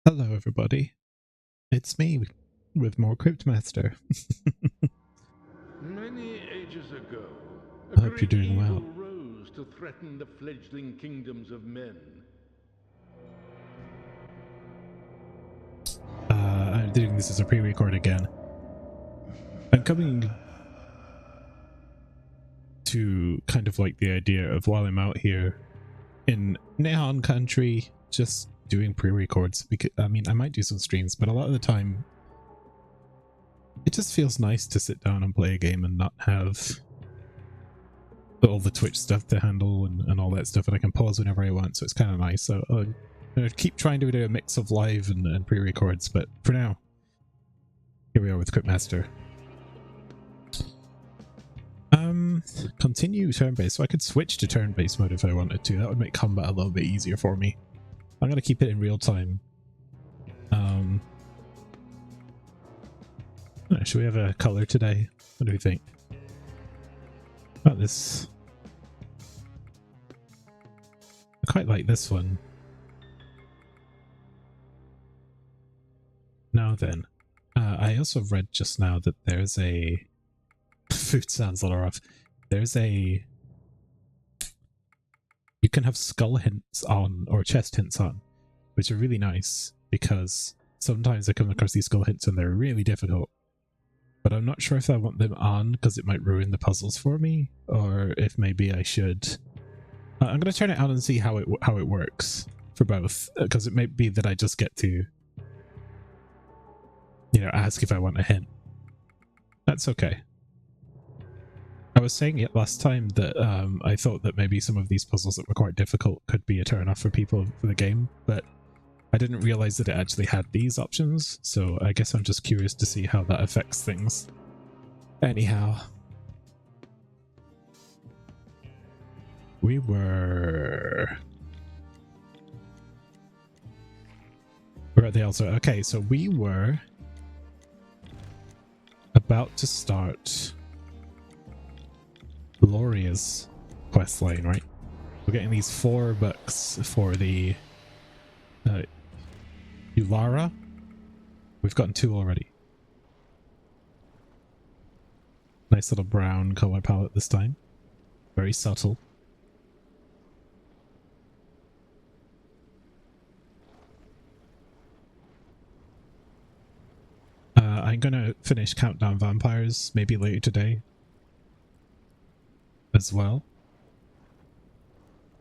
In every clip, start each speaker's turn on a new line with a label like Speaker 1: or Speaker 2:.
Speaker 1: Hello everybody, it's me with more Cryptmaster.
Speaker 2: Many ages ago,
Speaker 1: I
Speaker 2: a
Speaker 1: hope you're
Speaker 2: great
Speaker 1: doing
Speaker 2: evil
Speaker 1: well.
Speaker 2: rose to threaten the fledgling kingdoms of men.
Speaker 1: I'm doing this as a pre-record again. I'm coming to kind of like the idea of while I'm out here in Neon Country, just doing pre-records. Because I mean, I might do some streams, but a lot of the time, it just feels nice to sit down and play a game and not have all the Twitch stuff to handle and all that stuff, and I can pause whenever I want, so it's kind of nice. So I'm gonna keep trying to do a mix of live and pre-records, but for now, here we are with Cryptmaster. Continue turn-based, so I could switch to turn-based mode if I wanted to. That would make combat a little bit easier for me. I'm gonna keep it in real time. Should we have a color today? What do we think? About this. I quite like this one. Now then, I also read just now that there's a food sounds a little rough. There's a you can have skull hints on or chest hints on, which are really nice because sometimes I come across these skull hints and they're really difficult. But I'm not sure if I want them on because it might ruin the puzzles for me, or if maybe I should. I'm going to turn it on and see how it works for both, because it may be that I just get to, you know, ask if I want a hint. That's okay. I was saying it last time that I thought that maybe some of these puzzles that were quite difficult could be a turn off for people for the game, but I didn't realize that it actually had these options, so I guess I'm just curious to see how that affects things. Anyhow, we're at the also. Okay, so we were about to start Gloria's quest line, right? We're getting these 4 books for the Ulara. We've gotten 2 already. Nice little brown color palette this time. Very subtle. I'm gonna finish Countdown Vampires maybe later today as well.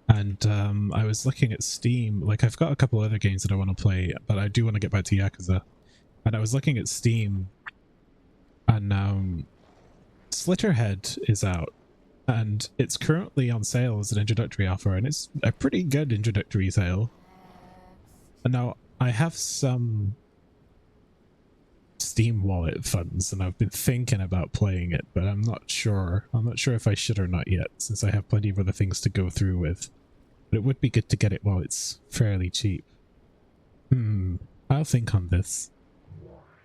Speaker 1: And I was looking at Steam, like I've got a couple other games that I want to play, but I do want to get back to Yakuza. And I was looking at Steam, and Slitterhead is out, and it's currently on sale as an introductory offer, and it's a pretty good introductory sale. And now I have some Steam wallet funds, and I've been thinking about playing it, but I'm not sure. I'm not sure if I should or not yet, since I have plenty of other things to go through with. But it would be good to get it while it's fairly cheap. I'll think on this.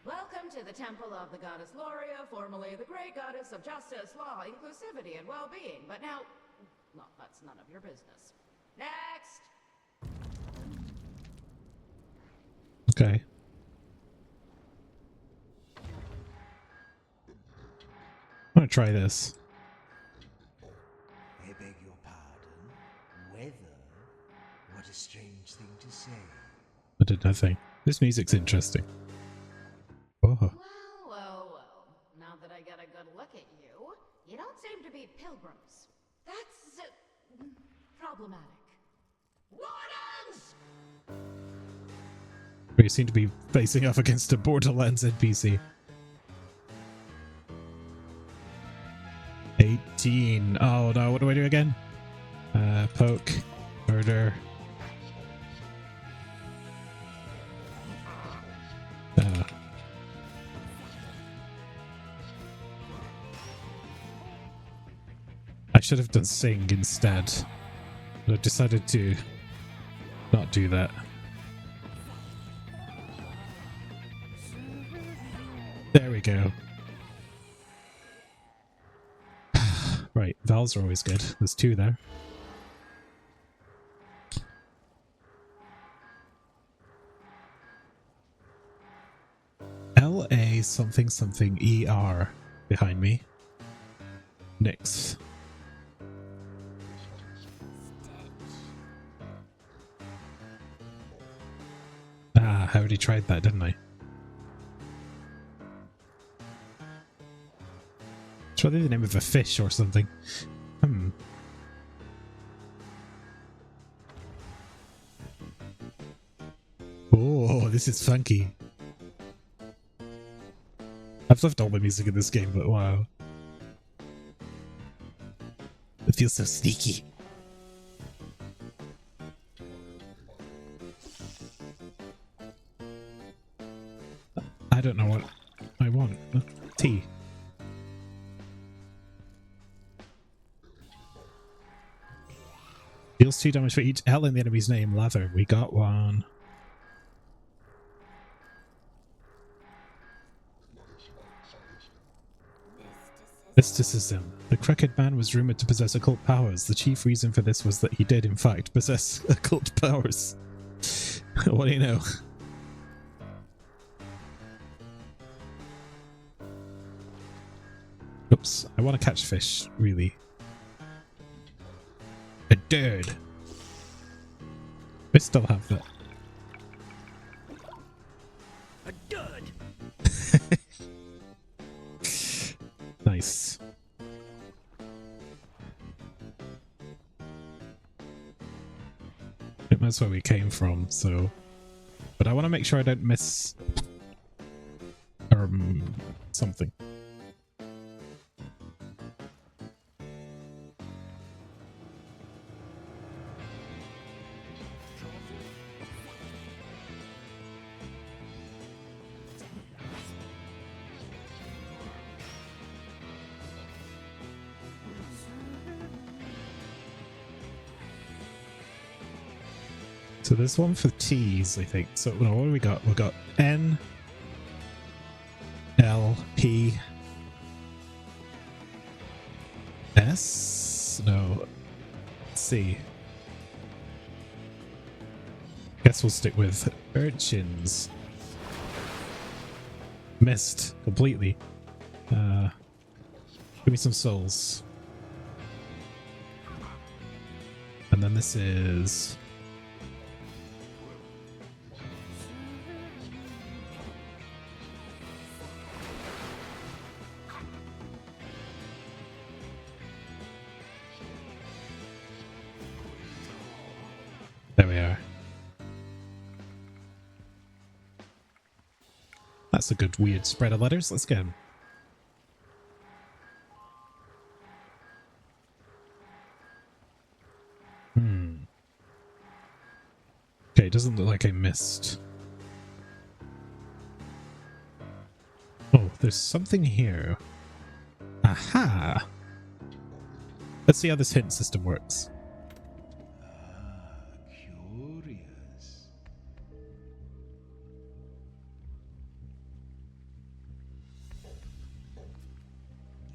Speaker 3: Welcome to the Temple of the Goddess Loria, formerly the Great Goddess of Justice, Law, Inclusivity, and Well-Being, but now... well, that's none of your business. Next!
Speaker 1: Okay. I'm gonna try this.
Speaker 4: I beg your pardon. Weather? What a strange thing to say.
Speaker 1: I did nothing. This music's interesting. Oh.
Speaker 3: Well. Now that I get a good look at you, you don't seem to be pilgrims. That's... problematic. Wardens!
Speaker 1: You seem to be facing off against a Borderlands NPC. 18. Oh no, what do I do again? Poke. Murder. I should have done sing instead, but I decided to not do that. There we go. Right, vowels are always good. There's 2 there. say something something ER behind me. Nyx. Ah, I already tried that, didn't I? It's probably the name of a fish or something. Oh, this is funky. I've loved all the music in this game, but wow. It feels so sneaky. I don't know what I want. Tea. Deals 2 damage for each L in the enemy's name. Lather. We got one. Mysticism. The Crooked Man was rumored to possess occult powers. The chief reason for this was that he did, in fact, possess occult powers. What do you know? Oops, I want to catch fish, really. A did. I still have that.
Speaker 5: A dud.
Speaker 1: Nice. I think that's where we came from, so... But I want to make sure I don't miss... something. So there's one for T's, I think. So no, what do we got? We've got N, L, P, S? No, C. Guess we'll stick with urchins. Missed completely. Give me some souls. And then this is... There we are. That's a good weird spread of letters. Let's get him. Okay, it doesn't look like I missed. Oh, there's something here. Aha! Let's see how this hint system works.
Speaker 4: Curious.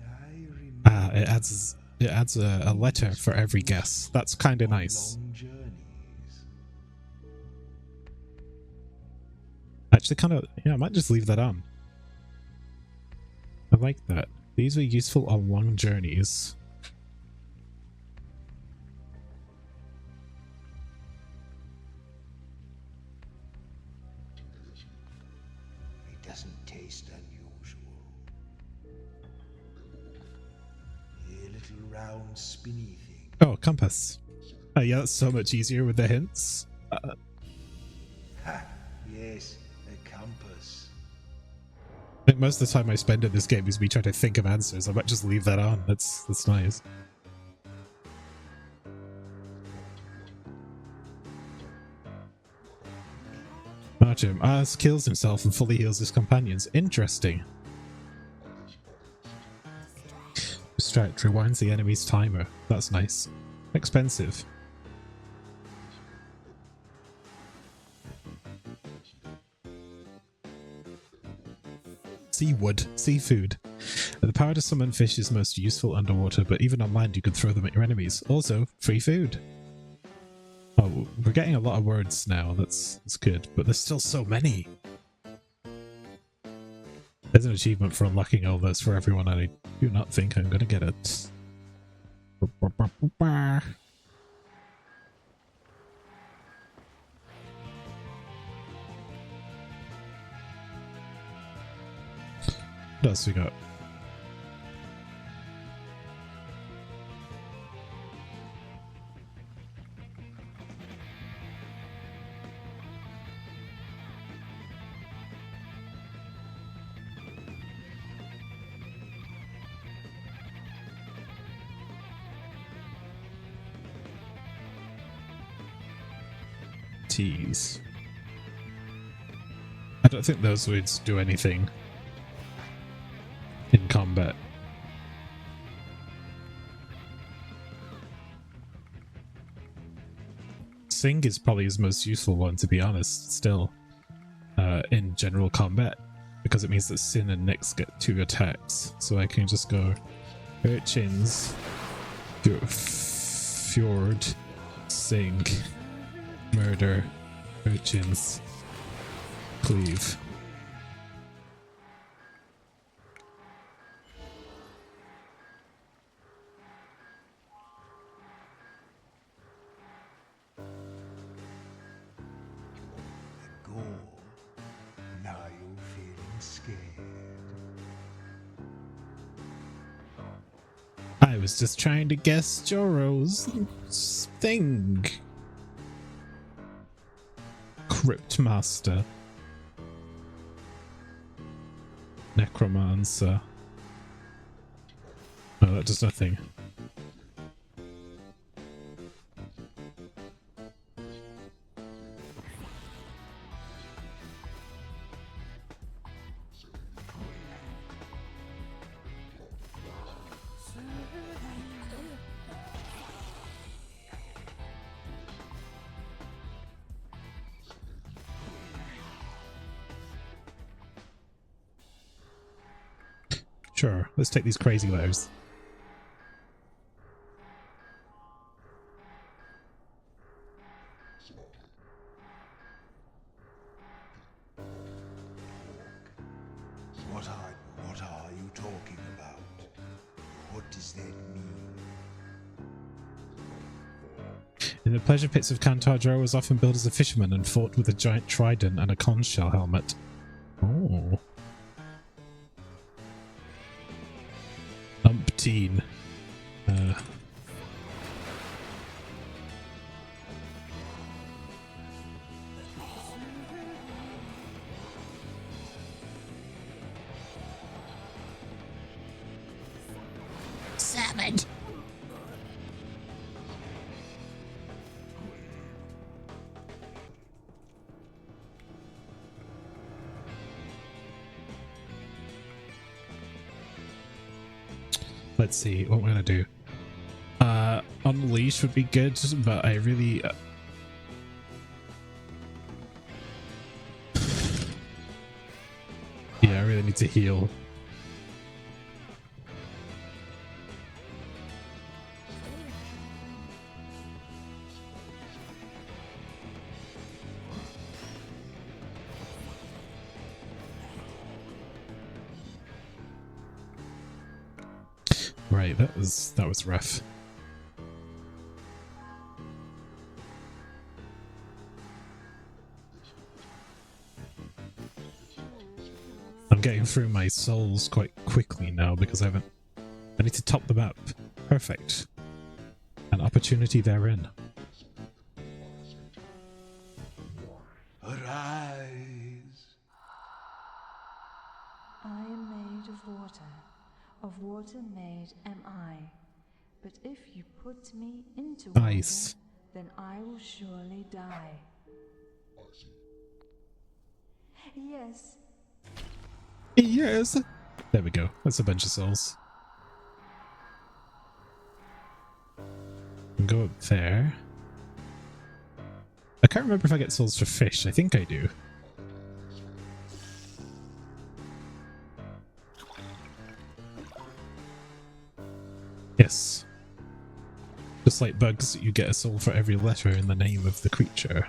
Speaker 4: I remember
Speaker 1: Ah, it adds a letter for every guess. That's kind of nice.
Speaker 4: long journeys.
Speaker 1: Actually, kind of, yeah, I might just leave that on. I like that. These were useful on long journeys.
Speaker 4: It doesn't taste unusual. A little round spinny thing.
Speaker 1: Oh, compass. Oh, yeah, that's so much easier with the hints.
Speaker 4: Ha! Yes, a compass.
Speaker 1: I think most of the time I spend in this game is me trying to think of answers. I might just leave that on. That's nice. Marchim kills himself and fully heals his companions. Interesting. Distract rewinds the enemy's timer. That's nice. Expensive. Seawood. Seafood. The power to summon fish is most useful underwater, but even on land you can throw them at your enemies. Also, free food. Oh, we're getting a lot of words now. That's good, but there's still so many. There's an achievement for unlocking all this for everyone, and I do not think I'm gonna get it. What else we got? Tease. I don't think those would do anything in combat. Sing is probably his most useful one, to be honest, still, in general combat, because it means that Sin and Nyx get 2 attacks. So I can just go Urchins, Fjord, Sing, Murder, Urchins, Cleave.
Speaker 4: Now you're feeling scared.
Speaker 1: I was just trying to guess Joro's thing. Cryptmaster. Necromancer. No, that does nothing. Sure, let's take these crazy letters.
Speaker 4: What are you talking about? What does that mean?
Speaker 1: In the pleasure pits of Kantar, Joro was often billed as a fisherman and fought with a giant trident and a conch shell helmet. Oh. Umpteen. Seven. Let's see what we're gonna do. Unleash would be good, but I really yeah, I really need to heal. Right, that was rough. I'm getting through my souls quite quickly now because I need to top them up. Perfect. An opportunity therein.
Speaker 4: Arise.
Speaker 6: I am made of water made am I. But if you put me into
Speaker 1: Ice.
Speaker 6: water, then I will surely die. Yes.
Speaker 1: Yes! There we go. That's a bunch of souls. Go up there. I can't remember if I get souls for fish. I think I do. Yes. Just like bugs, you get a soul for every letter in the name of the creature.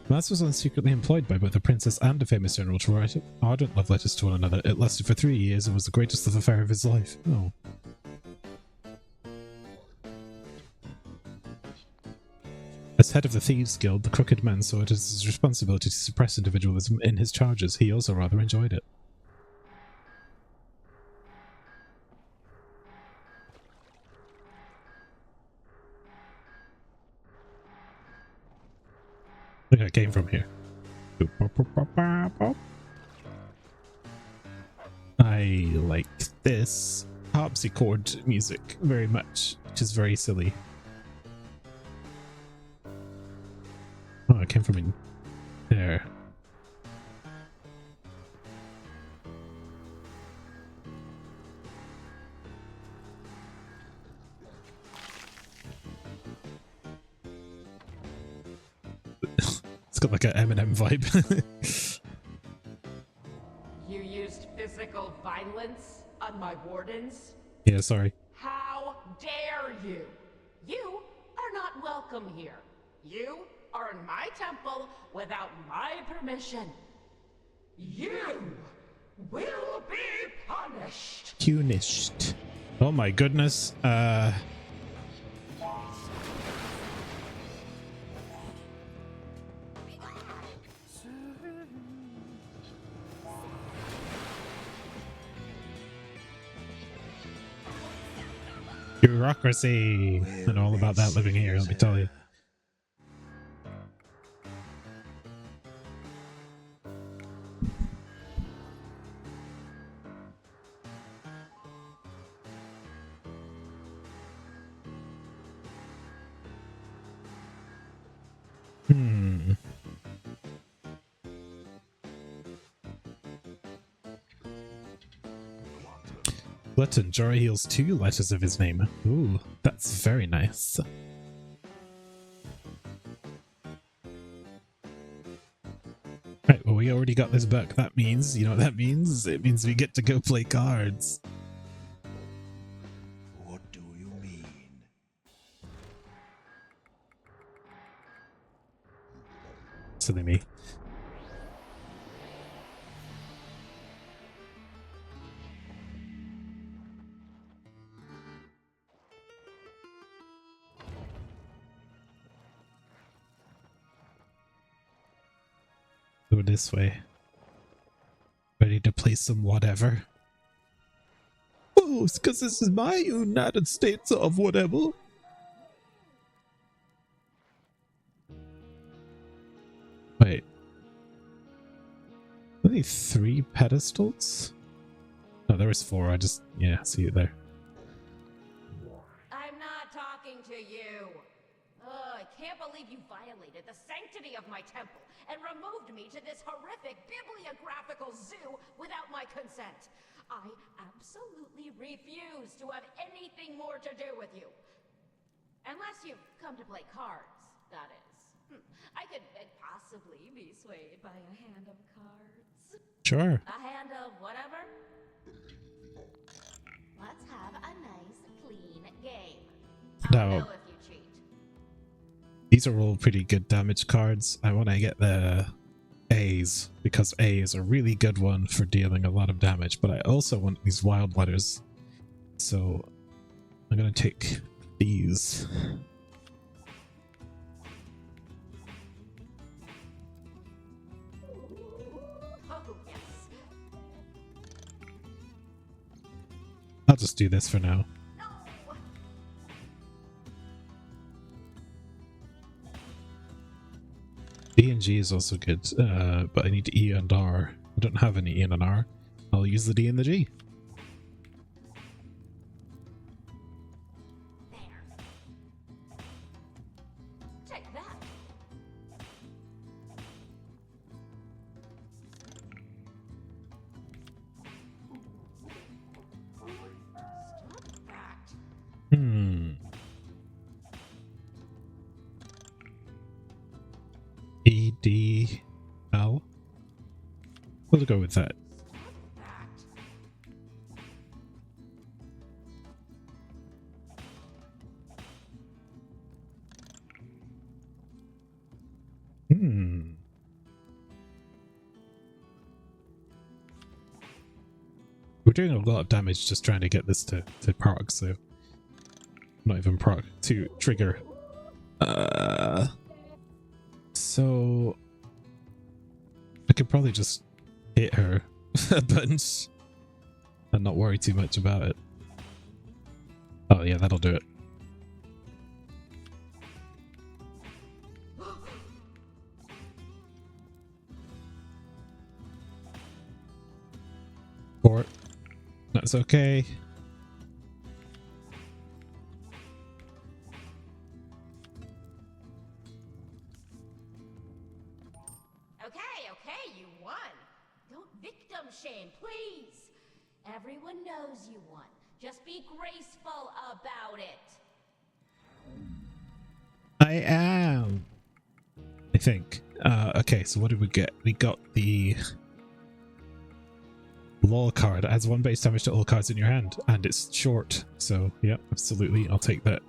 Speaker 1: Mass was once secretly employed by both a princess and a famous general to write ardent love letters to one another. It lasted for 3 years and was the greatest love affair of his life. Oh. As head of the Thieves Guild, the Crooked Man saw it as his responsibility to suppress individualism in his charges. He also rather enjoyed it. I think I came from here. I like this harpsichord music very much, which is very silly. Oh, I came from in there. It's got like an Eminem vibe.
Speaker 3: You used physical violence on my wardens?
Speaker 1: Yeah, sorry.
Speaker 3: How dare you? You are not welcome here. You are in my temple without my permission. You will be punished.
Speaker 1: Punished. Oh my goodness. Bureaucracy. And all about that living here, let me tell you. Glutton, Jorah heals 2 letters of his name. Ooh, that's very nice. Right, well, we already got this book. That means, you know what that means? It means we get to go play cards.
Speaker 4: What do you mean?
Speaker 1: Silly me. Go this way. Ready to play some whatever? Oh, it's because this is my United States of whatever. Wait. Only 3 pedestals? No, there is 4. I just, yeah, see it there.
Speaker 3: I'm not talking to you. I can't believe you violated the sanctity of my temple and removed me to this horrific bibliographical zoo without my consent. I absolutely refuse to have anything more to do with you. Unless you've come to play cards, that is. I could possibly be swayed by a hand of cards.
Speaker 1: Sure.
Speaker 3: A hand of whatever? Let's have a nice, clean game. I'll
Speaker 1: No.
Speaker 3: know if you cheat.
Speaker 1: These are all pretty good damage cards. I want to get the A's because A is a really good one for dealing a lot of damage, but I also want these wild letters. So I'm going to take these.
Speaker 3: Oh, yes.
Speaker 1: I'll just do this for now.
Speaker 3: No!
Speaker 1: D and G is also good, but I need E and R. I don't have any E and an R. I'll use the D and the G.
Speaker 3: There. Take that. Stop that.
Speaker 1: E, D, L. We'll go with that. We're doing a lot of damage just trying to get this to proc, so not even proc to trigger. So I could probably just hit her a bunch and not worry too much about it. Oh yeah, that'll do it. Fort. That's okay.
Speaker 3: Okay, you won. Don't victim shame, please. Everyone knows you won. Just be graceful about it.
Speaker 1: I am. I think. Okay, so what did we get? We got the law card. It adds 1 base damage to all cards in your hand, and it's short. So, yeah, absolutely. I'll take that.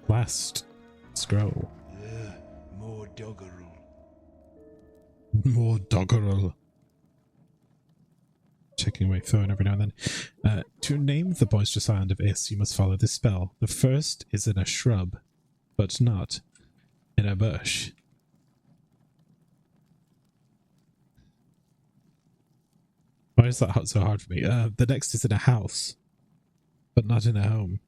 Speaker 1: Last scroll.
Speaker 4: More doggerel.
Speaker 1: More doggerel. Checking my phone every now and then. To name the boisterous island of Is, you must follow this spell. The first is in a shrub, but not in a bush. Why is that so hard for me? The next is in a house, but not in a home.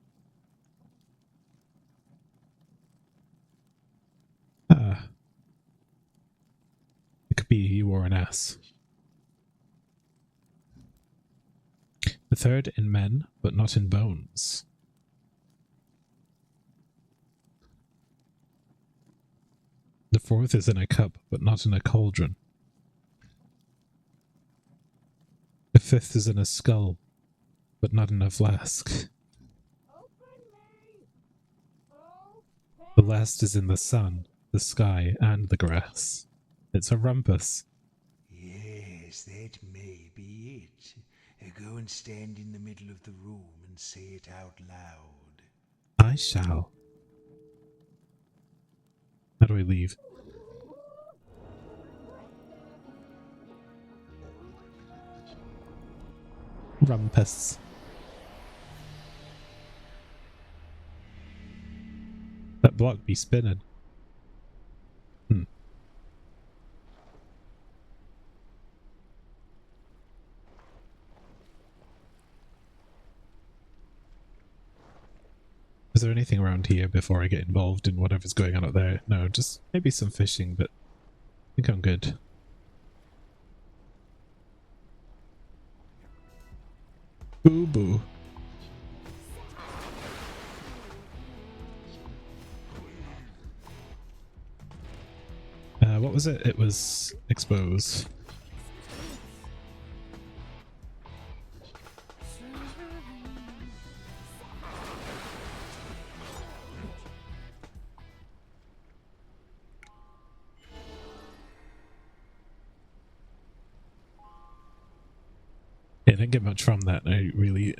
Speaker 1: It could be you or an ass. The third in men, but not in bones. The fourth is in a cup, but not in a cauldron. The fifth is in a skull, but not in a flask. The last is in the sun, the sky, and the grass. It's a rumpus.
Speaker 4: Yes, that may be it. Go and stand in the middle of the room and say it out loud.
Speaker 1: I shall. How do I leave? Rumpus. That block be spinning. Is there anything around here before I get involved in whatever's going on up there? No, just maybe some fishing, but I think I'm good. Boo boo. What was it? It was expose. Yeah, I didn't get much from that. I really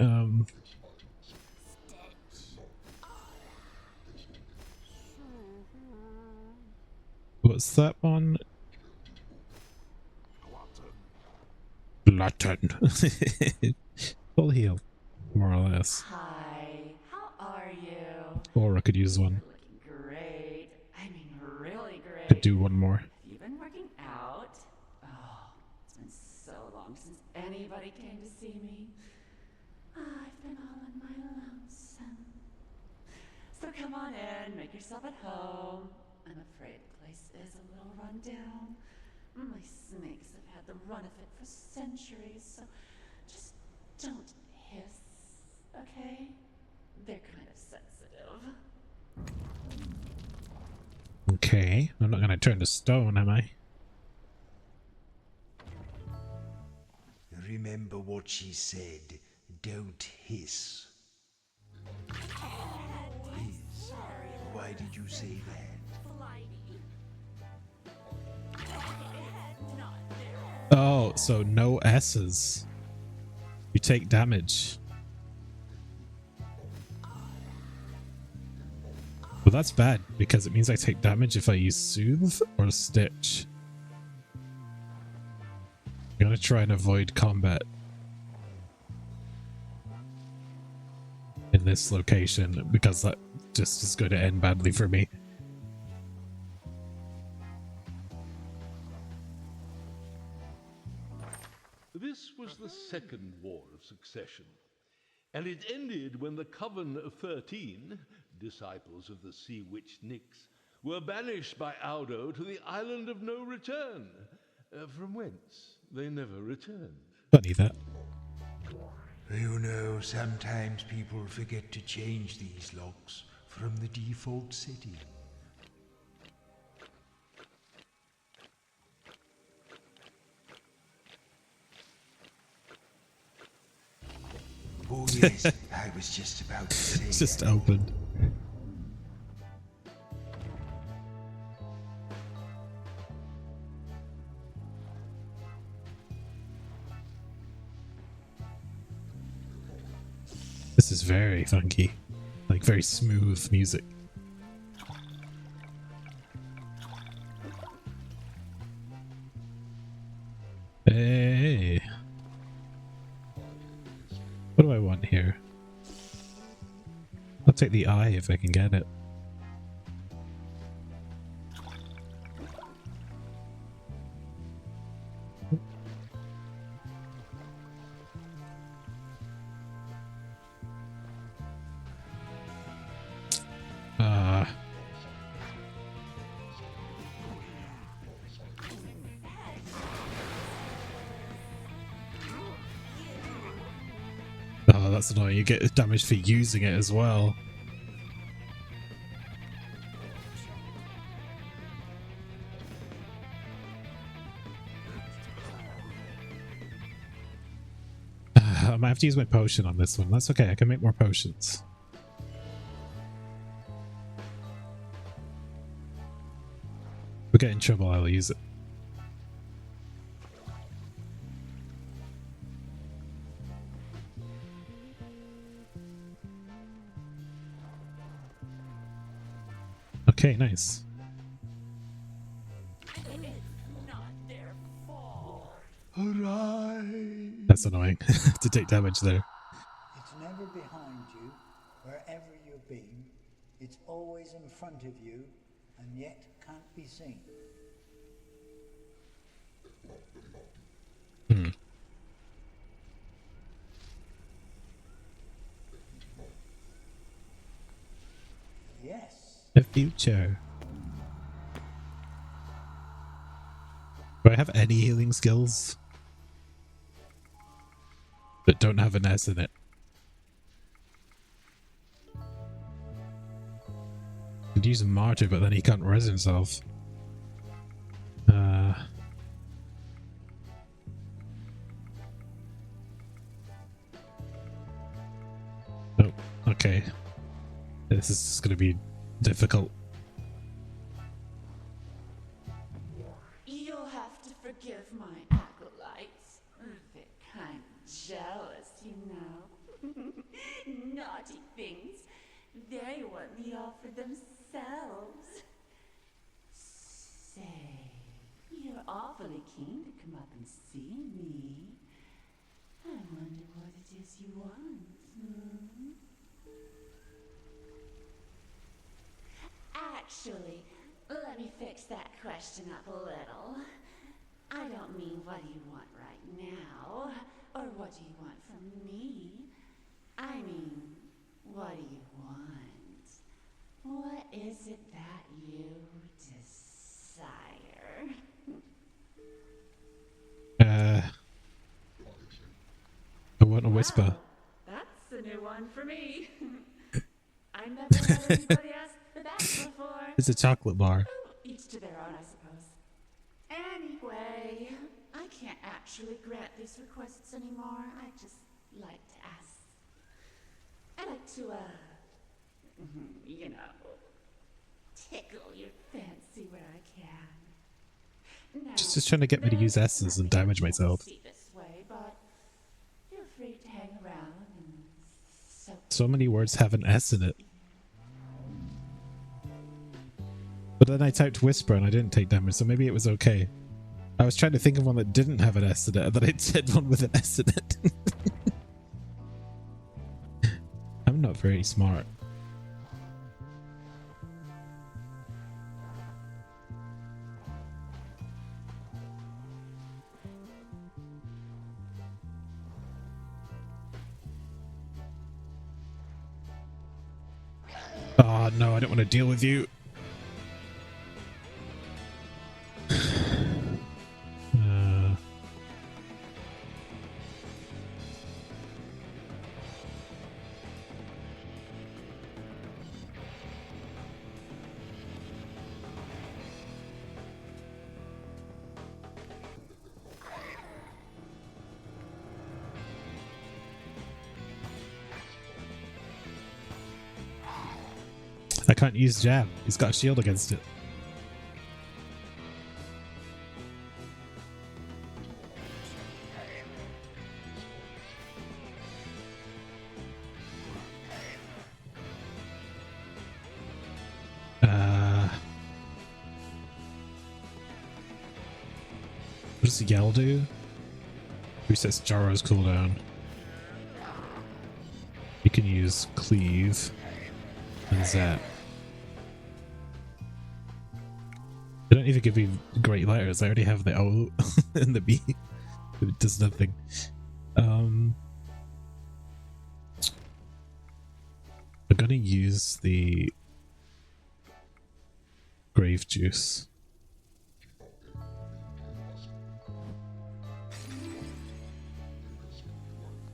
Speaker 1: what's that one? Glutton. Full heal, more or less.
Speaker 7: Hi, how are you?
Speaker 1: Or I could use one.
Speaker 7: Looking great. I mean, really great.
Speaker 1: Could do one more.
Speaker 7: Have you been working out? Oh, it's been so long since anybody came to see me. I've been all in my lonesome. So come on in, make yourself at home. I'm afraid the place is a little run down. My snakes have had the run of it for centuries, so just don't hiss, okay? They're kind of sensitive.
Speaker 1: Okay, I'm not gonna turn to stone, am I?
Speaker 4: Remember what she said. Don't hiss. Please. Why did you say that?
Speaker 1: Oh, so no S's. You take damage. Well, that's bad, because it means I take damage if I use Soothe or Stitch. I'm gonna try and avoid combat. this location because that just is going to end badly for me.
Speaker 2: This was the Second War of Succession, and it ended when the Coven of 13, disciples of the Sea Witch Nyx, were banished by Aldo to the Island of No Return, from whence they never returned.
Speaker 1: Funny that.
Speaker 4: You know, sometimes people forget to change these locks from the default setting. Oh yes, I was just about to say
Speaker 1: It's just
Speaker 4: that.
Speaker 1: opened. This is very funky, like very smooth music. Hey, what do I want here? I'll take the eye if I can get it. Oh, that's annoying. You get damaged for using it as well. I might have to use my potion on this one. That's okay. I can make more potions. If we get in trouble, I'll use it. Okay, nice.
Speaker 4: Hooray!
Speaker 1: That's annoying to take damage there.
Speaker 8: It's never behind you, wherever you've been. It's always in front of you, and yet can't be seen. Yes.
Speaker 1: The future. Do I have any healing skills that don't have an S in it? Could use a martyr, but then he can't res himself. Nope. Okay. This is going to be difficult.
Speaker 7: You'll have to forgive my acolytes. They're kind of jealous, you know. Naughty things. They want me all for themselves. Say, you're awfully keen to come up and see me. I wonder what it is you want. Actually, let me fix that question up a little. I don't mean what do you want right now, or what do you want from me. I mean, what do you want? What is it that you desire?
Speaker 1: I want a whisper.
Speaker 7: Wow, that's a new one for me. I never had anybody ask for that before.
Speaker 1: It's a chocolate bar.
Speaker 7: Each to their own, I suppose. Anyway, I can't actually grant these requests anymore. I just like to ask. I like to, you know, tickle your fancy where I can. Now,
Speaker 1: Just trying to get me to use S's and damage myself.
Speaker 7: see this way, but feel free to hang around and
Speaker 1: So many words have an S in it. But then I typed whisper and I didn't take damage, so maybe it was okay. I was trying to think of one that didn't have an S in it, and then I said one with an S in it. I'm not not very smart. Oh no, I don't want to deal with you. I can't use jab. He's got a shield against it. What does the yell do? Resets Jaro's cooldown. You can use cleave and zap. They don't even give me great letters. I already have the O and the B. It does nothing. I'm gonna use the grave juice.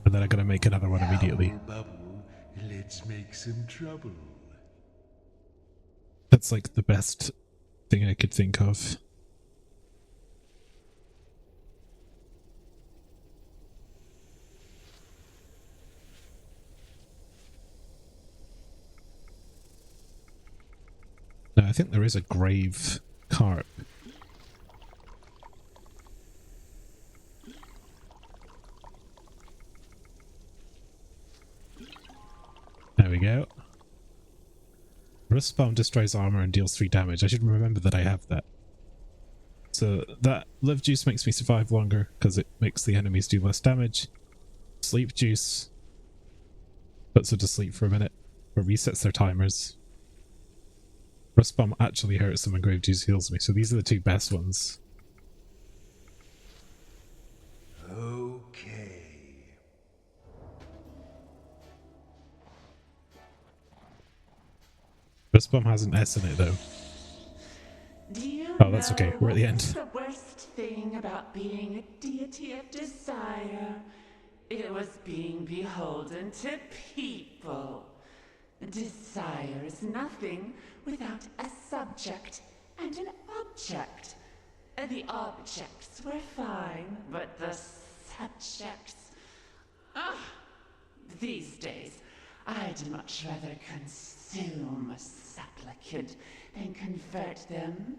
Speaker 1: And then I'm gonna make another one immediately.
Speaker 4: Bubble, let's make some trouble.
Speaker 1: That's like the best thing I could think of. No, I think there is a grave carp. There we go. Rust bomb destroys armor and deals 3 damage. I should remember that I have that. So that live juice makes me survive longer because it makes the enemies do less damage. Sleep juice puts them to sleep for a minute or resets their timers. Rust bomb actually hurts them and grave juice heals me. So these are the 2 best ones.
Speaker 4: Okay.
Speaker 1: Rust bomb has an S in it though. Oh, that's okay. We're at the end.
Speaker 7: The worst thing about being a deity of desire, it was being beholden to people. Desire is nothing without a subject and an object. The objects were fine, but the subjects... These days, I'd much rather consume a supplicant than convert them.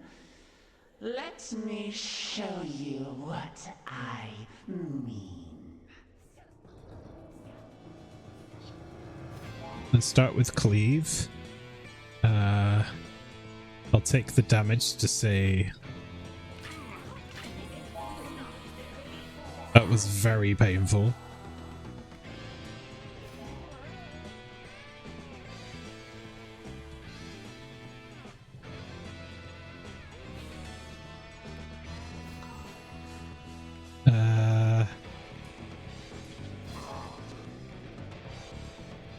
Speaker 7: Let me show you what I mean.
Speaker 1: Let's start with cleave. I'll take the damage to say that was very painful.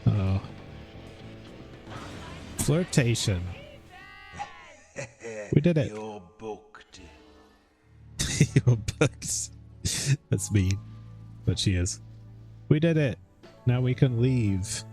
Speaker 1: Oh. Flirtation. We did it.
Speaker 4: You're booked.
Speaker 1: You're booked. That's mean. But she is. We did it. Now we can leave.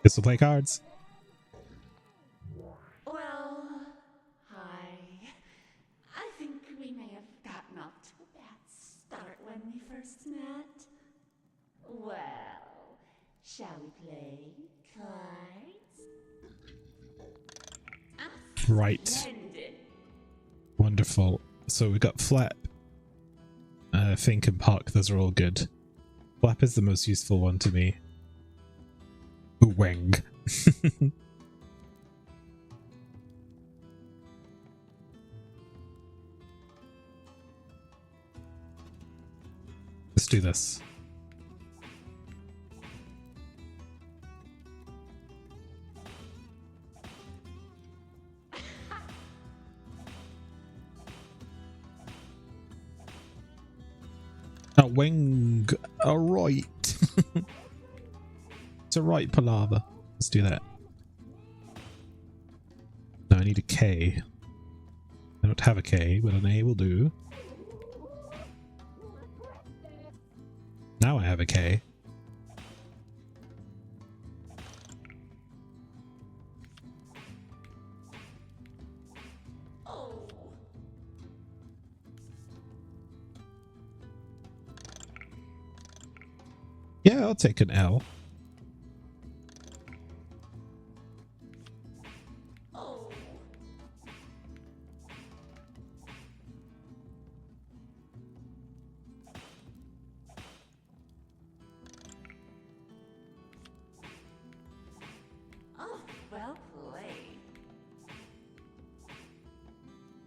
Speaker 1: Guess we'll play cards.
Speaker 7: Well, hi. I think we may have gotten off to a bad start when we first met. Well, shall we play cards?
Speaker 1: Right.
Speaker 7: Splendid.
Speaker 1: Wonderful. So we got Flap, Fink and Puck. Those are all good. Flap is the most useful one to me. Weng. Let's do this. A wing. Alright. It's a right palaver. Let's do that. No, I need a K. I don't have a K, but an A will do. Now I have a K.
Speaker 7: Oh.
Speaker 1: Yeah, I'll take an L.
Speaker 7: Oh. Oh, well played.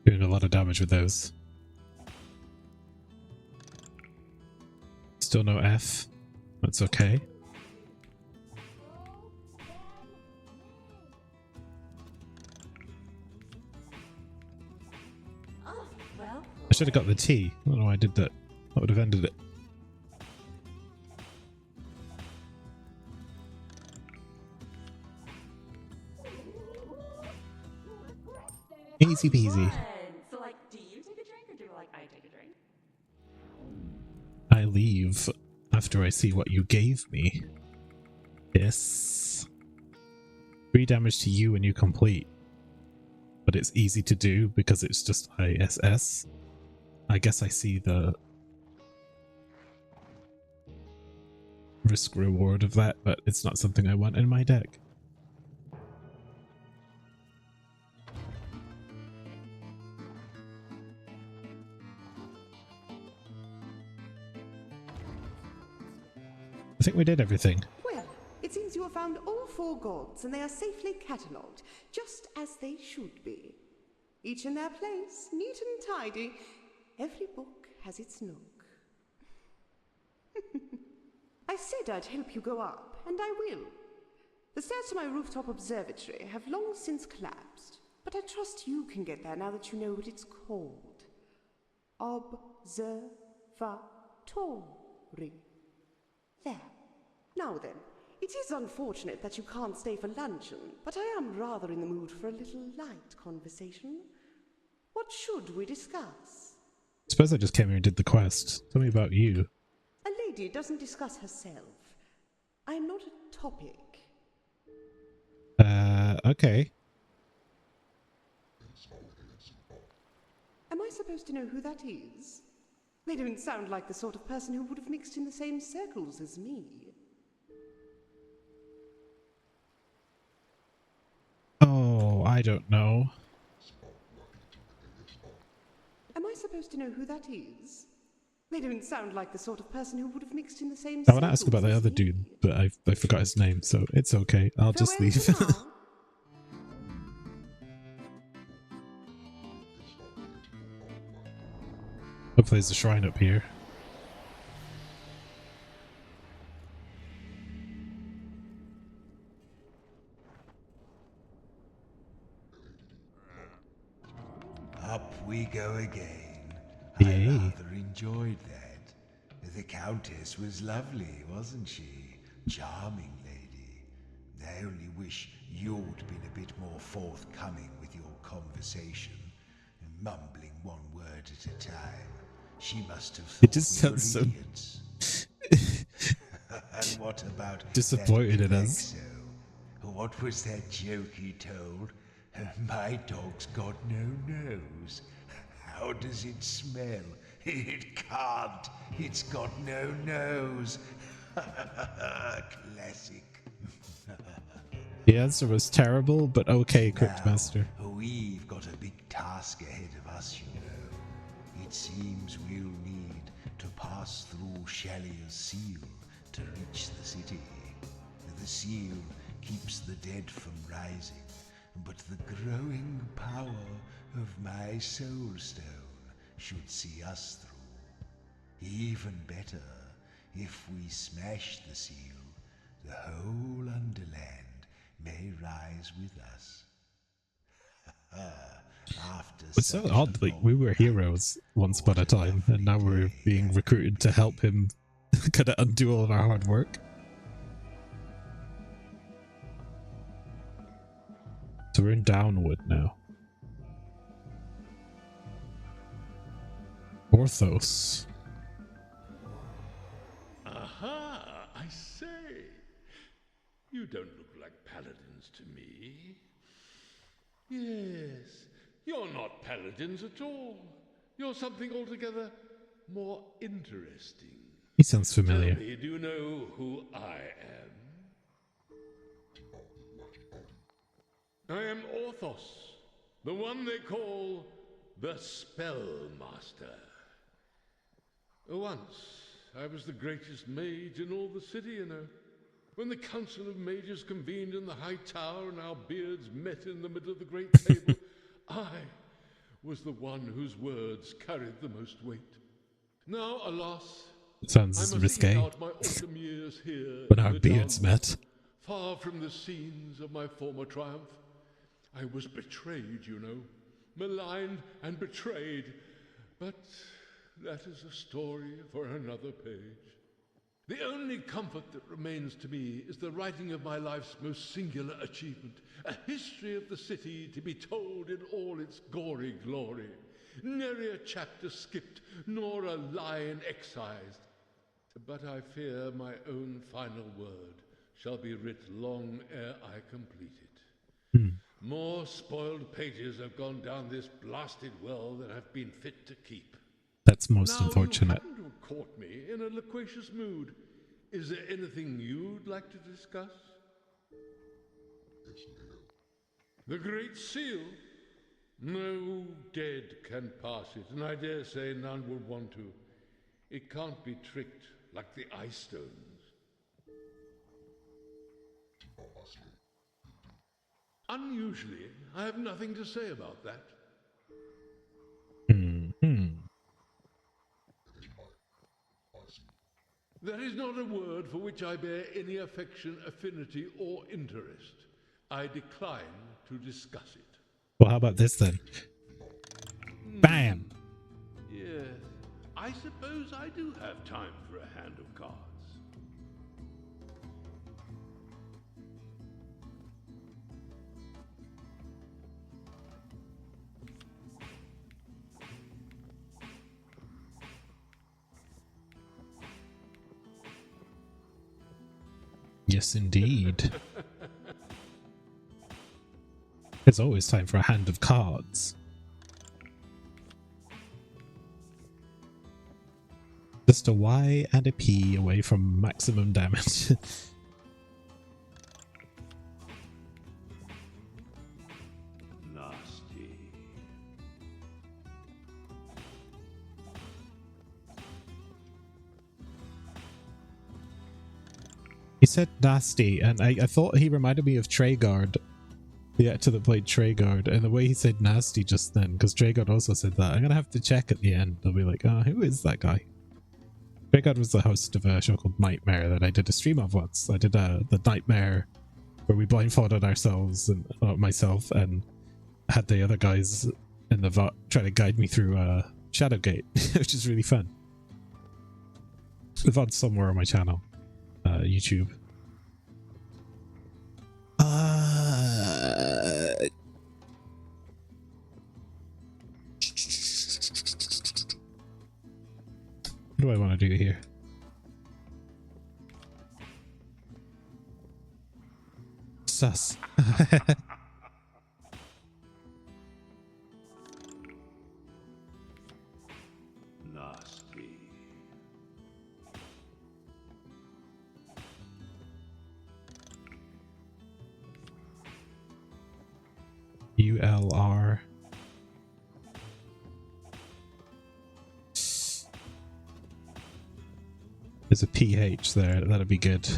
Speaker 1: Doing a lot of damage with those. Still no F. That's okay.
Speaker 7: Oh, well
Speaker 1: I should have got the T. I don't know why I did that. That would have ended it. Easy peasy.
Speaker 7: fun. So, like, do you take a drink or do I take a drink?
Speaker 1: I leave after I see what you gave me. Yes. 3 damage to you when you complete. But it's easy to do because it's just ISS. I guess I see the risk reward of that, but it's not something I want in my deck. I think we did everything.
Speaker 9: Well, it seems you have found all 4 gods, and they are safely catalogued, just as they should be. Each in their place, neat and tidy. Every book has its nook. I said I'd help you go up, and I will. The stairs to my rooftop observatory have long since collapsed, but I trust you can get there now that you know what it's called. Observatory. There. Now then, it is unfortunate that you can't stay for luncheon, but I am rather in the mood for a little light conversation. What should we discuss?
Speaker 1: I suppose I just came here and did the quest. Tell me about you.
Speaker 9: A lady doesn't discuss herself. I am not a topic.
Speaker 1: Okay.
Speaker 9: Am I supposed to know who that is? They don't sound like the sort of person who would have mixed in the same circles as me.
Speaker 1: Oh, I don't know.
Speaker 9: Am I supposed to know who that is? They don't sound like the sort of person who would have mixed in the same
Speaker 1: I want to
Speaker 9: circles
Speaker 1: ask about the
Speaker 9: as
Speaker 1: other
Speaker 9: me.
Speaker 1: dude, but I forgot his name, so it's okay. I'll just
Speaker 9: Farewell
Speaker 1: leave.
Speaker 9: for now.
Speaker 1: Hopefully there's a shrine up here.
Speaker 4: Up we go again.
Speaker 1: Yay.
Speaker 4: I rather enjoyed that. The Countess was lovely, wasn't she? Charming lady. I only wish you'd been a bit more forthcoming with your conversation, mumbling one word at a time. She must have thought
Speaker 1: It just
Speaker 4: we were
Speaker 1: sounds so
Speaker 4: idiots. And what about
Speaker 1: disappointed
Speaker 4: that
Speaker 1: in us.
Speaker 4: Alexo? What was that joke he told? My dog's got no nose. How does it smell? It can't. It's got no nose. Classic.
Speaker 1: The answer was terrible, but okay, Cryptmaster.
Speaker 4: Now, we've got a big task ahead of us, you know. It seems we'll need to pass through Shallier's seal to reach the city. The seal keeps the dead from rising, but the growing power of my soul stone should see us through. Even better, if we smash the seal, the whole Underland may rise with us.
Speaker 1: It's so odd, like, we were heroes once upon a time, and now we're being recruited to help him kind of undo all of our hard work. So we're in Downwood now. Orthos.
Speaker 2: Aha! I say! You don't look like paladins to me. Yes, you're not paladins at all. You're something altogether more interesting.
Speaker 1: He sounds familiar.
Speaker 2: Tell me, do you know who I am? I am Orthos, the one they call the Spellmaster. Once, I was the greatest mage in all the city, you know. When the council of mages convened in the high tower and our beards met in the middle of the great table, I was the one whose words carried the most weight. Now, alas,
Speaker 1: Sounds
Speaker 2: I must
Speaker 1: risque.
Speaker 2: eat out my autumn years here
Speaker 1: When
Speaker 2: in
Speaker 1: our
Speaker 2: the
Speaker 1: beards
Speaker 2: Downwood,
Speaker 1: met.
Speaker 2: far from the scenes of my former triumph. I was betrayed, you know, maligned and betrayed, but that is a story for another page. The only comfort that remains to me is the writing of my life's most singular achievement, a history of the city to be told in all its gory glory. Nary a chapter skipped, nor a line excised. But I fear my own final word shall be writ long ere I complete it. More spoiled pages have gone down this blasted well than have been fit to keep.
Speaker 1: That's most
Speaker 2: Now,
Speaker 1: unfortunate.
Speaker 2: you happen to have caught me in a loquacious mood. Is there anything you'd like to discuss? The Great Seal? No dead can pass it, and I dare say none would want to. It can't be tricked like the ice stones. Unusually, I have nothing to say about that. There is not a word for which I bear any affection, affinity, or interest. I decline to discuss it.
Speaker 1: Well, how about this then? Bam!
Speaker 2: Yes, I suppose I do have time for a hand of cards.
Speaker 1: Yes, indeed. There's always time for a hand of cards. Just a Y and a P away from maximum damage.
Speaker 2: Nasty.
Speaker 1: He said nasty, and I thought he reminded me of Traegard. The actor that played Traegard, and the way he said nasty just then, because Traegard also said that. I'm gonna have to check at the end. They'll be like, oh, who is that guy? Traegard was the host of a show called Nightmare that I did a stream of once. I did the Nightmare where we blindfolded ourselves and myself and had the other guys in the VOD try to guide me through Shadowgate, which is really fun. The VOD's somewhere on my channel, YouTube. What do I want to do here? Sus.
Speaker 2: Nasty.
Speaker 1: ULR. There's a PH there, that'd be good.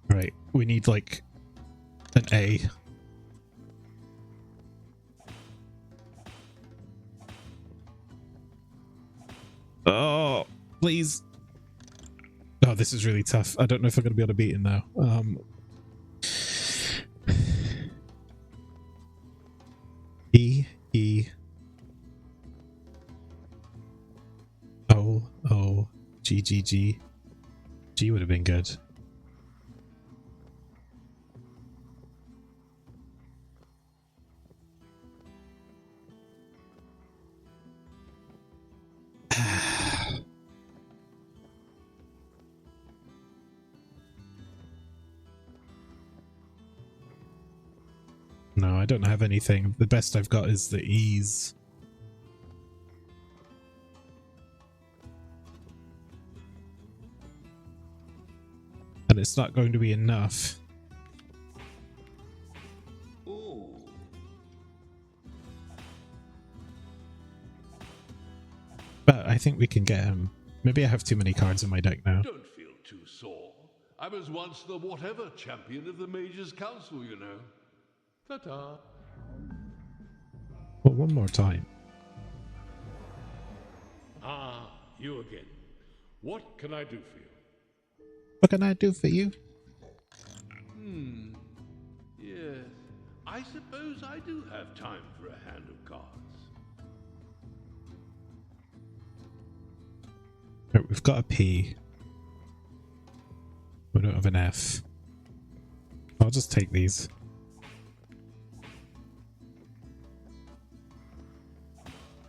Speaker 1: Right, we need like an A. Oh, please. Oh, this is really tough. I don't know if I'm going to be able to beat him now. E O G. G would have been good. No, I don't have anything. The best I've got is the E's. And it's not going to be enough.
Speaker 2: Ooh.
Speaker 1: But I think we can get him. Maybe I have too many cards in my deck now.
Speaker 2: Don't feel too sore. I was once the whatever champion of the Mages Council, you know. Ta-ta.
Speaker 1: Well, one more time.
Speaker 2: Ah, you again. What can I do for you?
Speaker 1: What can I do for you?
Speaker 2: Yes. I suppose I do have time for a hand of cards.
Speaker 1: Right, we've got a P. We don't have an F. I'll just take these.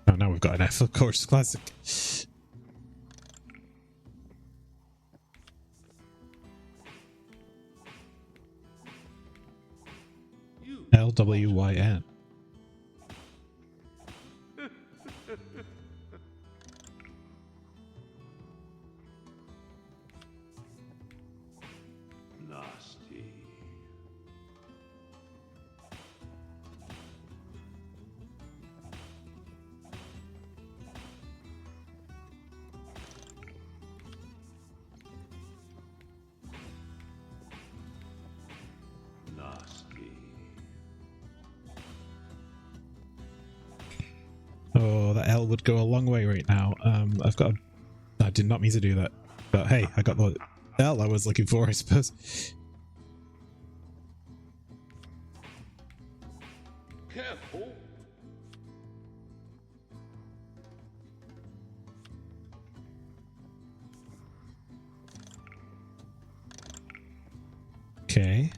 Speaker 1: Oh, now we've got an F, of course. Classic. LWYN.
Speaker 2: Nasty.
Speaker 1: Oh, that L would go a long way right now. I've got a... I did not mean to do that. But hey, I got the L I was looking for, I suppose.
Speaker 2: Careful.
Speaker 1: Okay.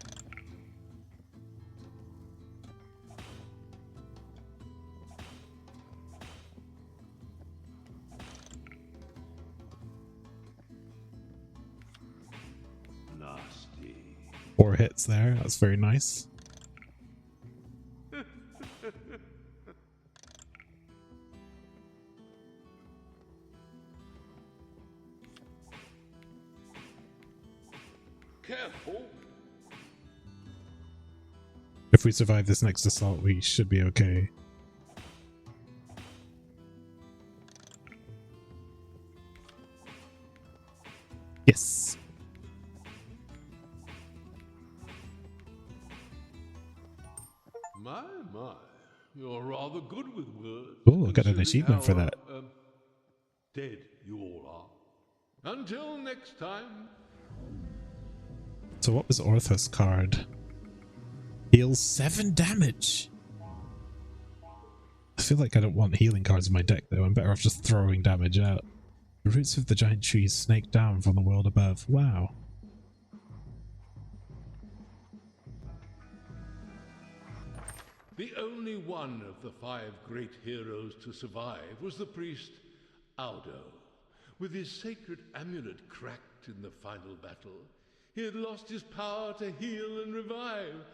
Speaker 2: Nasty.
Speaker 1: 4 hits there. That's very nice.
Speaker 2: Careful.
Speaker 1: If we survive this next assault, we should be okay. Yes.
Speaker 2: My, you're rather good with words.
Speaker 1: Oh, I got an achievement for that.
Speaker 2: Dead you all are. Until next time.
Speaker 1: So what was Orthos card? Heals 7 damage. I feel like I don't want healing cards in my deck though. I'm better off just throwing damage out. The roots of the giant trees snake down from the world above. Wow.
Speaker 2: The only one of the 5 great heroes to survive was the priest Aldo. With his sacred amulet cracked in the final battle, he had lost his power to heal and revive.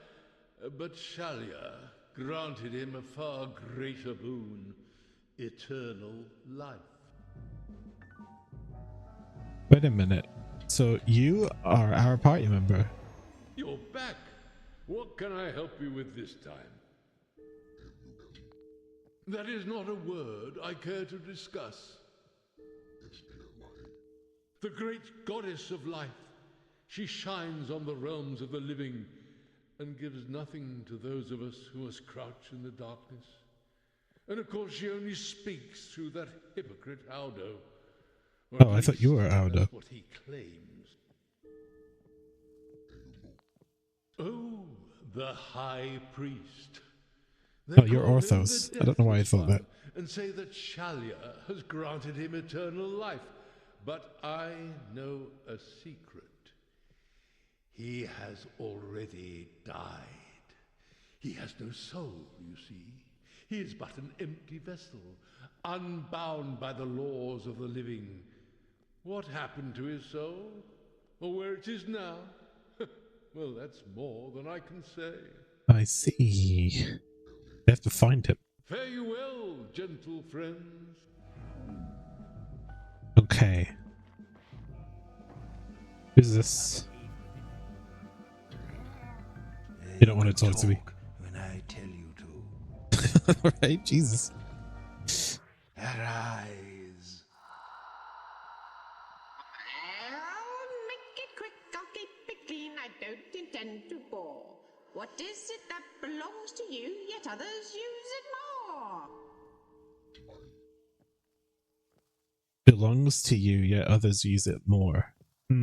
Speaker 2: But Shalia granted him a far greater boon, eternal life.
Speaker 1: Wait a minute. So you are our party member?
Speaker 2: You're back. What can I help you with this time? That is not a word I care to discuss. The great goddess of life. She shines on the realms of the living and gives nothing to those of us who must crouch in the darkness. And of course she only speaks through that hypocrite Aldo.
Speaker 1: Oh, I thought you were Aldo.
Speaker 2: That's what he claims. Oh, the High Priest. They
Speaker 1: Oh, you're
Speaker 2: call him
Speaker 1: Orthos.
Speaker 2: the
Speaker 1: I don't know why I
Speaker 2: Deathless
Speaker 1: thought that.
Speaker 2: One, and say that Shalia has granted him eternal life. But I know a secret. He has already died. He has no soul, you see. He is but an empty vessel, unbound by the laws of the living. What happened to his soul? Or where it is now? Well, that's more than I can say.
Speaker 1: I see. They have to find him.
Speaker 2: Fare you well, gentle friends.
Speaker 1: Okay. Who's this? You don't want to talk to me.
Speaker 4: When I tell you to.
Speaker 1: Alright, Jesus.
Speaker 4: Arise.
Speaker 10: I'll make it quick, I'll keep it clean, I don't intend to bore. What is it that belongs to you, yet others use it more?
Speaker 1: Belongs to you, yet others use it more. A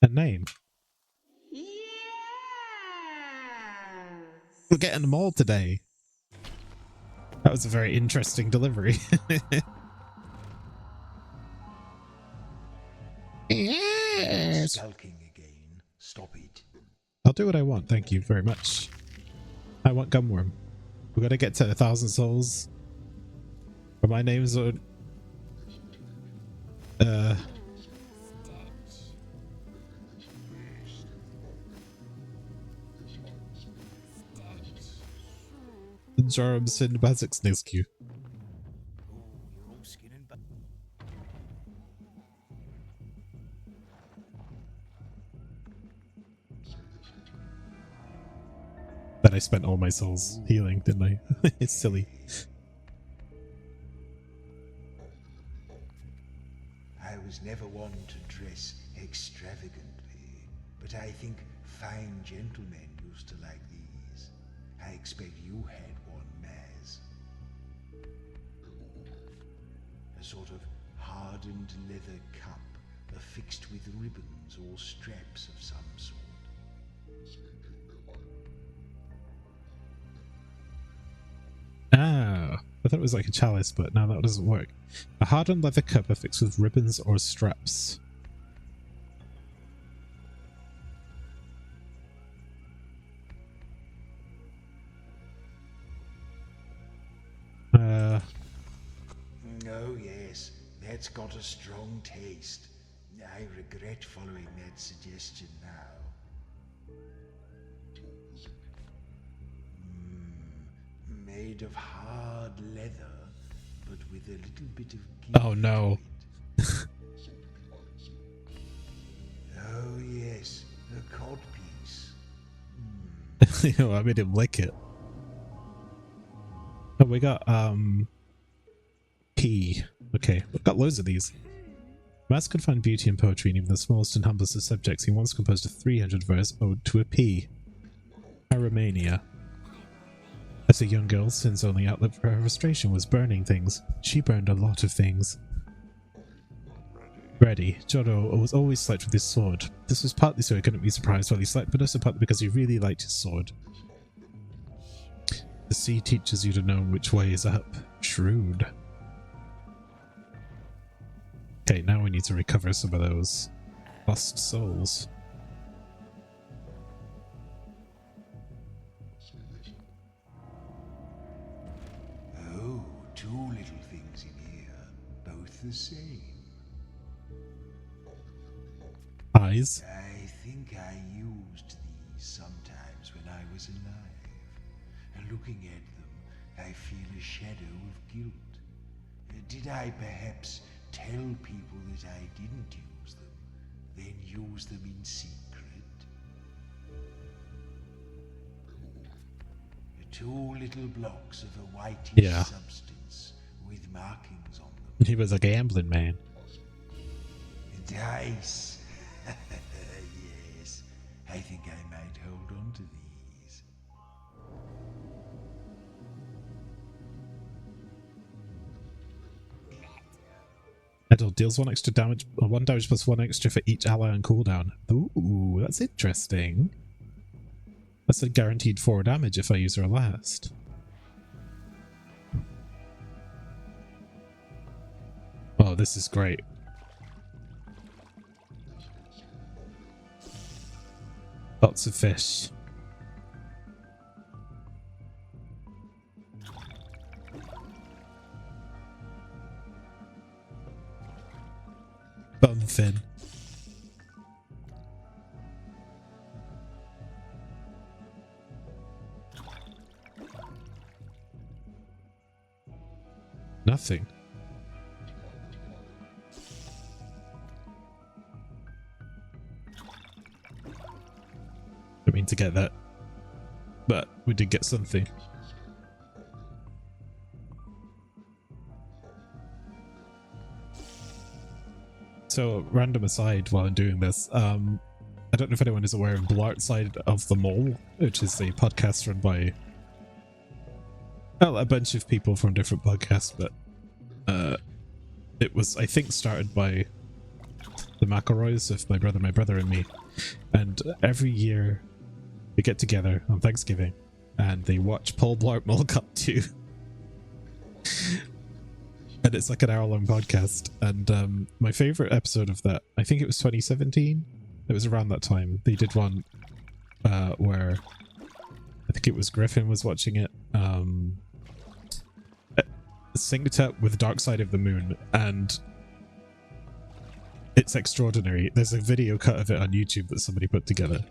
Speaker 1: name.
Speaker 10: Yes!
Speaker 1: We're getting them all today. That was a very interesting delivery. Yes.
Speaker 4: Skulking again. Stop it.
Speaker 1: I'll do what I want, thank you very much. I want Gumworm. We gotta get to 1,000 souls. Or my name's on. Joram Sin Basic Snisku. Then I spent all my souls healing, didn't I? It's silly.
Speaker 4: I was never one to dress extravagantly, but I think fine gentlemen used to like these. I expect you had one, Maz. A sort of hardened leather cup, affixed with ribbons or straps of some sort.
Speaker 1: Ah, I thought it was like a chalice, but now that doesn't work. A hardened leather cup affixed with ribbons or straps.
Speaker 4: Oh yes, that's got a strong taste. I regret following that suggestion now. Made of hard leather, but with a little bit of give.
Speaker 1: Oh no.
Speaker 4: Oh yes, a cod piece.
Speaker 1: You know, I made him lick it. Oh, we got P. Okay, we've got loads of these. Maz could find beauty in poetry, and even the smallest and humblest of subjects. He once composed a 300-verse ode to a P. Pyromania. As a young girl, Sin's only outlet for her frustration was burning things. She burned a lot of things. Ready. Joro was always slight with his sword. This was partly so he couldn't be surprised while he slept, but also partly because he really liked his sword. The sea teaches you to know which way is up. Shrewd. Okay, now we need to recover some of those lost souls.
Speaker 4: the same.
Speaker 1: Eyes.
Speaker 4: I think I used these sometimes when I was alive. And looking at them, I feel a shadow of guilt. Did I perhaps tell people that I didn't use them, then use them in secret? 2 little blocks of a whitish substance with markings on them.
Speaker 1: He was a gambling man.
Speaker 4: Dice. Yes, I think I might hold on to these.
Speaker 1: Adult deals 1 extra damage, or 1 damage plus 1 extra for each ally on cooldown. Ooh, that's interesting. That's a guaranteed 4 damage if I use her last. Oh, this is great. Lots of fish. Bumfin. Nothing. Didn't mean to get that, but we did get something. So, random aside while I'm doing this, I don't know if anyone is aware of Blart Side of the Mole, which is a podcast run by, well, a bunch of people from different podcasts, but it was, I think, started by the McElroys of My Brother and Me, and every year they get together on Thanksgiving and they watch Paul Blart Mall Cup 2. And it's like an hour-long podcast, and my favorite episode of that, I think it was 2017. It was around that time. They did one where I think it was Griffin was watching it, synced up with Dark Side of the Moon, and it's extraordinary. There's a video cut of it on YouTube that somebody put together.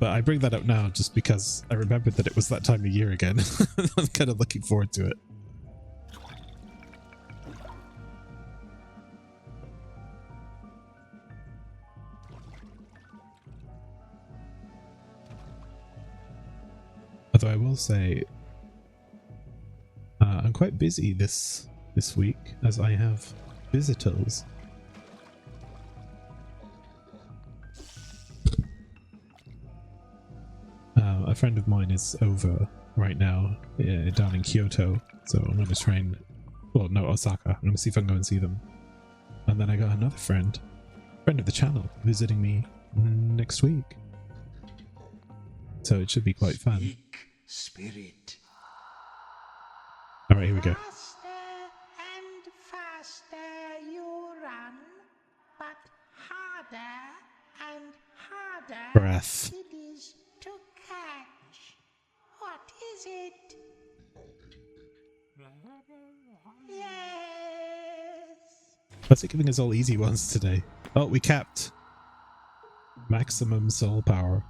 Speaker 1: But I bring that up now just because I remembered that it was that time of year again. I'm kind of looking forward to it. Although I will say, I'm quite busy this week as I have visitors. A friend of mine is over right now down in Kyoto, so I'm going to try and, well, no, Osaka. I'm going to see if I can go and see them. And then I got another friend of the channel, visiting me next week. So it should be quite fun.
Speaker 4: Speak, spirit.
Speaker 1: Alright, here we go.
Speaker 10: Faster and faster you run, but harder and harder
Speaker 1: Breath.
Speaker 10: it is to catch. What is it? Yes.
Speaker 1: What's it giving us all easy ones today? Oh, we capped. Maximum soul power.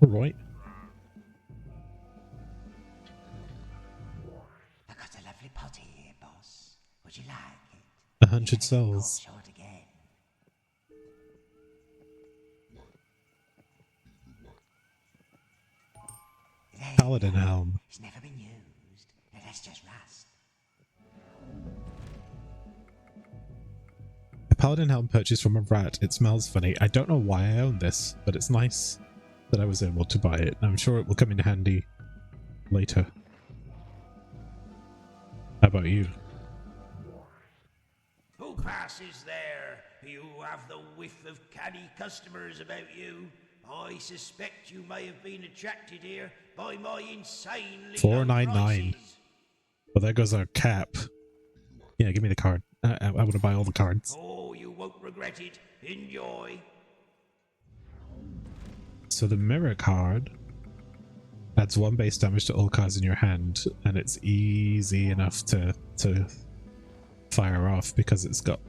Speaker 1: Alright.
Speaker 4: I got a lovely potty here, boss. Would you like it?
Speaker 1: 100 souls.
Speaker 4: Show it again.
Speaker 1: Paladin Helm.
Speaker 4: It's never been used. Now that's just rust.
Speaker 1: A Paladin Helm purchased from a rat. It smells funny. I don't know why I own this, but it's nice that I was able to buy it. I'm sure it will come in handy later. How about you?
Speaker 5: Who passes there? You have the whiff of canny customers about you. I suspect you may have been attracted here by my insanely low
Speaker 1: $4.99.
Speaker 5: prices.
Speaker 1: Well, there goes our cap. Yeah, give me the card. I want to buy all the cards.
Speaker 5: Oh, you won't regret it. Enjoy.
Speaker 1: So the mirror card adds 1 base damage to all cards in your hand, and it's easy enough to fire off because it's got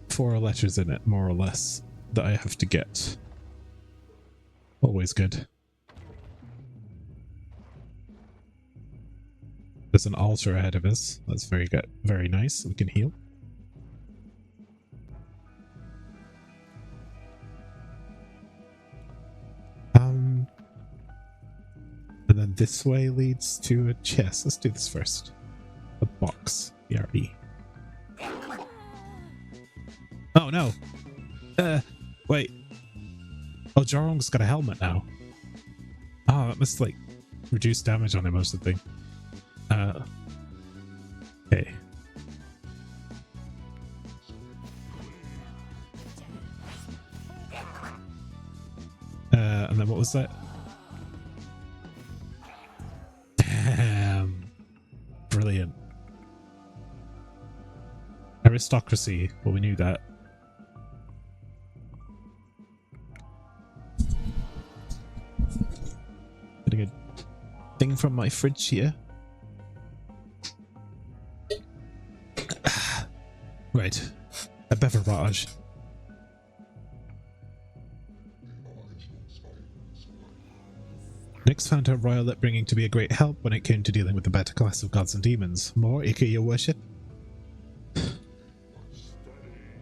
Speaker 1: 4 letters in it, more or less, that I have to get. Always good. There's an altar ahead of us. That's very good, very nice. We can heal. And then this way leads to a chest. Let's do this first. A box. BRE. Oh no! Wait. Oh, Jorong's got a helmet now. Oh, that must like reduce damage on him or something. Okay. And then what was that? Damn. Brilliant. Aristocracy. Well, we knew that. Getting a thing from my fridge here. Right. A beverage. Nyx found her royal upbringing to be a great help when it came to dealing with the better class of gods and demons. More, Ika, your worship?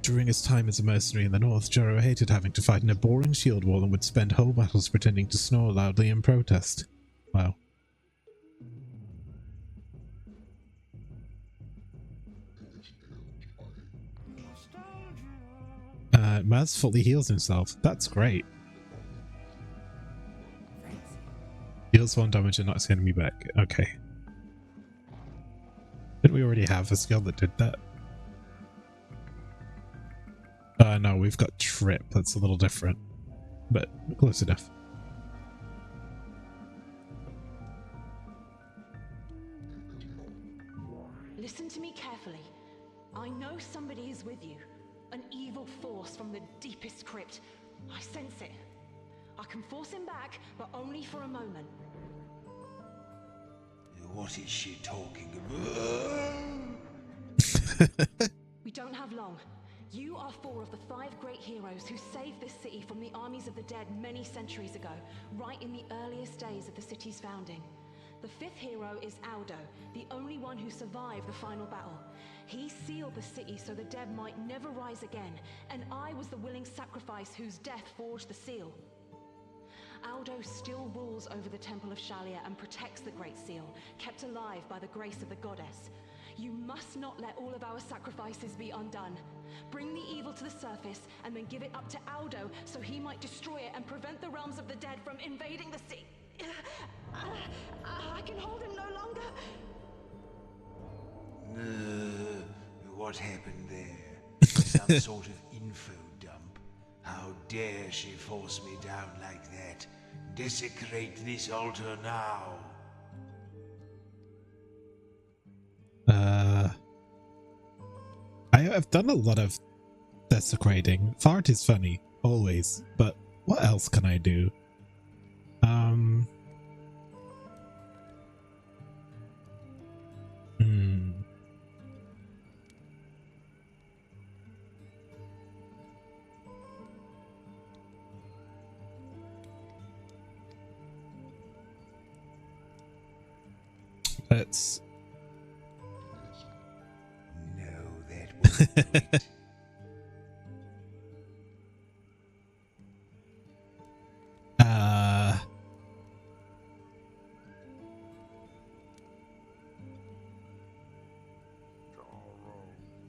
Speaker 1: During his time as a mercenary in the north, Joro hated having to fight in a boring shield wall and would spend whole battles pretending to snore loudly in protest. Wow. Maz fully heals himself. That's great. Deals 1 damage and knocks the enemy back. Okay. Didn't we already have a skill that did that? No, we've got Trip. That's a little different. But close enough.
Speaker 11: Listen to me carefully. I know somebody is with you. An evil force from the deepest crypt. I sense it. I can force him back, but only for a moment.
Speaker 4: What is she talking about?
Speaker 11: We don't have long. You are 4 of the 5 great heroes who saved this city from the armies of the dead many centuries ago, right in the earliest days of the city's founding. The 5th hero is Aldo, the only one who survived the final battle. He sealed the city so the dead might never rise again, and I was the willing sacrifice whose death forged the seal. Aldo still rules over the Temple of Shalia and protects the Great Seal, kept alive by the grace of the goddess. You must not let all of our sacrifices be undone. Bring the evil to the surface and then give it up to Aldo so he might destroy it and prevent the realms of the dead from invading the sea. I can hold him no longer.
Speaker 4: What happened there? Some sort of info dump? How dare she force me down like that? Desecrate this altar now.
Speaker 1: I've done a lot of desecrating. Fart is funny, always, but what else can I do? Let's...
Speaker 4: No, that wasn't it.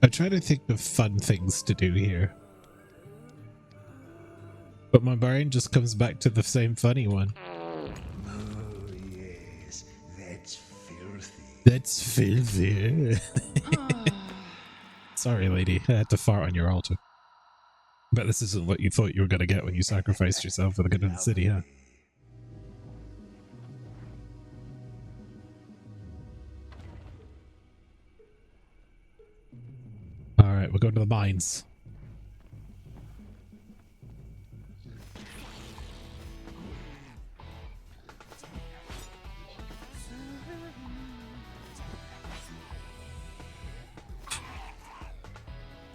Speaker 1: I'm trying to think of fun things to do here. But my brain just comes back to the same funny one.
Speaker 4: Oh, yes, that's filthy.
Speaker 1: That's filthy. Sorry, lady. I had to fart on your altar. But this isn't what you thought you were going to get when you sacrificed yourself for the good of the city, huh? Alright, we're go to the mines.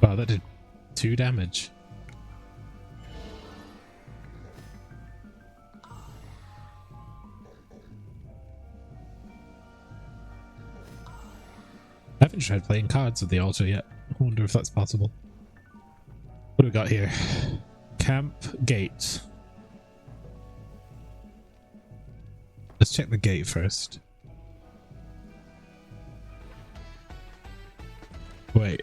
Speaker 1: Wow, that did 2 damage. I haven't tried playing cards with the altar yet. I wonder if that's possible. What do we got here? Camp gate. Let's check the gate first. Wait.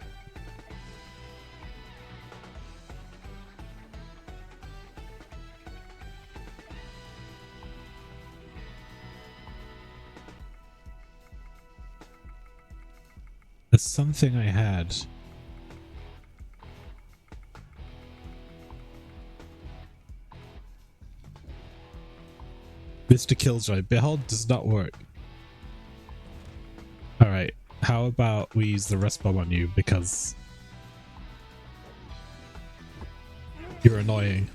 Speaker 1: There's something I had. Mr. Killjoy, Behold does not work. Alright, how about we use the rest bomb on you because you're annoying.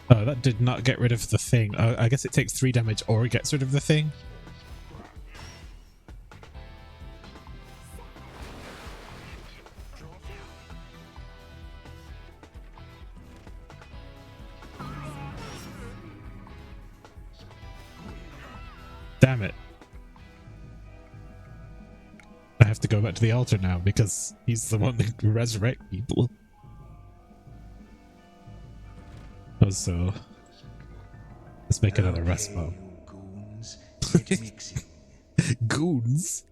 Speaker 1: Oh, that did not get rid of the thing. I guess it takes 3 damage or it gets rid of the thing. Damn it. I have to go back to the altar now because he's the one that can resurrect people. Oh, so let's make another rest bomb.
Speaker 4: Goons, get mixing.
Speaker 1: Goons?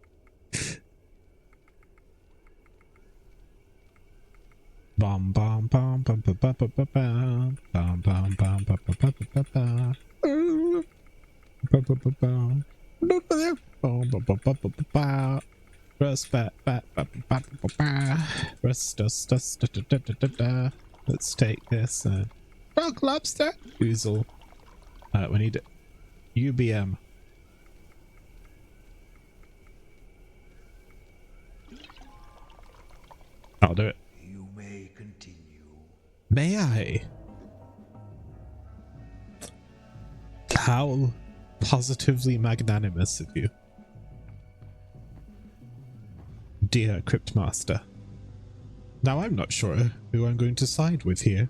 Speaker 1: Bom bom bom bom bom bom bom bom bom bom bom bom bom bom bom bom. Let's take this. Rock lobster. Oozle. We need UBM. I'll do it.
Speaker 4: You may continue.
Speaker 1: May I? How positively magnanimous of you. Dear Cryptmaster. Now I'm not sure who I'm going to side with here.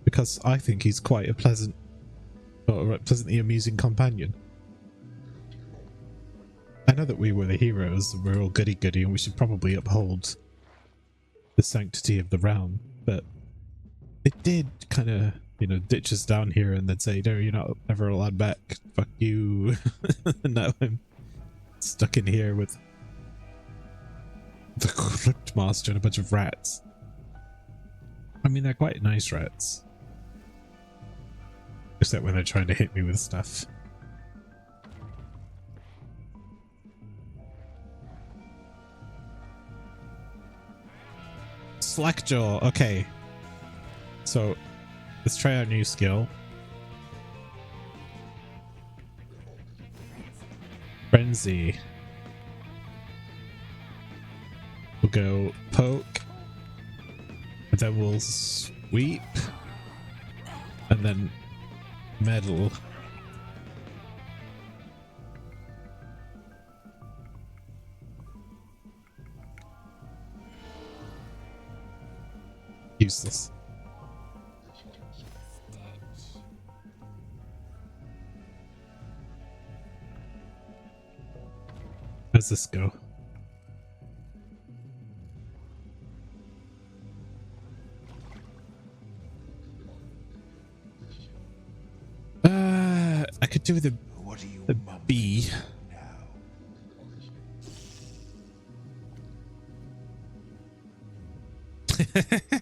Speaker 1: Because I think he's quite a pleasant or a pleasantly amusing companion. I know that we were the heroes and we're all goody-goody and we should probably uphold the sanctity of the realm, but it did kind of, you know, ditch us down here and then say, no, you're not ever allowed back. Fuck you. And now I'm stuck in here with the Cryptmaster and a bunch of rats. I mean, they're quite nice rats. Except when they're trying to hit me with stuff. Slackjaw, okay. So, let's try our new skill. Frenzy. We'll go poke. And then we'll sweep. And then meddle. Useless. How's this go? I could do the B.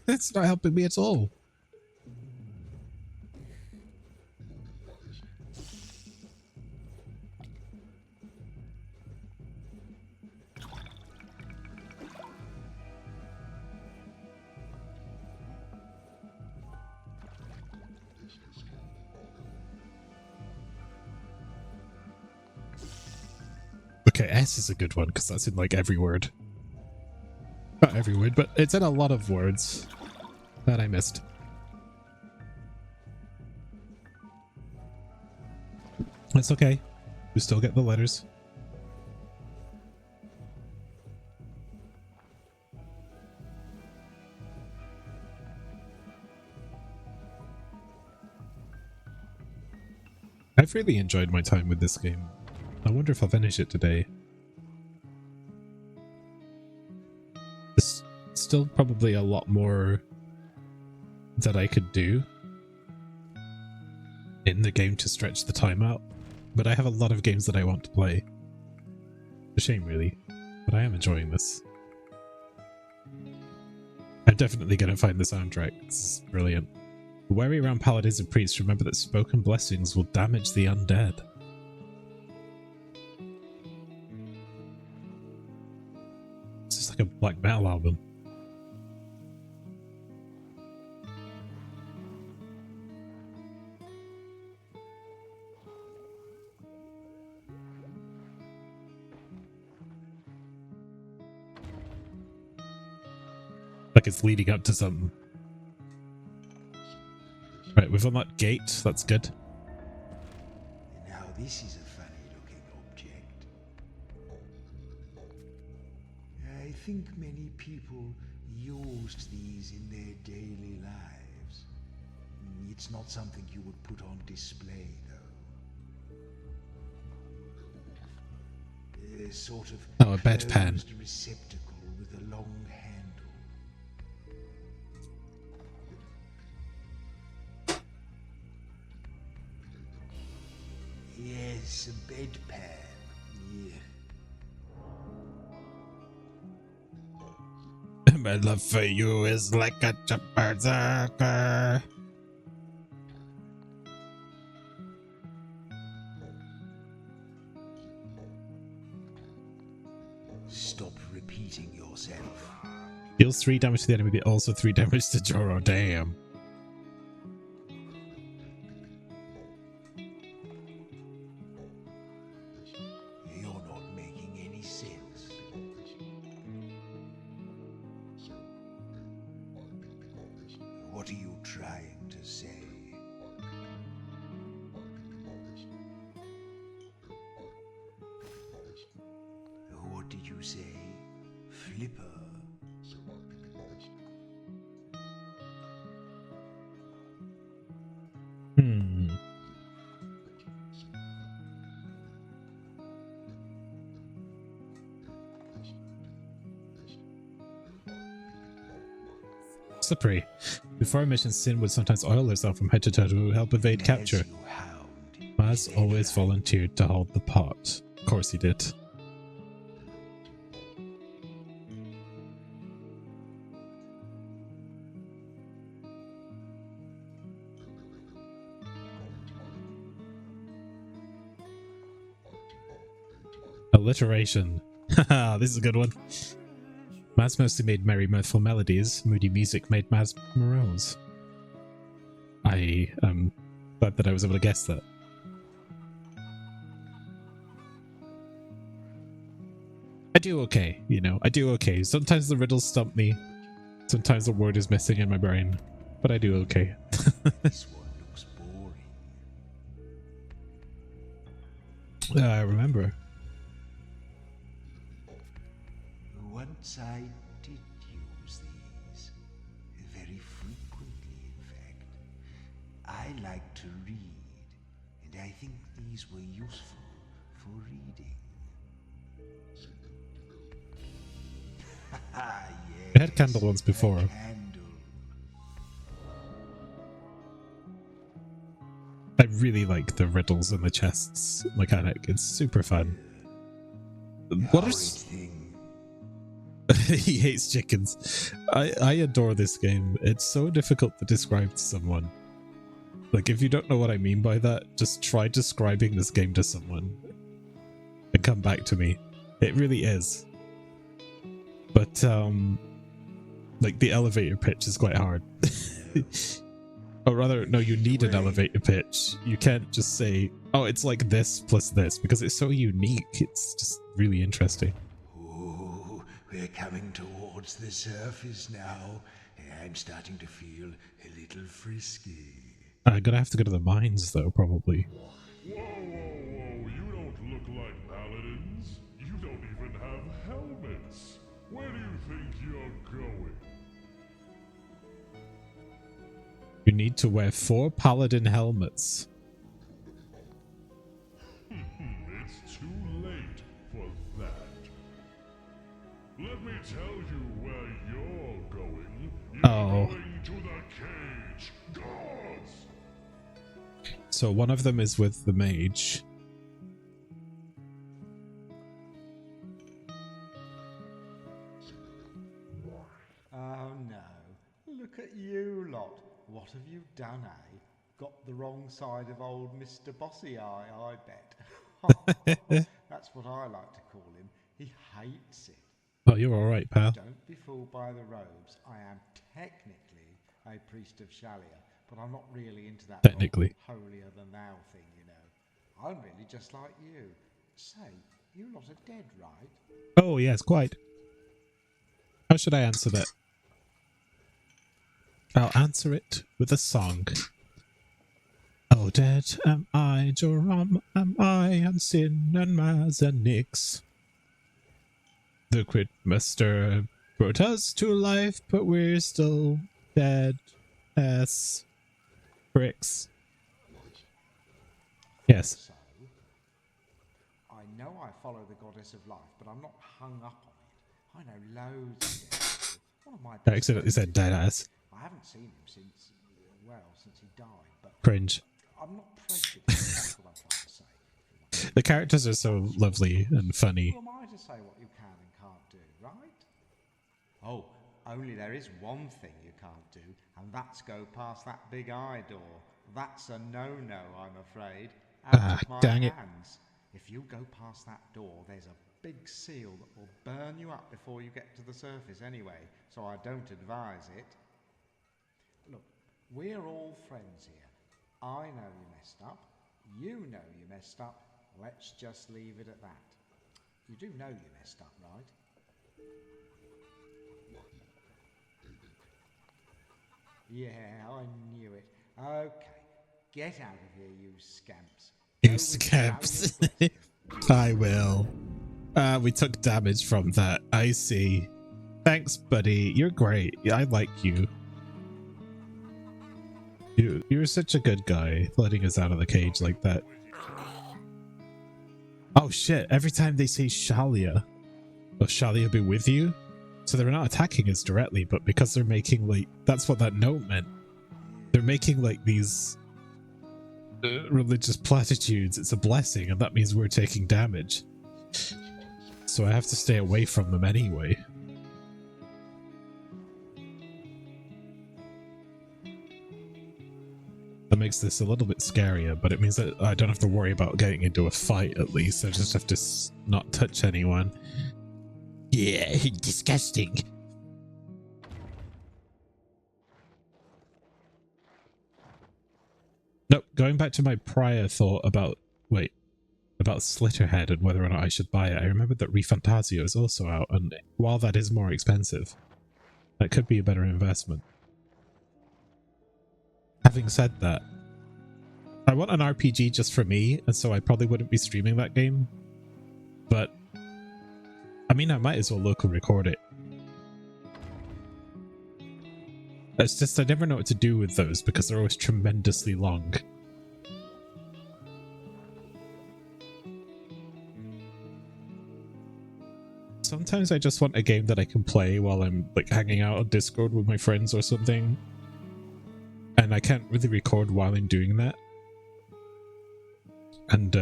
Speaker 1: That's not helping me at all. Okay, S is a good one because that's in like every word. Not every word, but it's in a lot of words that I missed. It's okay. We still get the letters. I've really enjoyed my time with this game. I wonder if I'll finish it today. There's still probably a lot more that I could do in the game to stretch the time out, but I have a lot of games that I want to play. A shame really, but I am enjoying this. I'm definitely going to find the soundtrack. This is brilliant. Wary around paladins and priests, remember that spoken blessings will damage the undead. This is like a black metal album. Like it's leading up to something. Right, we've unlocked gate, that's good.
Speaker 4: Now this is a funny looking object. I think many people used these in their daily lives. It's not something you would put on display though. A sort of
Speaker 1: a bedpan.
Speaker 4: Receptacle with a long handle. Yes, a bedpan. Yeah.
Speaker 1: My love for you is like a berserker.
Speaker 4: Stop repeating yourself.
Speaker 1: Deals 3 damage to the enemy, but also 3 damage to Joro. Damn.
Speaker 4: What are you trying to say? What did you say? Flipper?
Speaker 1: Slippery. Before a mission, Sin would sometimes oil herself from head to toe to help evade capture. Maz always volunteered to hold the pot. Of course he did. Alliteration. Haha, this is a good one. Maz mostly made merry, mirthful melodies. Moody music made Maz morose. I am glad that I was able to guess that. I do okay, you know, I do okay. Sometimes the riddles stump me. Sometimes the word is missing in my brain. But I do okay.
Speaker 4: This one looks boring.
Speaker 1: I remember.
Speaker 4: Once I did use these. Very frequently, in fact. I like to read, and I think these were useful for reading. Yes,
Speaker 1: I had candle ones before. I really like the riddles and the chests mechanic. It's super fun. What is... He hates chickens. I adore this game. It's so difficult to describe to someone. Like, if you don't know what I mean by that, just try describing this game to someone and come back to me. It really is. But, like, the elevator pitch is quite hard. Or rather, no, you need an elevator pitch. You can't just say, oh, it's like this plus this, because it's so unique. It's just really interesting.
Speaker 4: Ooh, We're coming towards the surface now. I'm starting to feel a little frisky.
Speaker 1: I'm gonna have to go to the mines, though, probably.
Speaker 12: Whoa, you don't look like paladins. You don't even have helmets. Where do you think you're going?
Speaker 1: You need to wear 4 paladin helmets.
Speaker 12: It's too late for that. Let me tell you where you're going. You're going to the cage. Gods!
Speaker 1: So one of them is with the mage.
Speaker 13: Oh no. Look at you lot. What have you done, eh? Got the wrong side of old Mr. Bossy Eye, I bet. That's what I like to call him. He hates it.
Speaker 1: Oh, you're alright, pal.
Speaker 13: Don't be fooled by the robes. I am technically a priest of Shalia, but I'm not really into that
Speaker 1: technically
Speaker 13: holier than thou thing, you know. I'm really just like you. Say, you lot are dead, right?
Speaker 1: Oh, yes, quite. How should I answer that? I'll answer it with a song. Oh, dead am I, Joram am I, and Sin and Maz and Nyx. The Cryptmaster brought us to life, but we're still dead as bricks. Yes.
Speaker 13: So, I know I follow the goddess of life, but I'm not hung up on it. I know loads of dead people. One of my
Speaker 1: I accidentally said dead ass.
Speaker 13: I haven't seen him since, since he died, but
Speaker 1: Cringe.
Speaker 13: I'm not prejudiced, that's what I'm trying to say.
Speaker 1: The characters are so lovely and funny.
Speaker 13: Who am I to say what you can and can't do, right? Oh, only there is one thing you can't do, and that's go past that big eye door. That's a no-no, I'm afraid. Out of my
Speaker 1: dang it.
Speaker 13: hands. If you go past that door, there's a big seal that will burn you up before you get to the surface anyway, so I don't advise it. Look, we're all friends here. I know you messed up. You know you messed up. Let's just leave it at that. You do know you messed up, right? Yeah, I knew it. Okay, get out of here, you scamps.
Speaker 1: You scamps. I will. We took damage from that. I see. Thanks, buddy. You're great. I like you. You're such a good guy, letting us out of the cage like that. Oh shit, every time they say Shalia, will Shalia be with you? So they're not attacking us directly, but because they're making like, that's what that note meant. They're making like these religious platitudes. It's a blessing, and that means we're taking damage. So I have to stay away from them anyway. That makes this a little bit scarier, but it means that I don't have to worry about getting into a fight at least. I just have to not touch anyone. Yeah, disgusting. Nope, going back to my prior thought about, about Slitterhead and whether or not I should buy it, I remembered that ReFantazio is also out, and while that is more expensive, that could be a better investment. Having said that, I want an RPG just for me, and so I probably wouldn't be streaming that game. But, I mean, I might as well local record it. It's just I never know what to do with those because they're always tremendously long. Sometimes I just want a game that I can play while I'm like hanging out on Discord with my friends or something. And I can't really record while I'm doing that. And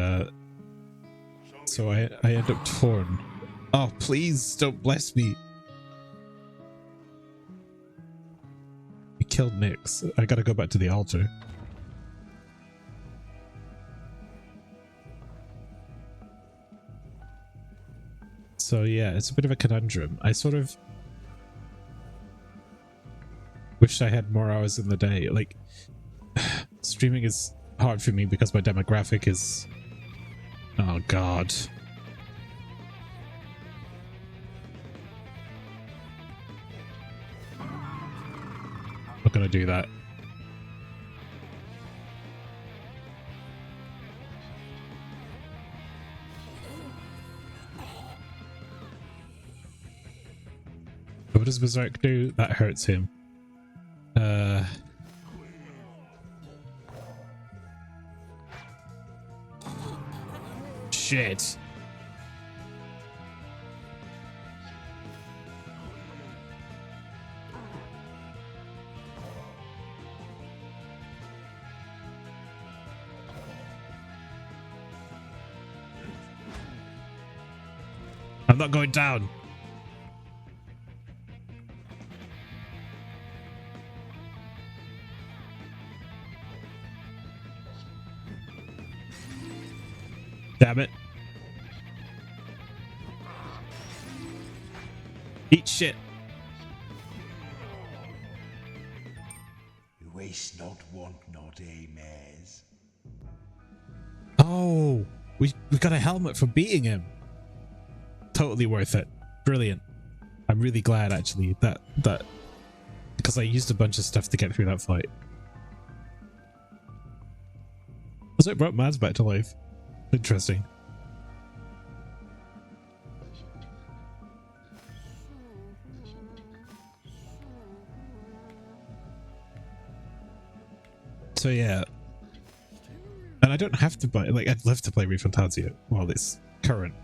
Speaker 1: so I end up torn. Oh, please don't bless me. He killed Nyx. I gotta go back to the altar. So yeah, it's a bit of a conundrum. I sort of wish I had more hours in the day. Like, streaming is hard for me because my demographic is... Oh god. going to do that. What does Berserk do? That hurts him. Shit. I'm not going down. Damn it. Eat shit.
Speaker 4: Waste not, want not, mares.
Speaker 1: Oh, we got a helmet for beating him. Totally worth it. Brilliant. I'm really glad actually that because I used a bunch of stuff to get through that fight. Also, it brought Mads back to life. Interesting. So yeah, and I don't have to buy, like, I'd love to play ReFantasia while it's current,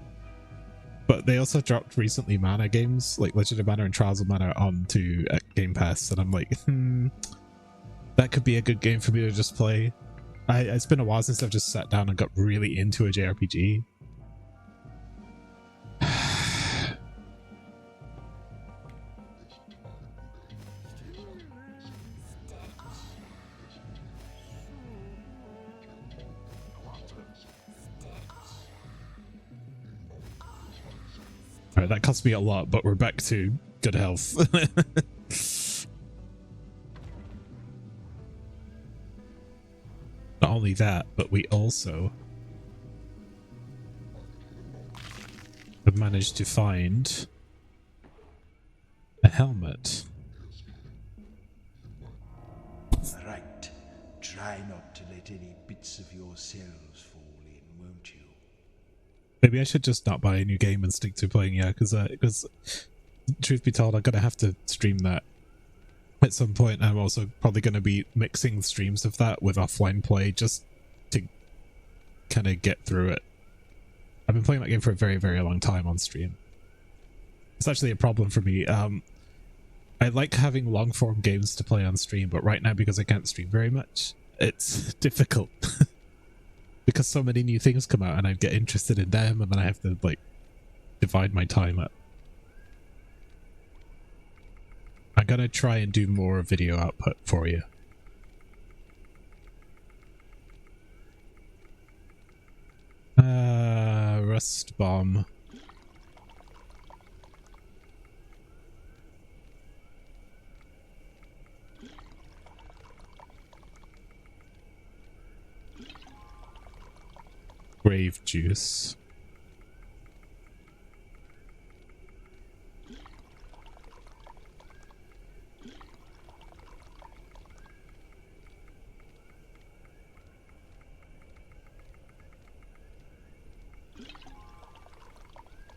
Speaker 1: but they also dropped recently mana games like Legend of Mana and Trials of Mana onto Game Pass, and I'm like, that could be a good game for me to just play. It's been a while since I've just sat down and got really into a JRPG. Alright, that cost me a lot, but we're back to good health. Not only that, but we also have managed to find a helmet.
Speaker 4: Right. Try not to let any bits of yourselves fall in, won't you?
Speaker 1: Maybe I should just not buy a new game and stick to playing Yakuza, because truth be told, I'm going to have to stream that at some point. I'm also probably going to be mixing streams of that with offline play just to kind of get through it. I've been playing that game for a very, very long time on stream. It's actually a problem for me. I like having long form games to play on stream, but right now, because I can't stream very much, it's difficult. Because so many new things come out and I get interested in them, and then I have to like divide my time up. I'm gonna try and do more video output for you. Rust bomb. Grave juice.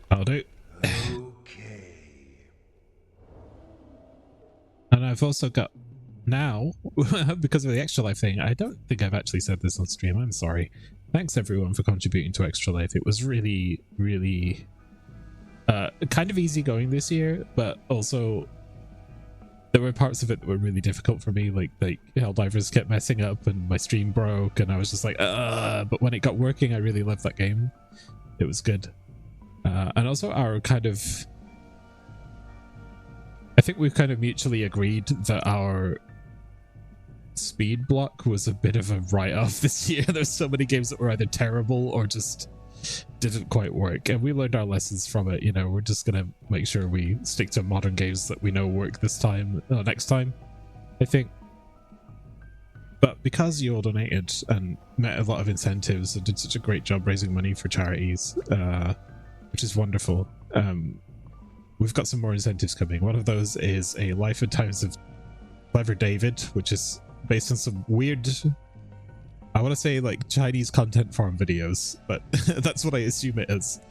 Speaker 1: I'll do.
Speaker 4: Okay.
Speaker 1: And I've also got now, because of the Extra Life thing, I don't think I've actually said this on stream, I'm sorry. Thanks everyone for contributing to Extra Life. It was really, really kind of easy going this year, but also there were parts of it that were really difficult for me, like Helldivers kept messing up and my stream broke, and I was just like, but when it got working, I really loved that game. It was good. And also our kind of, I think we've kind of mutually agreed that our speed block was a bit of a write-off this year. There's so many games that were either terrible or just didn't quite work, and we learned our lessons from it. You know, we're just gonna make sure we stick to modern games that we know work this time, next time, I think. But because you all donated and met a lot of incentives and did such a great job raising money for charities, which is wonderful, we've got some more incentives coming. One of those is a Life and Times of Clever David, which is based on some weird, I want to say like Chinese content farm videos, but that's what I assume it is,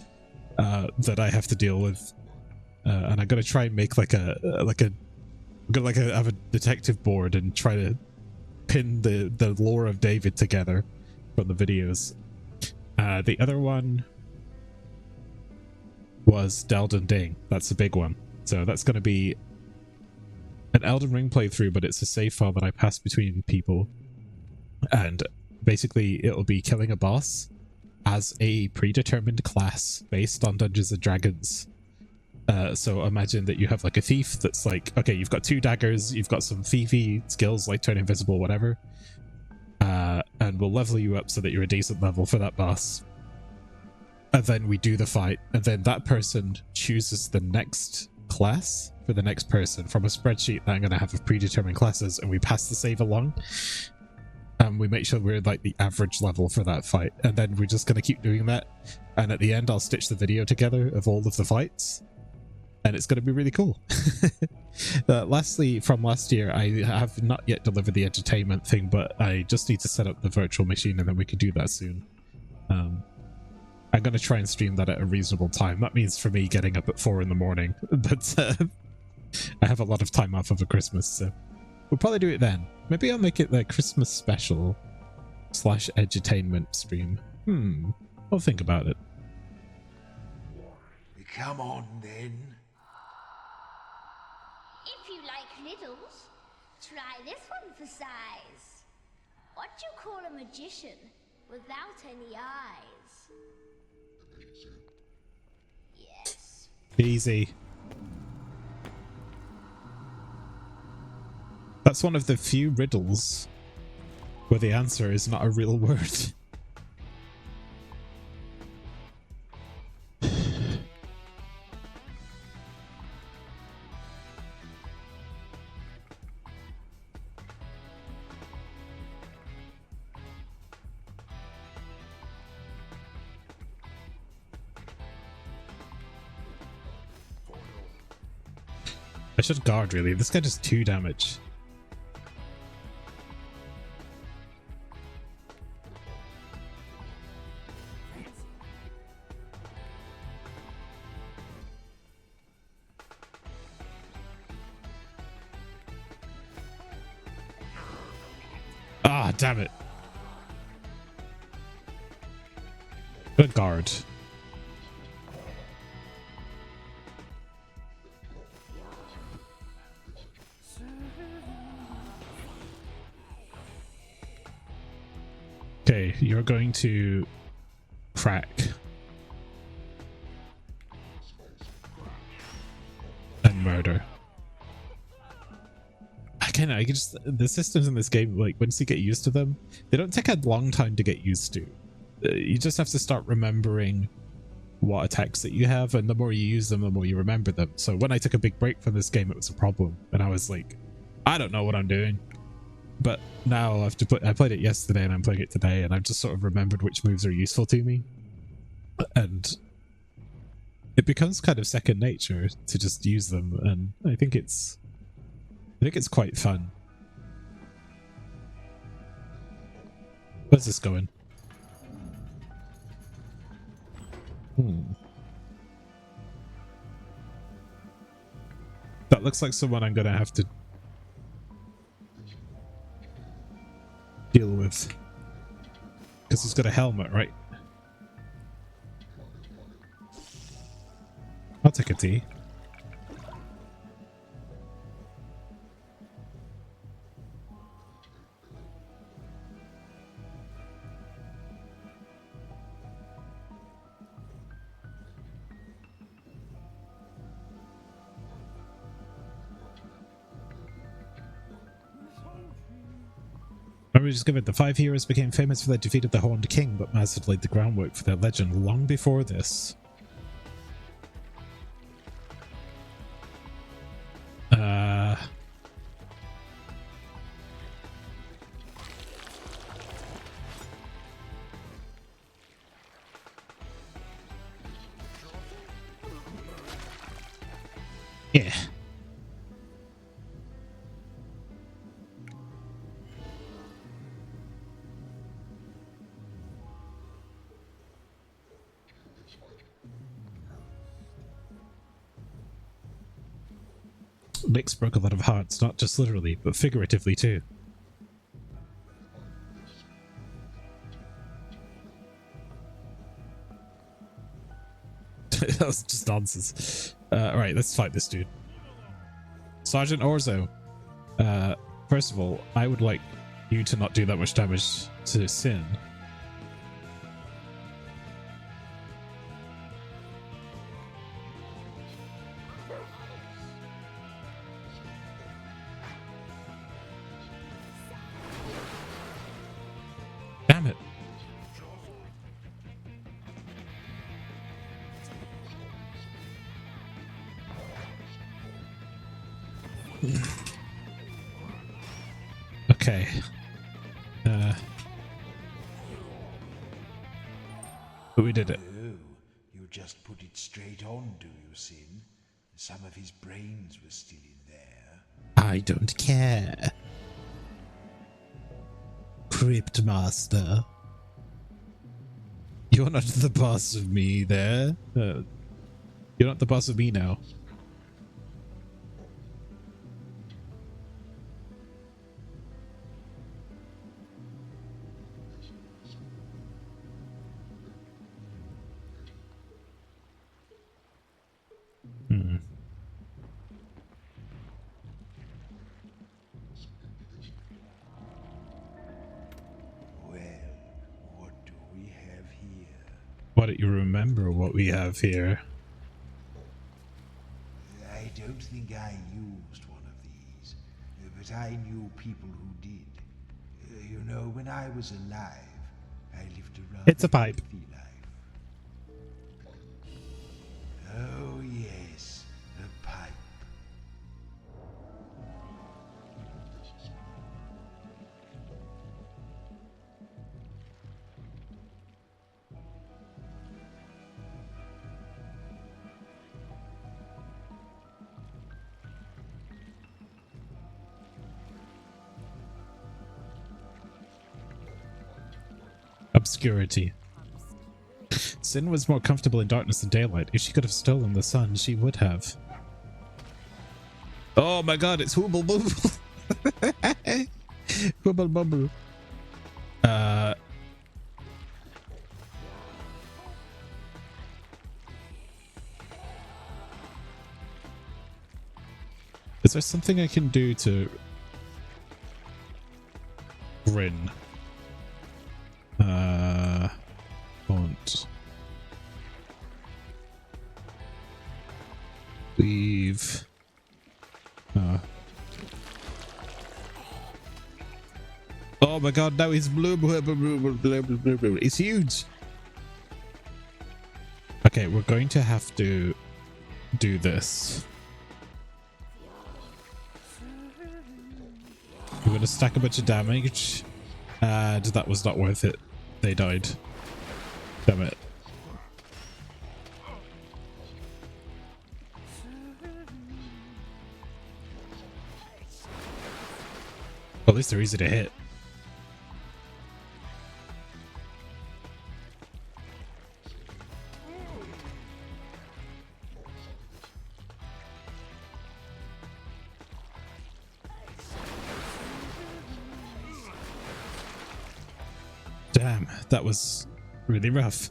Speaker 1: that I have to deal with. And I'm gonna try and make have a detective board and try to pin the lore of David together from the videos. The other one was Delden Ding. That's the big one. So that's going to be an Elden Ring playthrough, but it's a save file that I pass between people. And basically it'll be killing a boss as a predetermined class based on Dungeons and Dragons. So imagine that you have like a thief that's like, okay, you've got 2 daggers, you've got some thiefy skills like turn invisible, whatever. And we'll level you up so that you're a decent level for that boss. And then we do the fight, and then that person chooses the next class for the next person from a spreadsheet that I'm going to have of predetermined classes, and we pass the save along. And we make sure we're like the average level for that fight. And then we're just going to keep doing that. And at the end, I'll stitch the video together of all of the fights. And it's going to be really cool. Lastly, from last year, I have not yet delivered the entertainment thing, but I just need to set up the virtual machine and then we can do that soon. I'm going to try and stream that at a reasonable time. That means for me getting up at 4 in the morning, but I have a lot of time off over Christmas, so we'll probably do it then. Maybe I'll make it the Christmas special / edutainment stream. I'll think about it.
Speaker 4: Come on then.
Speaker 14: If you like littles, try this one for size. What do you call a magician without any eyes? Yes.
Speaker 1: Easy. That's one of the few riddles where the answer is not a real word. I should guard, really. This guy does 2 damage. Ah, damn it. Good guard. Okay, you're going to crack and murder. I just, the systems in this game, like once you get used to them, they don't take a long time to get used to. You just have to start remembering what attacks that you have, and the more you use them, the more you remember them. So when I took a big break from this game, it was a problem, and I was like, I don't know what I'm doing. But now I played it yesterday and I'm playing it today, and I've just sort of remembered which moves are useful to me, and it becomes kind of second nature to just use them, and I think it's quite fun. Where's this going? That looks like someone I'm gonna have to deal with, because he's got a helmet, right? I'll take a tea. We discovered the 5 heroes became famous for their defeat of the Horned King, but Maz had laid the groundwork for their legend long before this. Yeah. Nyx broke a lot of hearts, not just literally, but figuratively too. That was just nonsense. Alright, let's fight this dude. Sergeant Orzo. First of all, I would like you to not do that much damage to Sin. Damn it. Okay. But we did it.
Speaker 4: Oh, you just put it straight on, do you, Sin? Some of his brains were still in there.
Speaker 1: I don't care. Cryptmaster. You're not the boss of me there. You're not the boss of me now. Why don't you remember what we have here?
Speaker 4: I don't think I used one of these, but I knew people who did. You know, when I was alive, I lived a rather
Speaker 1: It's a pipe.
Speaker 4: healthy life. Oh yes, a pipe.
Speaker 1: Obscurity. Sin was more comfortable in darkness than daylight. If she could have stolen the sun, she would have. Oh my god, it's Hooble Booble. Hooble Bubble. Is there something I can do to grin? Font. Leave. Oh my god, now he's blue. It's huge. Okay, we're going to have to do this. We're going to stack a bunch of damage. And that was not worth it. They died. Damn it. Well, at least they're easy to hit. Damn, that was really rough.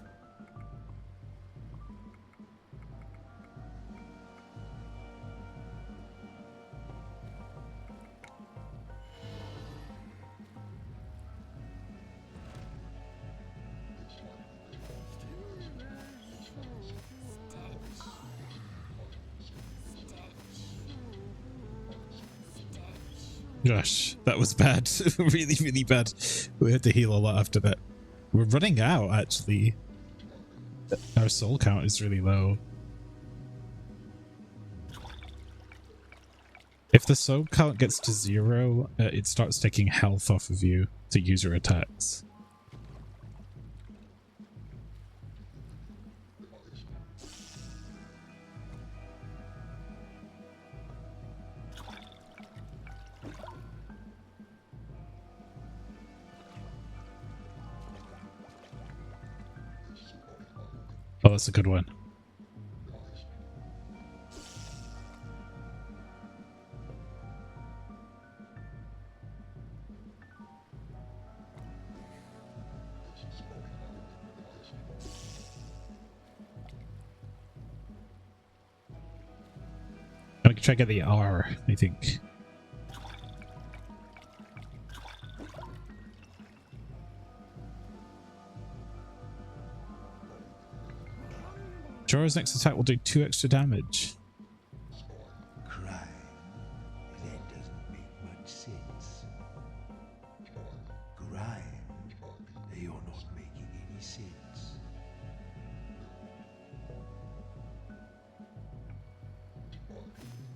Speaker 1: Gosh, that was bad. Really, really bad. We had to heal a lot after that. We're running out, actually. Our soul count is really low. If the soul count gets to 0, it starts taking health off of you to use your attacks. Oh, that's a good one. I can try to get the R, I think. Jorah's next attack will do 2 extra damage.
Speaker 4: Crime. That doesn't make much sense. Grime. You're not making any sense.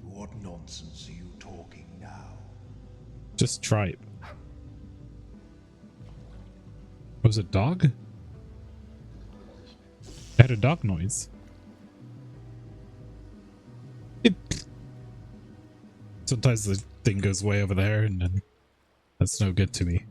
Speaker 4: What nonsense are you talking now?
Speaker 1: Just tripe. Was it dog? It had a dog noise. Sometimes the thing goes way over there and then that's no good to me.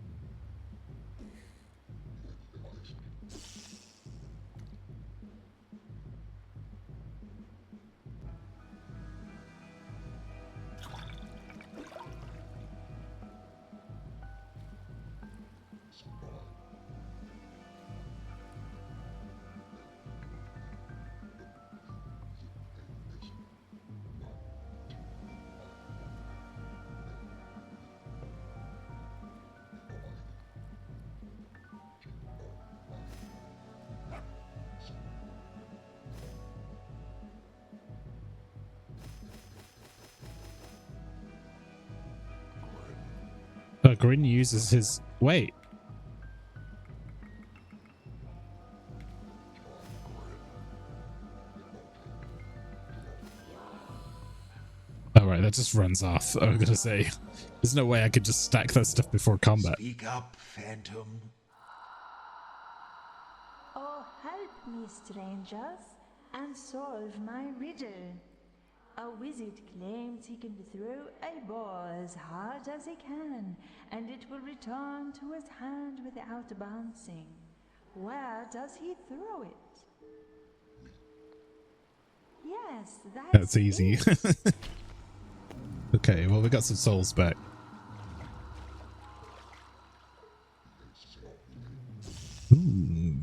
Speaker 1: Grin uses his... Wait. Alright, that just runs off. I was gonna say, there's no way I could just stack that stuff before combat.
Speaker 4: Speak up, Phantom.
Speaker 6: Oh, help me, strangers, and solve my riddle. A wizard claims he can throw a ball as hard as he can, and it will return to his hand without bouncing. Where does he throw it? Yes,
Speaker 1: that's easy. Okay, well, we got some souls back. Ooh,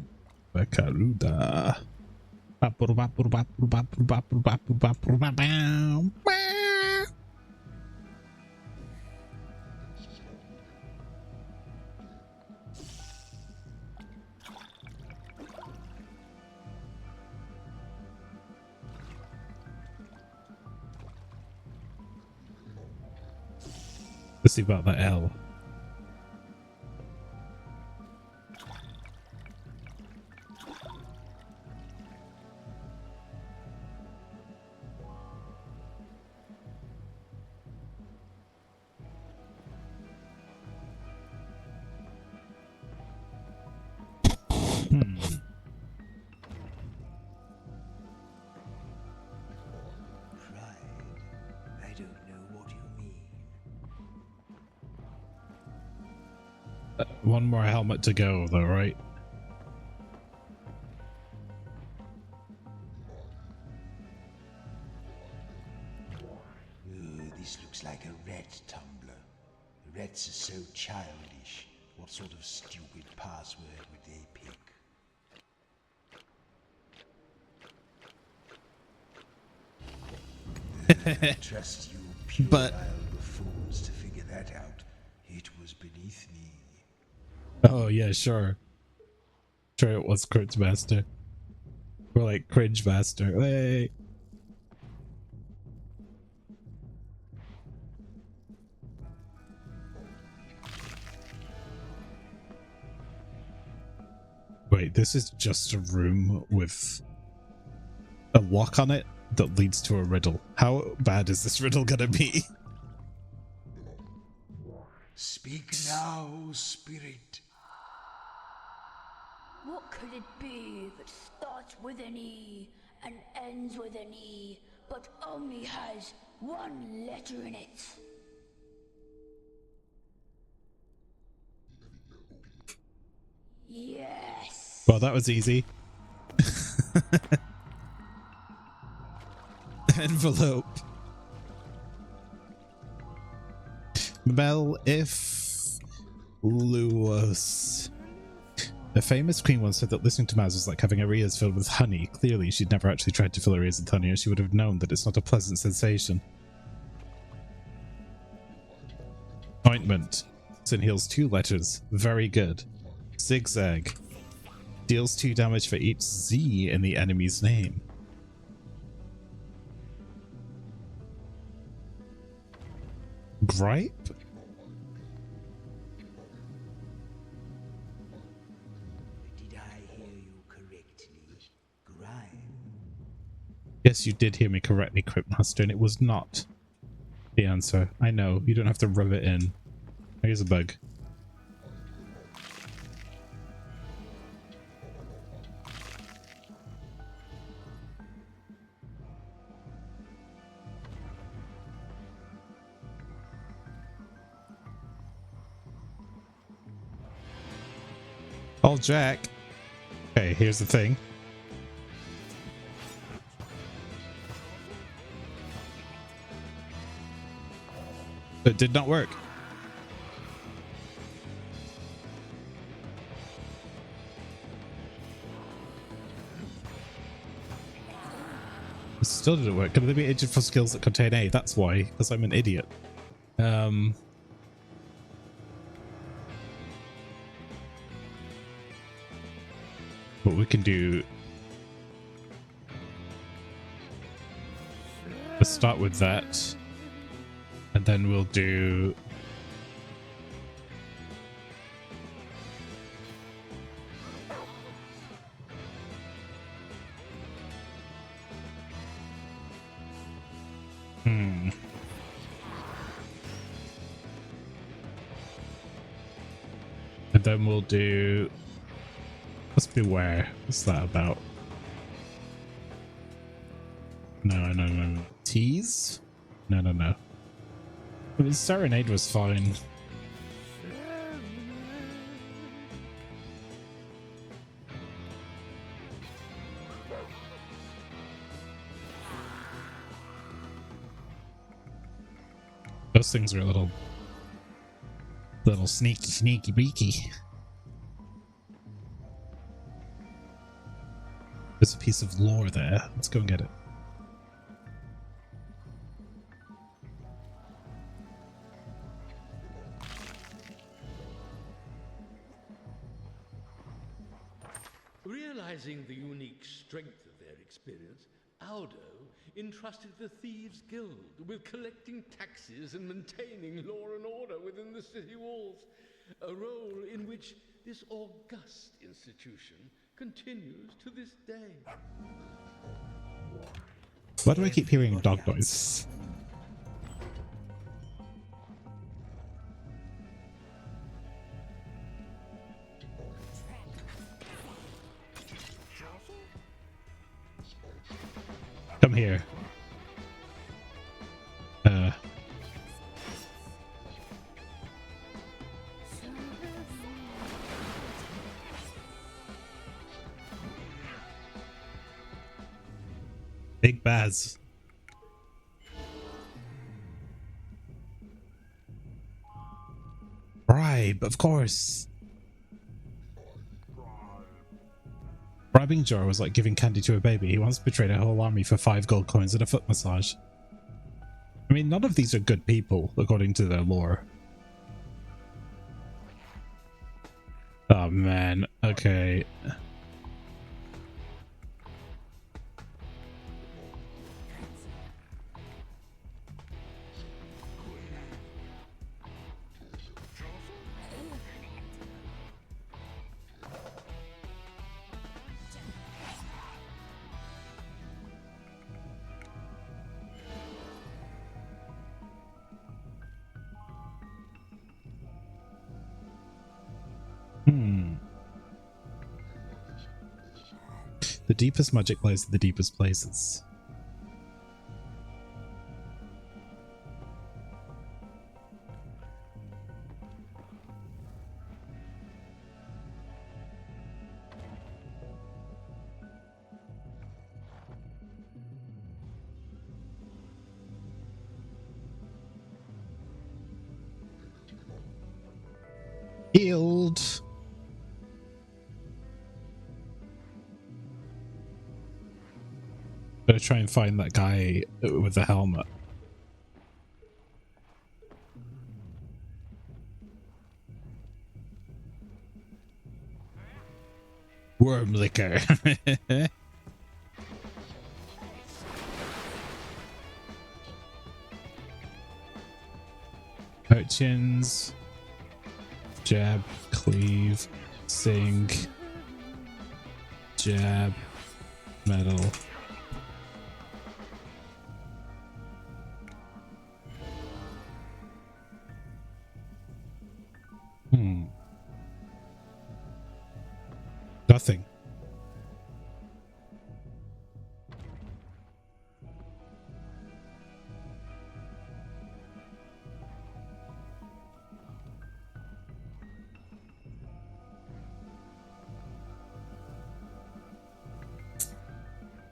Speaker 1: Bakaruda. Let's see about the L. One more helmet to go, though, right?
Speaker 4: This looks like a rat tumbler. Rats are so childish. What sort of stupid password would they pick? Trust you puerile buffoons to figure that out. It was beneath me.
Speaker 1: Oh yeah, sure. Sure it was Cryptmaster. We're like Cringemaster. Hey. Wait, this is just a room with a lock on it that leads to a riddle. How bad is this riddle gonna be?
Speaker 4: Speak now, spirit.
Speaker 15: What could it be that starts with an E and ends with an E, but only has one letter in it? Yes.
Speaker 1: Well, that was easy. Envelope. Mel if Lewis. The famous queen once said that listening to Maz was like having her ears filled with honey. Clearly, she'd never actually tried to fill her ears with honey, or she would have known that it's not a pleasant sensation. Disappointment. And heals 2 letters. Very good. Zigzag. Deals 2 damage for each Z in the enemy's name. Gripe?
Speaker 4: Did I hear you correctly? Grime.
Speaker 1: Yes, you did hear me correctly, Cryptmaster, and it was not the answer. I know, you don't have to rub it in. Here's a bug. Oh, Jack. Okay, here's the thing. It did not work. It still didn't work. Can there be agent for skills that contain A? That's why, because I'm an idiot. What we can do, let's start with that, and then we'll do and then we'll do, let's beware. What's that about? No. Tease? No. I mean, Serenade was fine. Those things are a little sneaky beaky. There's a piece of lore there. Let's go and get it.
Speaker 2: Realizing the unique strength of their experience, Aldo entrusted the Thieves' Guild with collecting taxes and maintaining law and order within the city walls, a role in which this august institution continues to this day.
Speaker 1: Why do I keep hearing dog noise? Come here. Big Baz. Bribe, of course. Bribing Joe was like giving candy to a baby. He once betrayed a whole army for 5 gold coins and a foot massage. I mean, none of these are good people, according to their lore. Oh man, okay. The deepest magic lies in the deepest places. Healed. Gonna try and find that guy with the helmet. Worm liquor. Urchins. Jab, cleave, sing, jab, metal. Nothing.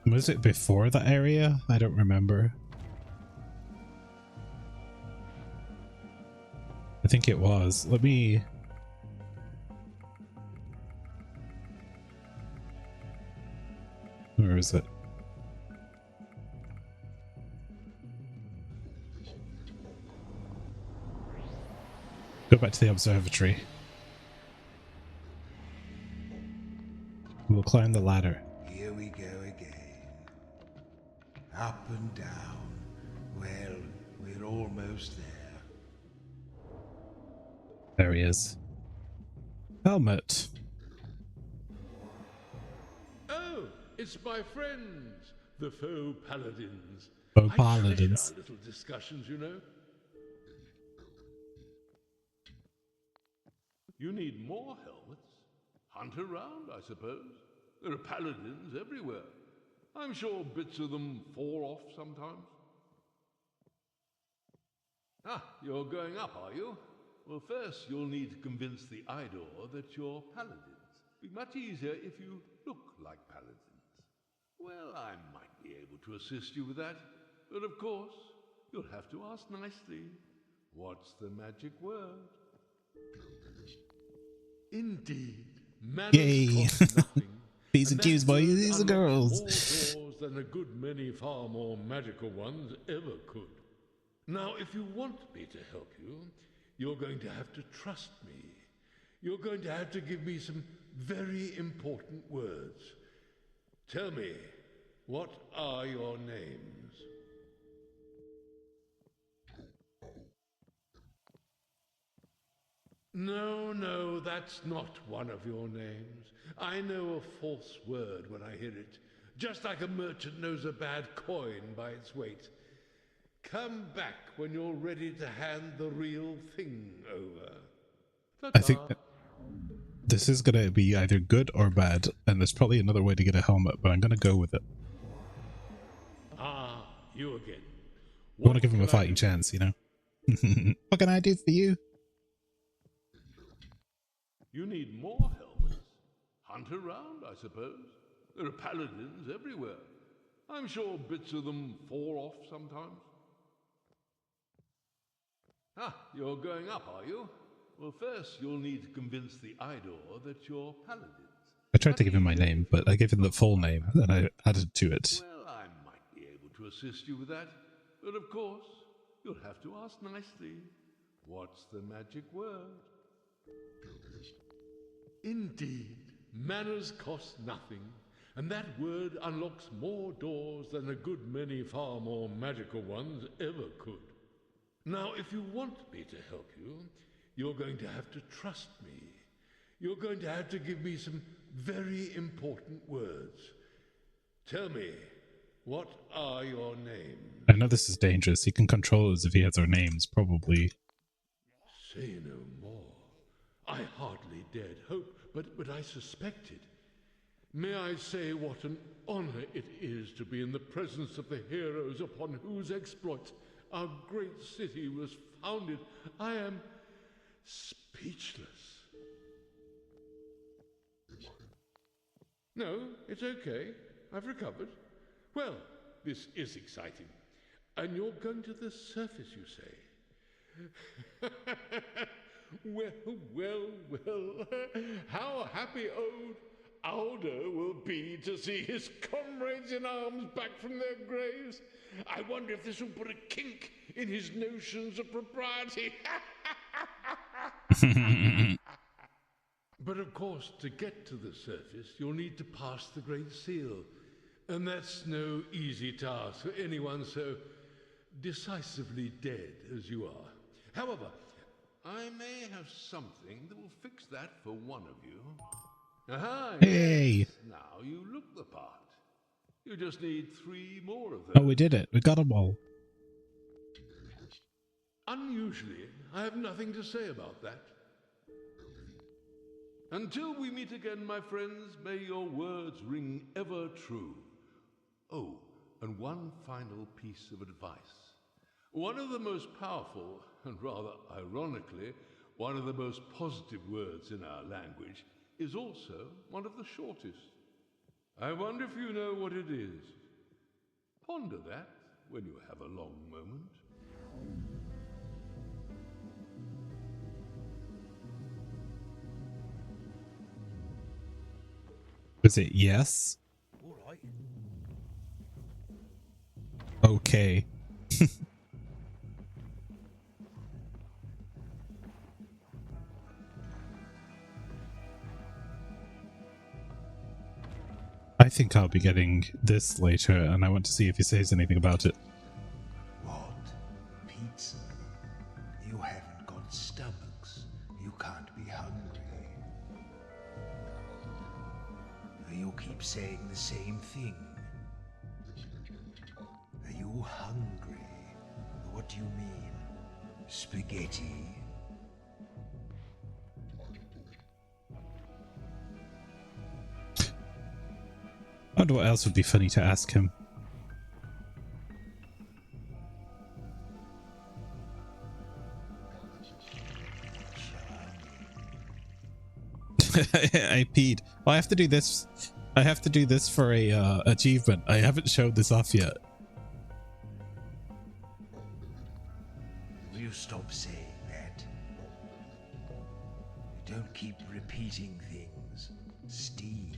Speaker 1: Was it before the area? I don't remember. I think it was. Let me... Where is it? Go back to the observatory. We'll climb the ladder.
Speaker 4: Here we go again. Up and down. Well, we're almost there.
Speaker 1: There he is. Helmet.
Speaker 2: Oh, it's my friends, the faux paladins.
Speaker 1: Faux paladins.
Speaker 2: Our little discussions, you know. You need more helmets? Hunt around, I suppose. There are paladins everywhere. I'm sure bits of them fall off sometimes. Ah, you're going up, are you? Well, first you'll need to convince the Idor that you're paladins. Be much easier if you look like paladins. Well, I might be able to assist you with that, but of course, you'll have to ask nicely. What's the magic word? Indeed,
Speaker 1: Yay!
Speaker 2: cost nothing.
Speaker 1: These are cues, boys. These are girls.
Speaker 2: More doors than a good many far more magical ones ever could. Now, if you want me to help you, you're going to have to trust me. You're going to have to give me some very important words. Tell me, what are your names? No, that's not one of your names. I know a false word when I hear it, just like a merchant knows a bad coin by its weight. Come back when you're ready to hand the real thing over. Ta-ta.
Speaker 1: I think this is going to be either good or bad, and there's probably another way to get a helmet, but I'm going to go with it.
Speaker 2: Ah, you again.
Speaker 1: I want to give him a fighting chance, you know? What can I do for you?
Speaker 2: You need more helmets? Hunt around, I suppose. There are paladins everywhere. I'm sure bits of them fall off sometimes. Ah, you're going up, are you? Well, first you'll need to convince the Idor that you're paladins.
Speaker 1: I tried to give him my name, but I gave him the full name, and I added to it.
Speaker 2: Well, I might be able to assist you with that, but of course, you'll have to ask nicely. What's the magic word? Indeed, manners cost nothing, and that word unlocks more doors than a good many far more magical ones ever could. Now, if you want me to help you, you're going to have to trust me. You're going to have to give me some very important words. Tell me, what are your names?
Speaker 1: I know this is dangerous. He can control us if he has our names, probably.
Speaker 2: Say no more. I hardly dared hope, but I suspected. May I say what an honor it is to be in the presence of the heroes upon whose exploits our great city was founded. I am speechless. No, it's okay. I've recovered. Well, this is exciting. And you're going to the surface, you say? Well, how happy old Aldo will be to see his comrades in arms back from their graves. I wonder if this will put a kink in his notions of propriety. But of course, to get to the surface, you'll need to pass the Great Seal. And that's no easy task for anyone so decisively dead as you are. However, I may have something that will fix that for one of you. Aha!
Speaker 1: Hey!
Speaker 2: Yes. Now you look the part. You just need 3 more of them.
Speaker 1: Oh, we did it. We got them all.
Speaker 2: Unusually, I have nothing to say about that. Until we meet again, my friends, may your words ring ever true. Oh, and one final piece of advice. One of the most powerful, and rather ironically, one of the most positive words in our language is also one of the shortest. I wonder if you know what it is. Ponder that when you have a long moment.
Speaker 1: Was it yes?
Speaker 5: All right.
Speaker 1: Okay. I think I'll be getting this later, and I want to see if he says anything about it.
Speaker 4: What? Pizza? You haven't got stomachs. You can't be hungry. You keep saying the same thing. Are you hungry? What do you mean? Spaghetti?
Speaker 1: I wonder what else would be funny to ask him. I peed. Well, I have to do this. I have to do this for a achievement. I haven't showed this off yet.
Speaker 4: Will you stop saying that? Don't keep repeating things. Steve,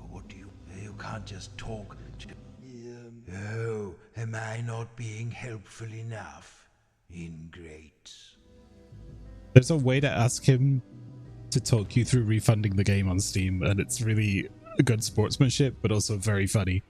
Speaker 4: what do you... You can't just talk to... Oh, am I not being helpful enough? Ingrate.
Speaker 1: There's a way to ask him to talk you through refunding the game on Steam, and it's really good sportsmanship, but also very funny.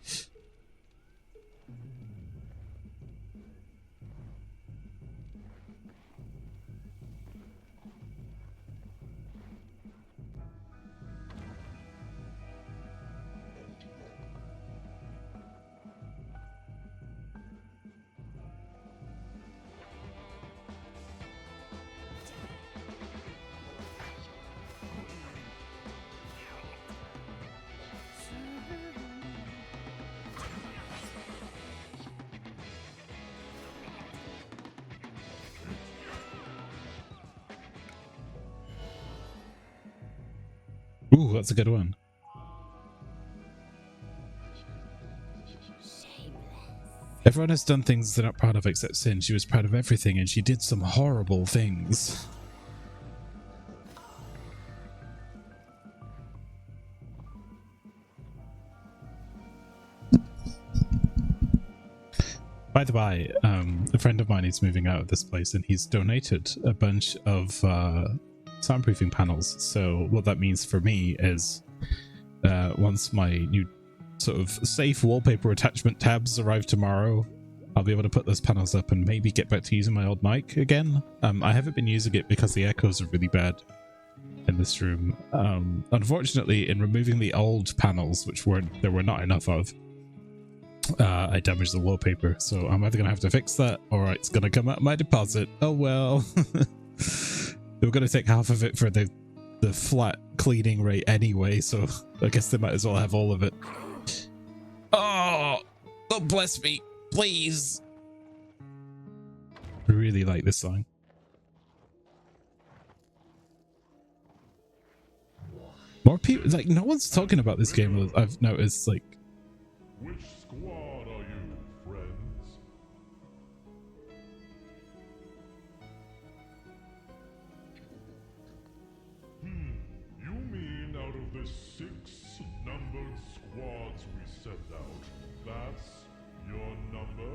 Speaker 1: Ooh, that's a good one. Everyone has done things they're not proud of except Sin. She was proud of everything, and she did some horrible things. By the way, a friend of mine is moving out of this place, and he's donated a bunch of soundproofing panels. So what that means for me is once my new sort of safe wallpaper attachment tabs arrive tomorrow, I'll be able to put those panels up and maybe get back to using my old mic again. I haven't been using it because the echoes are really bad in this room. Unfortunately, in removing the old panels, which there were not enough of, I damaged the wallpaper. So I'm either gonna have to fix that, or it's gonna come out of my deposit. Oh well. They were gonna take half of it for the flat cleaning rate anyway, so I guess they might as well have all of it. Oh, bless me, please. I really like this song. More people, like, no one's talking about this game. I've noticed, like.
Speaker 12: Which squad are you, friends? You mean out of the 6 numbered squads we sent out, that's your number?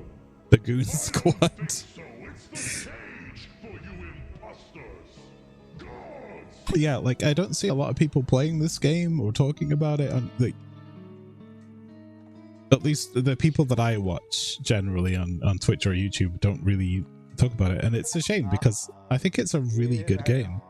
Speaker 1: The Goon Squad.
Speaker 12: So it's the cage for you imposters.
Speaker 1: Yeah, like I don't see a lot of people playing this game or talking about it on like, at least the people that I watch generally on Twitch or YouTube don't really talk about it, and it's a shame because I think it's a really good game.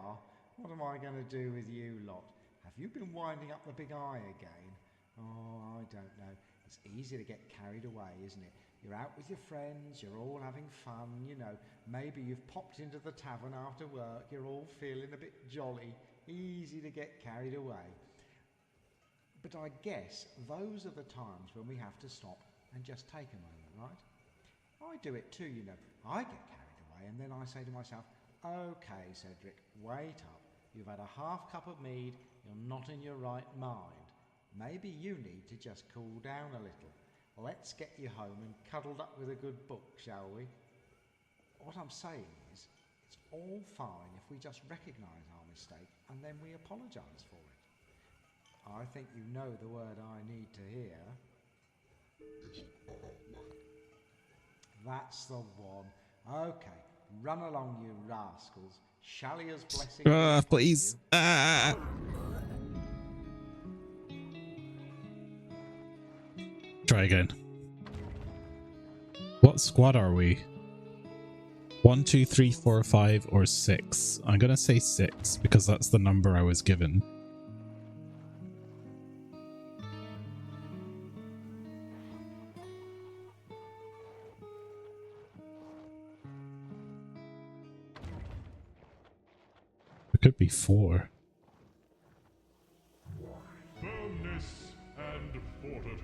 Speaker 13: What am I going to do with you lot? Have you been winding up the big eye again? Oh, I don't know. It's easy to get carried away, isn't it? You're out with your friends, you're all having fun, you know. Maybe you've popped into the tavern after work, you're all feeling a bit jolly. Easy to get carried away. But I guess those are the times when we have to stop and just take a moment, right? I do it too, you know. I get carried away and then I say to myself, okay, Cedric, wait up. You've had a half cup of mead, you're not in your right mind. Maybe you need to just cool down a little. Let's get you home and cuddled up with a good book, shall we? What I'm saying is, it's all fine if we just recognise our mistake and then we apologise for it. I think you know the word I need to hear. That's the one. Okay, run along, you rascals. Shalia's blessing.
Speaker 1: Please. Try again. What squad are we? 1, 2, 3, 4, 5, or 6? I'm gonna say 6 because that's the number I was given. It could be 4.
Speaker 12: Firmness and fortitude.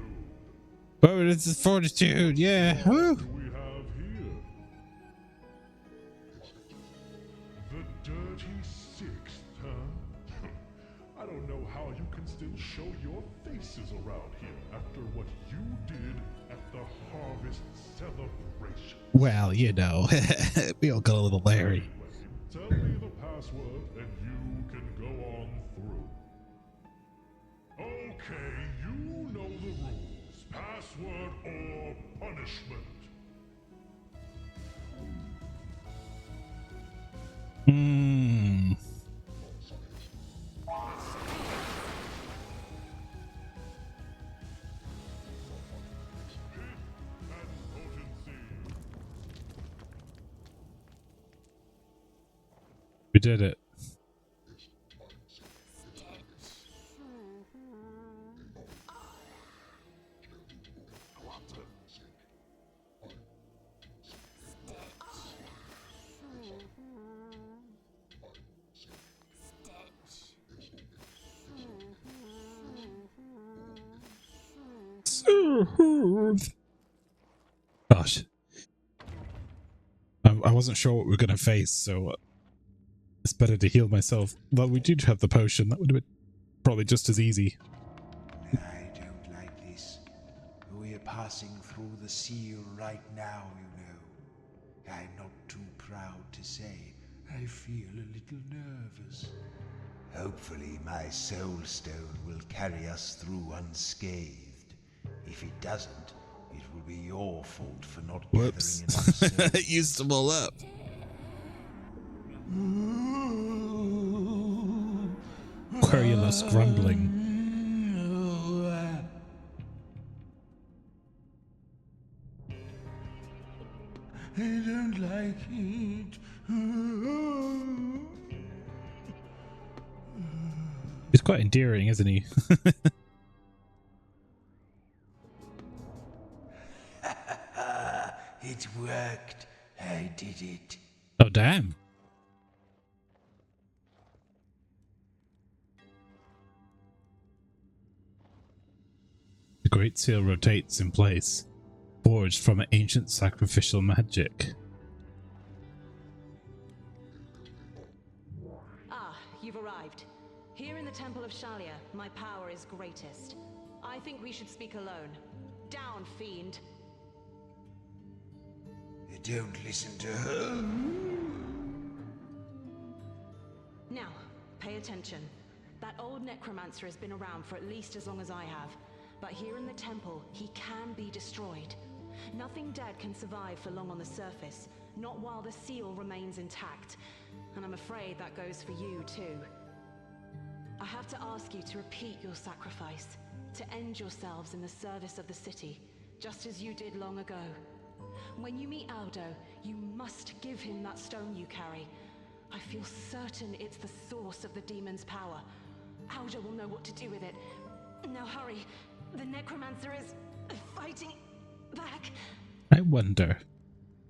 Speaker 1: Oh, it's fortitude, yeah. Woo.
Speaker 12: What do we have here? The Dirty Sixth, huh? I don't know how you can still show your faces around here after what you did at the harvest celebration.
Speaker 1: Well, you know, we all got a little leery.
Speaker 12: Tell me the password and you can go on through. Okay, you know the rules. Password or punishment.
Speaker 1: We did it. Gosh. I wasn't sure what we were going to face, so it's better to heal myself. Well, we did have the potion. That would have been probably just as easy.
Speaker 4: I don't like this. We are passing through the seal right now, you know. I'm not too proud to say I feel a little nervous. Hopefully my soul stone will carry us through unscathed. If it doesn't, it will be your fault for not gathering enough souls.
Speaker 1: Used them all up. Querulous grumbling.
Speaker 4: I don't like it.
Speaker 1: He's quite endearing, isn't he?
Speaker 4: It worked. I did it.
Speaker 1: Oh, damn. The Great Seal rotates in place, forged from ancient sacrificial magic.
Speaker 11: Ah, you've arrived. Here in the Temple of Shalia, my power is greatest. I think we should speak alone. Down, fiend.
Speaker 4: Don't listen to her.
Speaker 11: Now, pay attention. That old necromancer has been around for at least as long as I have. But here in the temple, he can be destroyed. Nothing dead can survive for long on the surface. not while the seal remains intact. And I'm afraid that goes for you too. I have to ask you to repeat your sacrifice, to end yourselves in the service of the city, just as you did long ago. When you meet Aldo, you must give him that stone you carry. I feel certain it's the source of the demon's power. Aldo will know what to do with it. Now hurry, the necromancer is fighting back.
Speaker 1: I wonder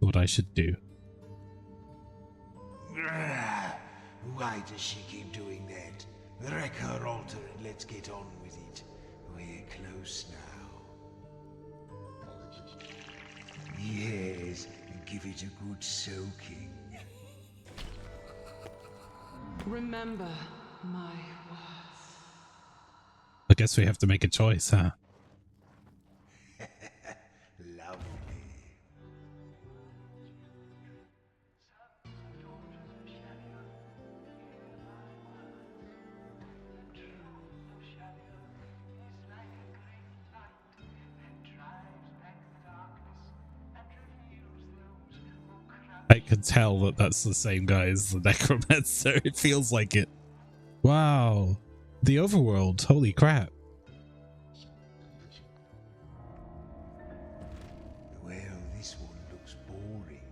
Speaker 1: what I should do.
Speaker 4: Why does she keep doing that? Wreck her altar and let's get on with it. We're close now. Yes, give it a good soaking.
Speaker 11: Remember my words.
Speaker 1: I guess we have to make a choice, huh?
Speaker 4: Lovely.
Speaker 1: I can tell that that's the same guy as the necromancer. It feels like it. Wow. The overworld. Holy crap.
Speaker 4: Well, this one looks boring.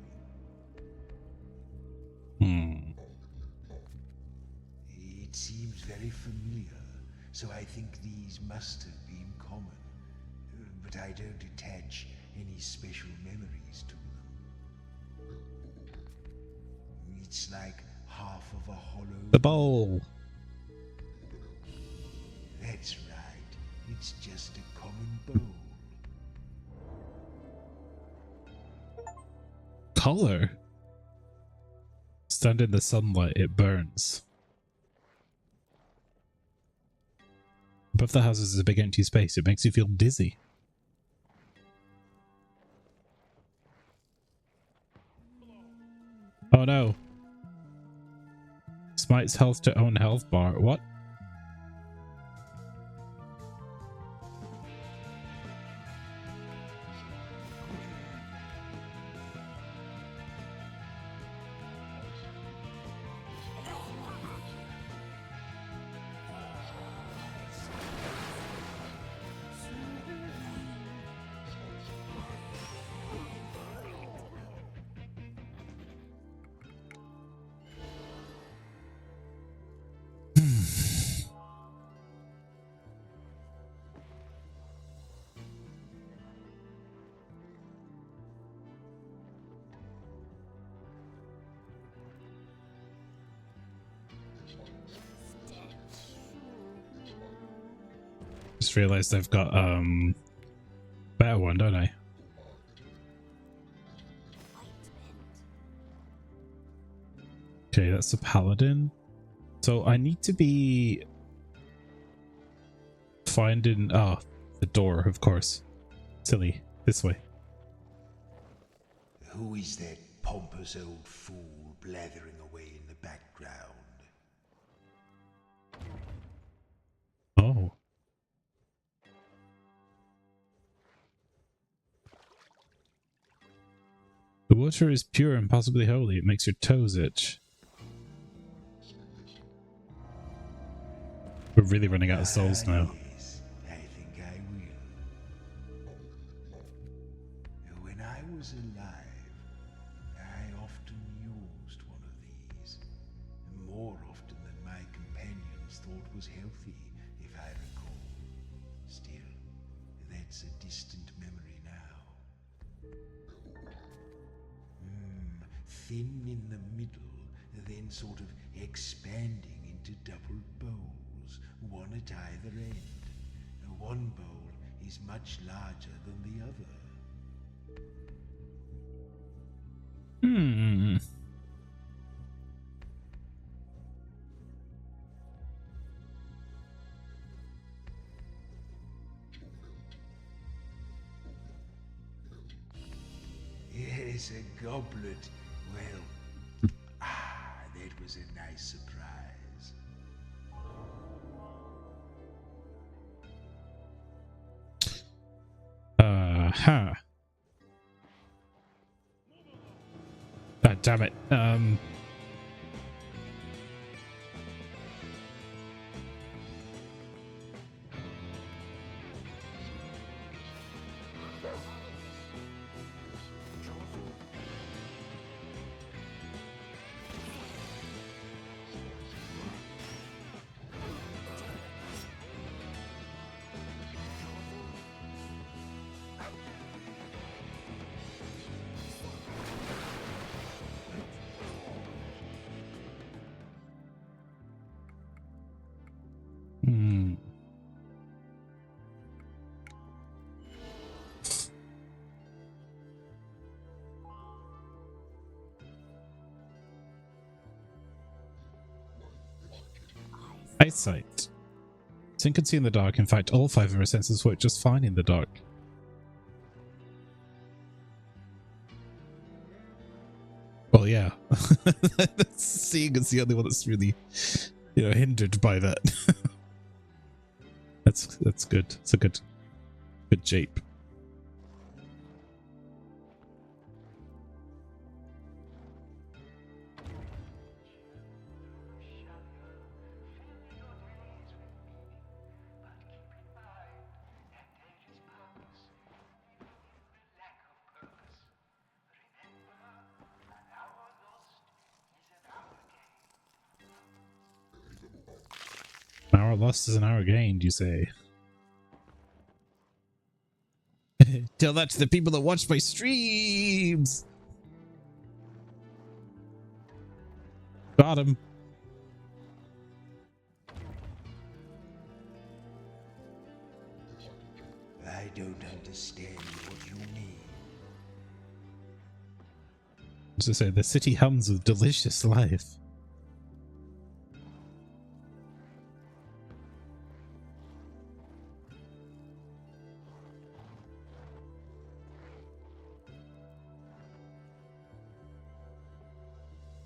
Speaker 4: It seems very familiar, so I think these must have been common. But I don't attach any special memories to them. It's like half of a hollow...
Speaker 1: The bowl.
Speaker 4: That's right. It's just a common bowl.
Speaker 1: Color. Stand in the sunlight, it burns. Above the houses is a big empty space. It makes you feel dizzy. Oh no. Smites health to own health bar. What? Just realized I've got better one, don't I? Okay, that's the paladin. So I need to be finding the door, of course. Silly. This way.
Speaker 4: Who is that pompous old fool blathering away in the background?
Speaker 1: Oh. The water is pure and possibly holy. It makes your toes itch. We're really running out of souls now.
Speaker 4: Yes, I think I will. When I was alive, I often used one of these. More often than my companions thought was healthy, if I recall. Still, that's a distant memory now. Thin in the middle, then sort of expanding into double bowls, one at either end. One bowl is much larger than the other. Yes, a goblet. Well, that was a nice surprise.
Speaker 1: damn it. Eyesight. Tin can see in the dark. In fact, all 5 of her senses work just fine in the dark. Well, yeah. Seeing is the only one that's really, hindered by that. That's good. It's a good shape. Hour lost is an hour gained, you say? Tell that to the people that watch my streams! Got him.
Speaker 4: I don't understand what you mean.
Speaker 1: As I say, the city hums with delicious life.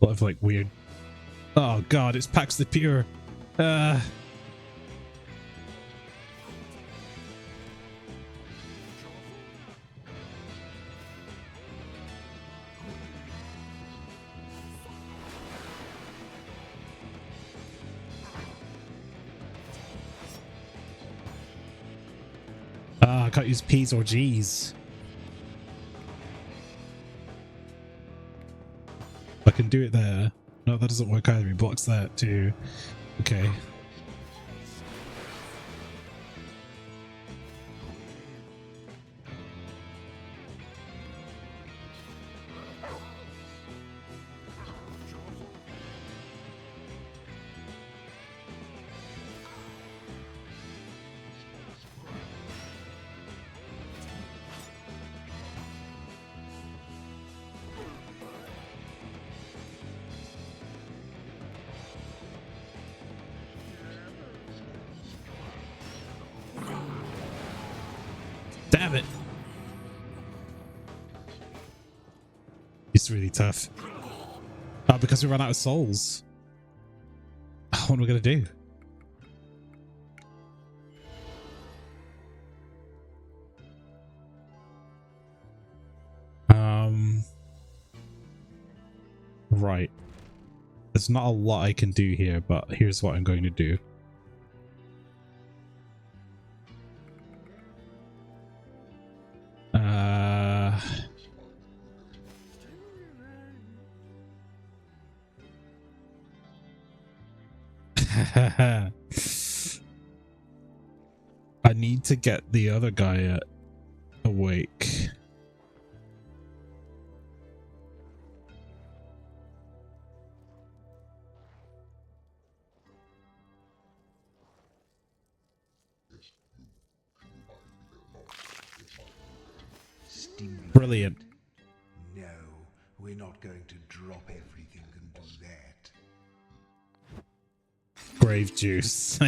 Speaker 1: A lot of like weird. Oh god, it's Pax the Pure. I can't use P's or G's. I can do it there. No, that doesn't work either. He blocks that too. Okay. Damn it. It's really tough. Oh, because we ran out of souls. What are we going to do? Right. There's not a lot I can do here, but here's what I'm going to do. I need to get the other guy awake. Brilliant.
Speaker 4: No, we're not going to drop everything and do that.
Speaker 1: Grave juice.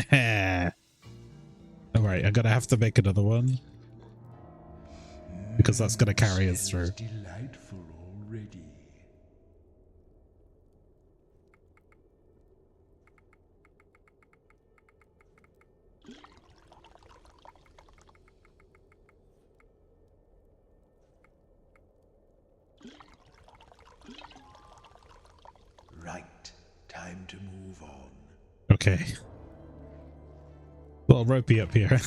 Speaker 1: Alright, I'm gonna have to make another one. Because that's gonna carry us through.
Speaker 4: Delightful already. move on.
Speaker 1: Okay. Well, ropey up here.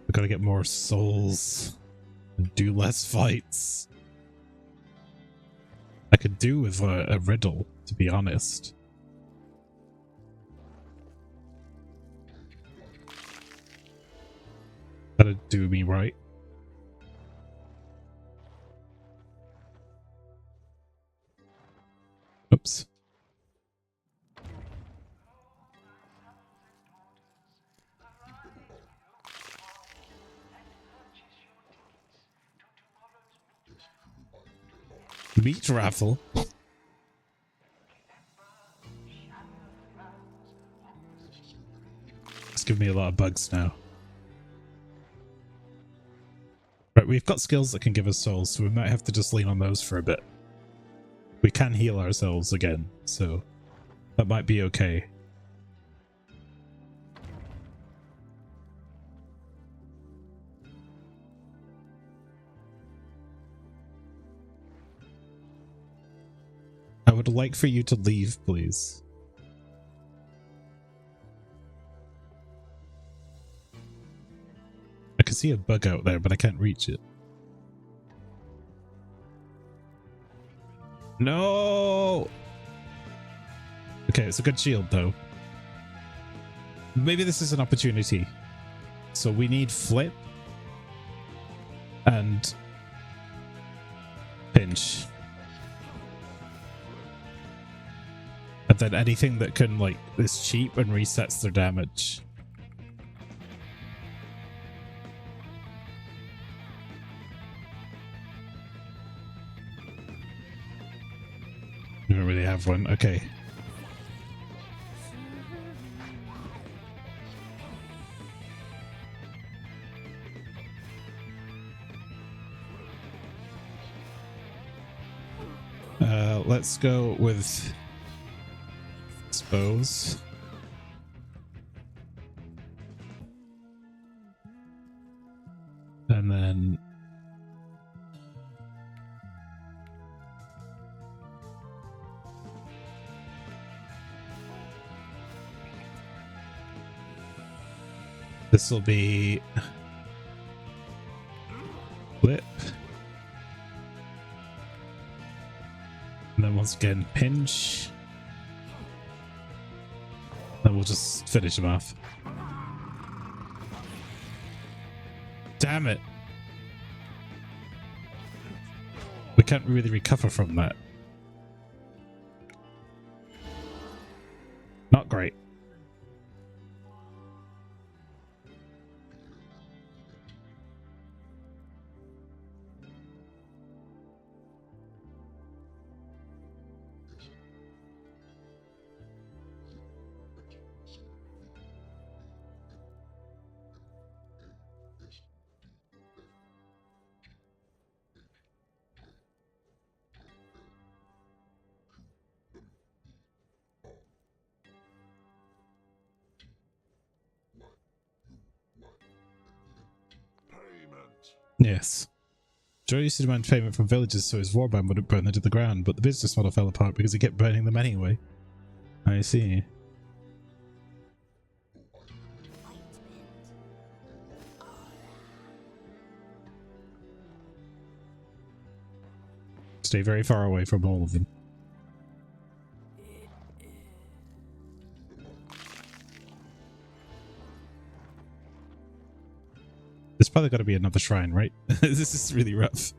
Speaker 1: We gotta get more souls and do less fights. I could do with a riddle, to be honest. That'd do me right. Oops. Meat raffle. It's giving me a lot of bugs now. Right, we've got skills that can give us souls, so we might have to just lean on those for a bit. We can heal ourselves again, so that might be okay. I would like for you to leave, please. I can see a bug out there, but I can't reach it. No! Okay, it's a good shield, though. Maybe this is an opportunity. So we need flip and pinch. And then anything that can, like, is cheap and resets their damage. We don't really have one. Okay. Let's go with expose. And then this will be flip. And then once again, pinch. Then we'll just finish him off. Damn it. We can't really recover from that. Not great. Yes. Joe used to demand payment from villagers so his warband wouldn't burn them to the ground, but the business model fell apart because he kept burning them anyway. I see. Stay very far away from all of them. There's probably got to be another shrine, right? This is really rough.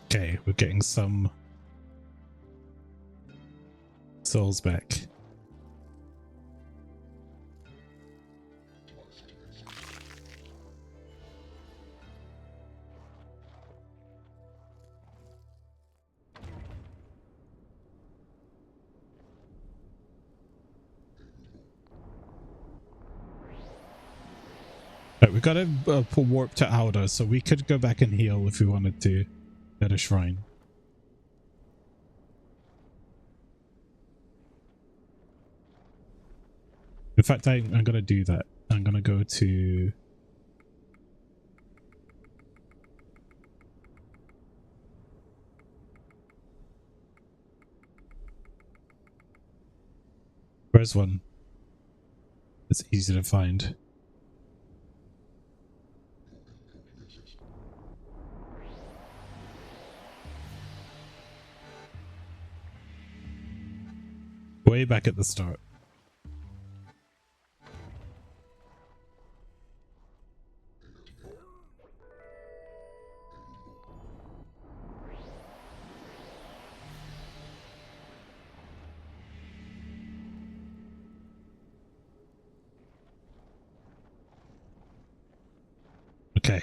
Speaker 1: Okay, we're getting some souls back. we got to pull warp to Alda, so we could go back and heal if we wanted to at a shrine. In fact, I'm going to do that. I'm going to go to... Where's one? It's easy to find. Way back at the start. Okay.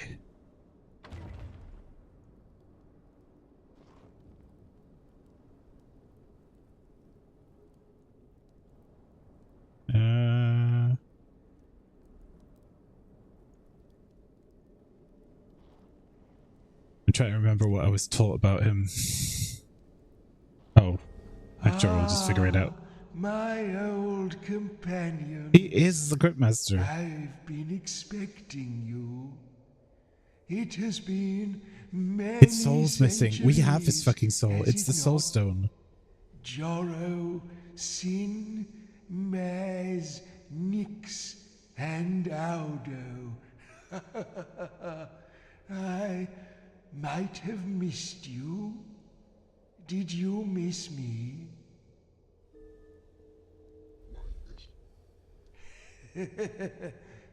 Speaker 1: I'm trying to remember what I was taught about him. Oh, I'm sure we'll just figure it out.
Speaker 4: My old companion.
Speaker 1: He is the Cryptmaster.
Speaker 4: I've been expecting you. It has been many
Speaker 1: His soul's missing. We have his fucking soul. It's the soul stone.
Speaker 4: Joro, Sin, Maz, Nix, and Audo. I might have missed you. Did you miss me?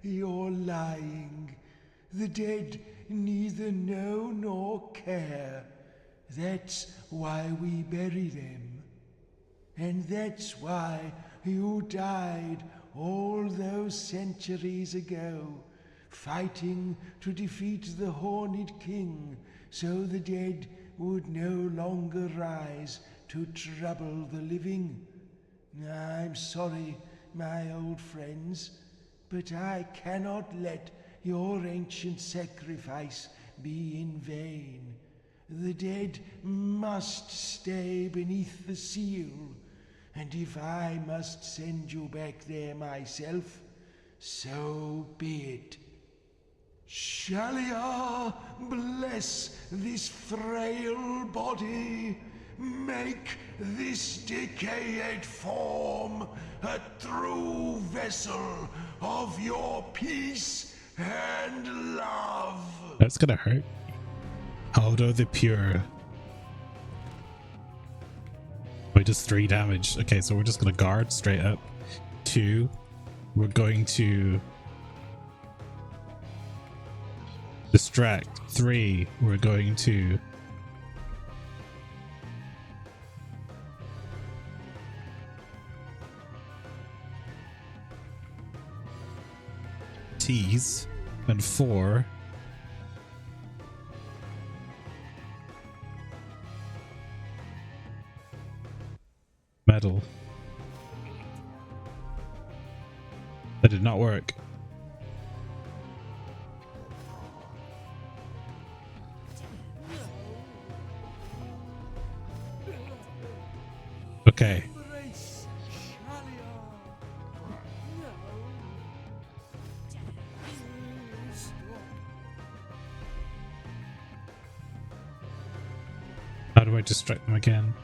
Speaker 4: You're lying. The dead neither know nor care. That's why we bury them. And that's why you died all those centuries ago, fighting to defeat the Horned King, so the dead would no longer rise to trouble the living. I'm sorry, my old friends, but I cannot let your ancient sacrifice be in vain. The dead must stay beneath the seal, and if I must send you back there myself, so be it. Shalia, bless this frail body. Make this decayed form a true vessel of your peace and love.
Speaker 1: That's gonna hurt. Aldo the Pure. Wait, just 3 damage. Okay, so we're just gonna guard straight up. 2. We're going to distract. 3. We're going to tease. And 4. Metal. That did not work. Okay. How do I distract them again?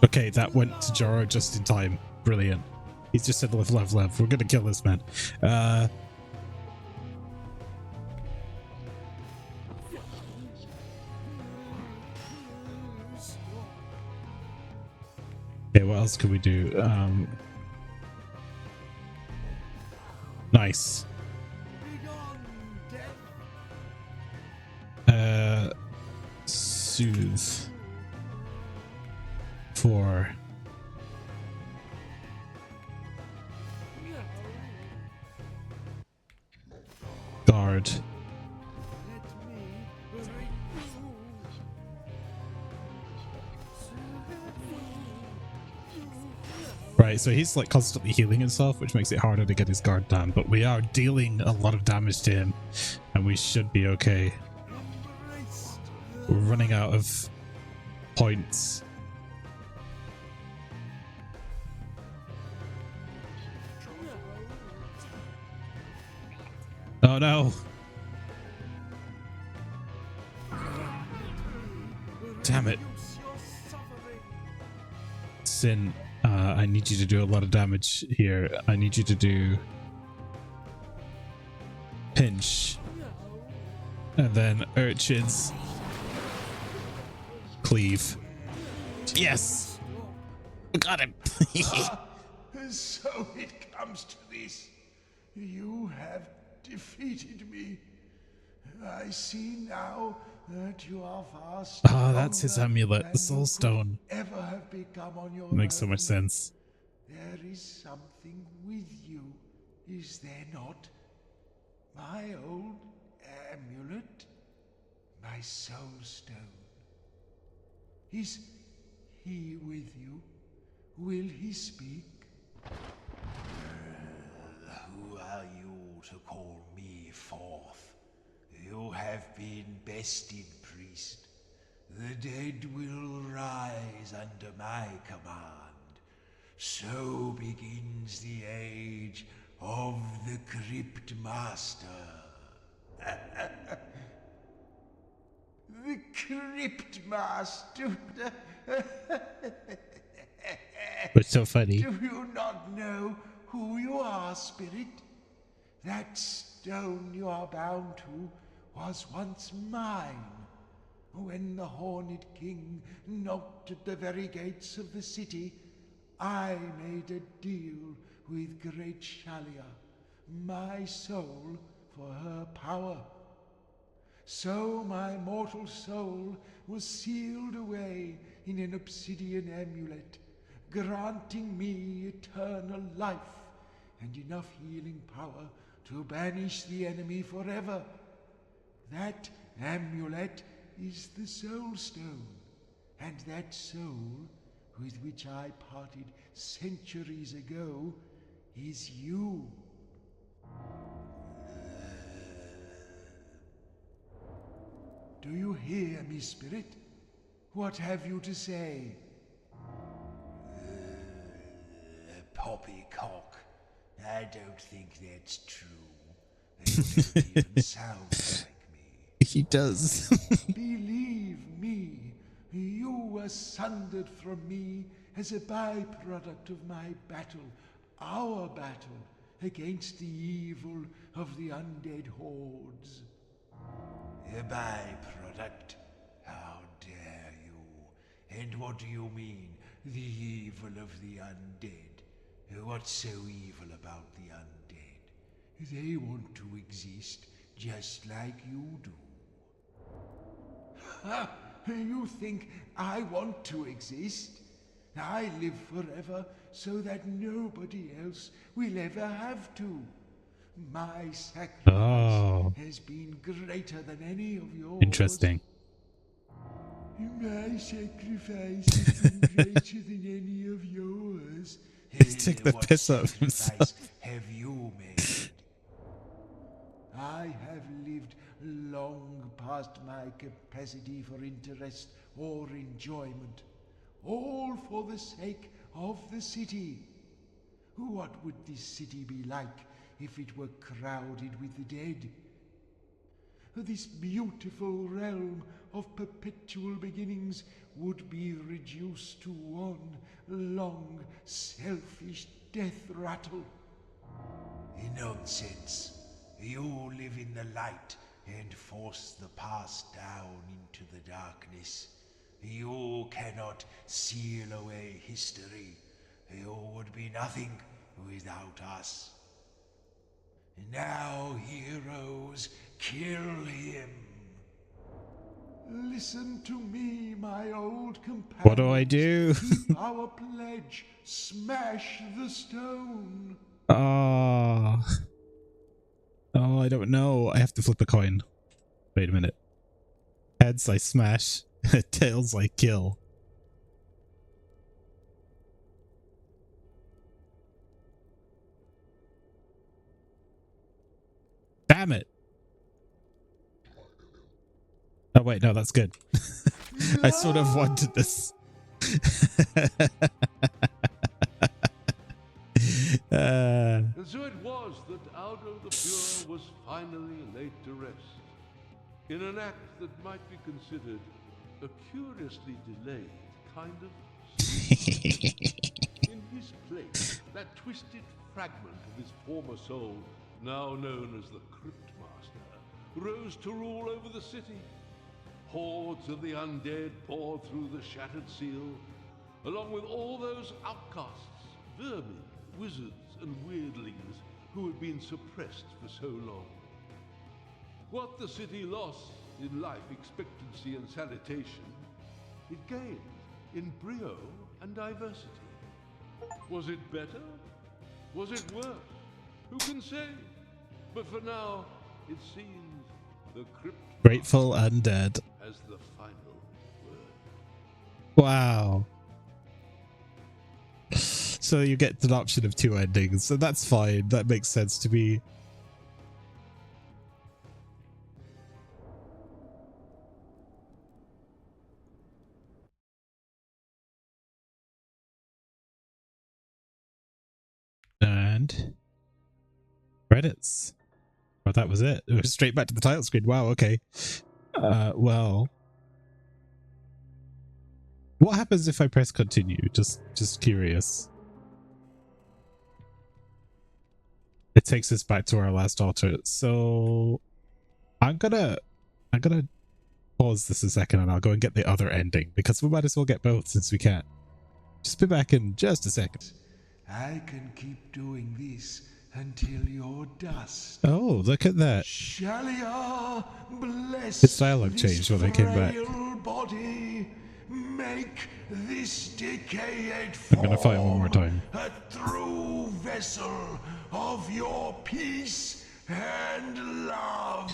Speaker 1: Okay, that went to Joro just in time. Brilliant. He's just said live, love, love. We're gonna kill this man. Okay, what else can we do? Nice. Soothe. 4. guard. Right, so he's like constantly healing himself, which makes it harder to get his guard down, but we are dealing a lot of damage to him, and we should be okay. We're running out of points. Oh no! Damn it. Sin, I need you to do a lot of damage here. I need you to do pinch. And then urchins. Cleave. Yes! We got him!
Speaker 4: So it comes to this. You have defeated me. I see now that you are fast.
Speaker 1: Ah, that's his amulet, the soul stone.
Speaker 4: Ever have become on your
Speaker 1: Makes so
Speaker 4: own.
Speaker 1: much sense.
Speaker 4: There is something with you, is there not? My old amulet, my soul stone. Is he with you? Will he speak? Who are you to call me forth? You have been bested, priest. The dead will rise under my command. So begins the age of the Cryptmaster. The Cryptmaster.
Speaker 1: But so funny.
Speaker 4: Do you not know who you are, spirit? That stone you are bound to was once mine. When the Horned King knocked at the very gates of the city, I made a deal with Great Shalia, my soul for her power. So my mortal soul was sealed away in an obsidian amulet, granting me eternal life and enough healing power to banish the enemy forever. That amulet is the soul stone, and that soul, with which I parted centuries ago, is you. Do you hear me, spirit? What have you to say? Poppycock. I don't think that's true. You don't even sound like me.
Speaker 1: He does.
Speaker 4: Believe me, you were sundered from me as a byproduct of my battle, our battle, against the evil of the undead hordes. A byproduct? How dare you? And what do you mean, the evil of the undead? What's so evil about the undead? They want to exist just like you do. Ha! You think I want to exist? I live forever so that nobody else will ever have to. My sacrifice has been greater than any of yours.
Speaker 1: Interesting.
Speaker 4: My sacrifice has been greater than any of yours.
Speaker 1: He's taking the piss out of himself.
Speaker 4: Have you made? I have lived long past my capacity for interest or enjoyment, all for the sake of the city. What would this city be like if it were crowded with the dead? This beautiful realm of perpetual beginnings would be reduced to one long, selfish death rattle. Nonsense. You live in the light and force the past down into the darkness. You cannot seal away history. You would be nothing without us. Now, heroes, kill him. Listen to me, my old companion.
Speaker 1: What do I do?
Speaker 4: Keep our pledge. Smash the stone.
Speaker 1: Ah. Oh, I don't know. I have to flip a coin. Wait a minute. Heads I smash, tails I kill. Damn it. Oh wait, no, that's good. I sort of wanted this.
Speaker 2: And so it was that Aldo the Pure was finally laid to rest, in an act that might be considered a curiously delayed kind of in his place, that twisted fragment of his former soul, now known as the Cryptmaster, rose to rule over the city. Hordes of the undead poured through the shattered seal, along with all those outcasts, vermin, wizards, and weirdlings who had been suppressed for so long. What the city lost in life expectancy and sanitation, it gained in brio and diversity. Was it better? Was it worse? Who can say? But for now, it seems the
Speaker 1: Grateful Undead
Speaker 2: has the final word.
Speaker 1: Wow. So you get an option of 2 endings, so that's fine. That makes sense to me. And credits. Oh, that was it. It was straight back to the title screen. Wow, okay. Well, what happens if I press continue? Just curious. It takes us back to our last altar. So I'm gonna pause this a second and I'll go and get the other ending because we might as well get both since we can't. Just be back in just a second.
Speaker 4: I can keep doing this until you're dust.
Speaker 1: Oh, look at that.
Speaker 4: Shalia, bless
Speaker 1: Its dialogue changed when I came back.
Speaker 4: body, make this decayed
Speaker 1: I'm gonna fight one more time.
Speaker 4: a true vessel of your peace and love.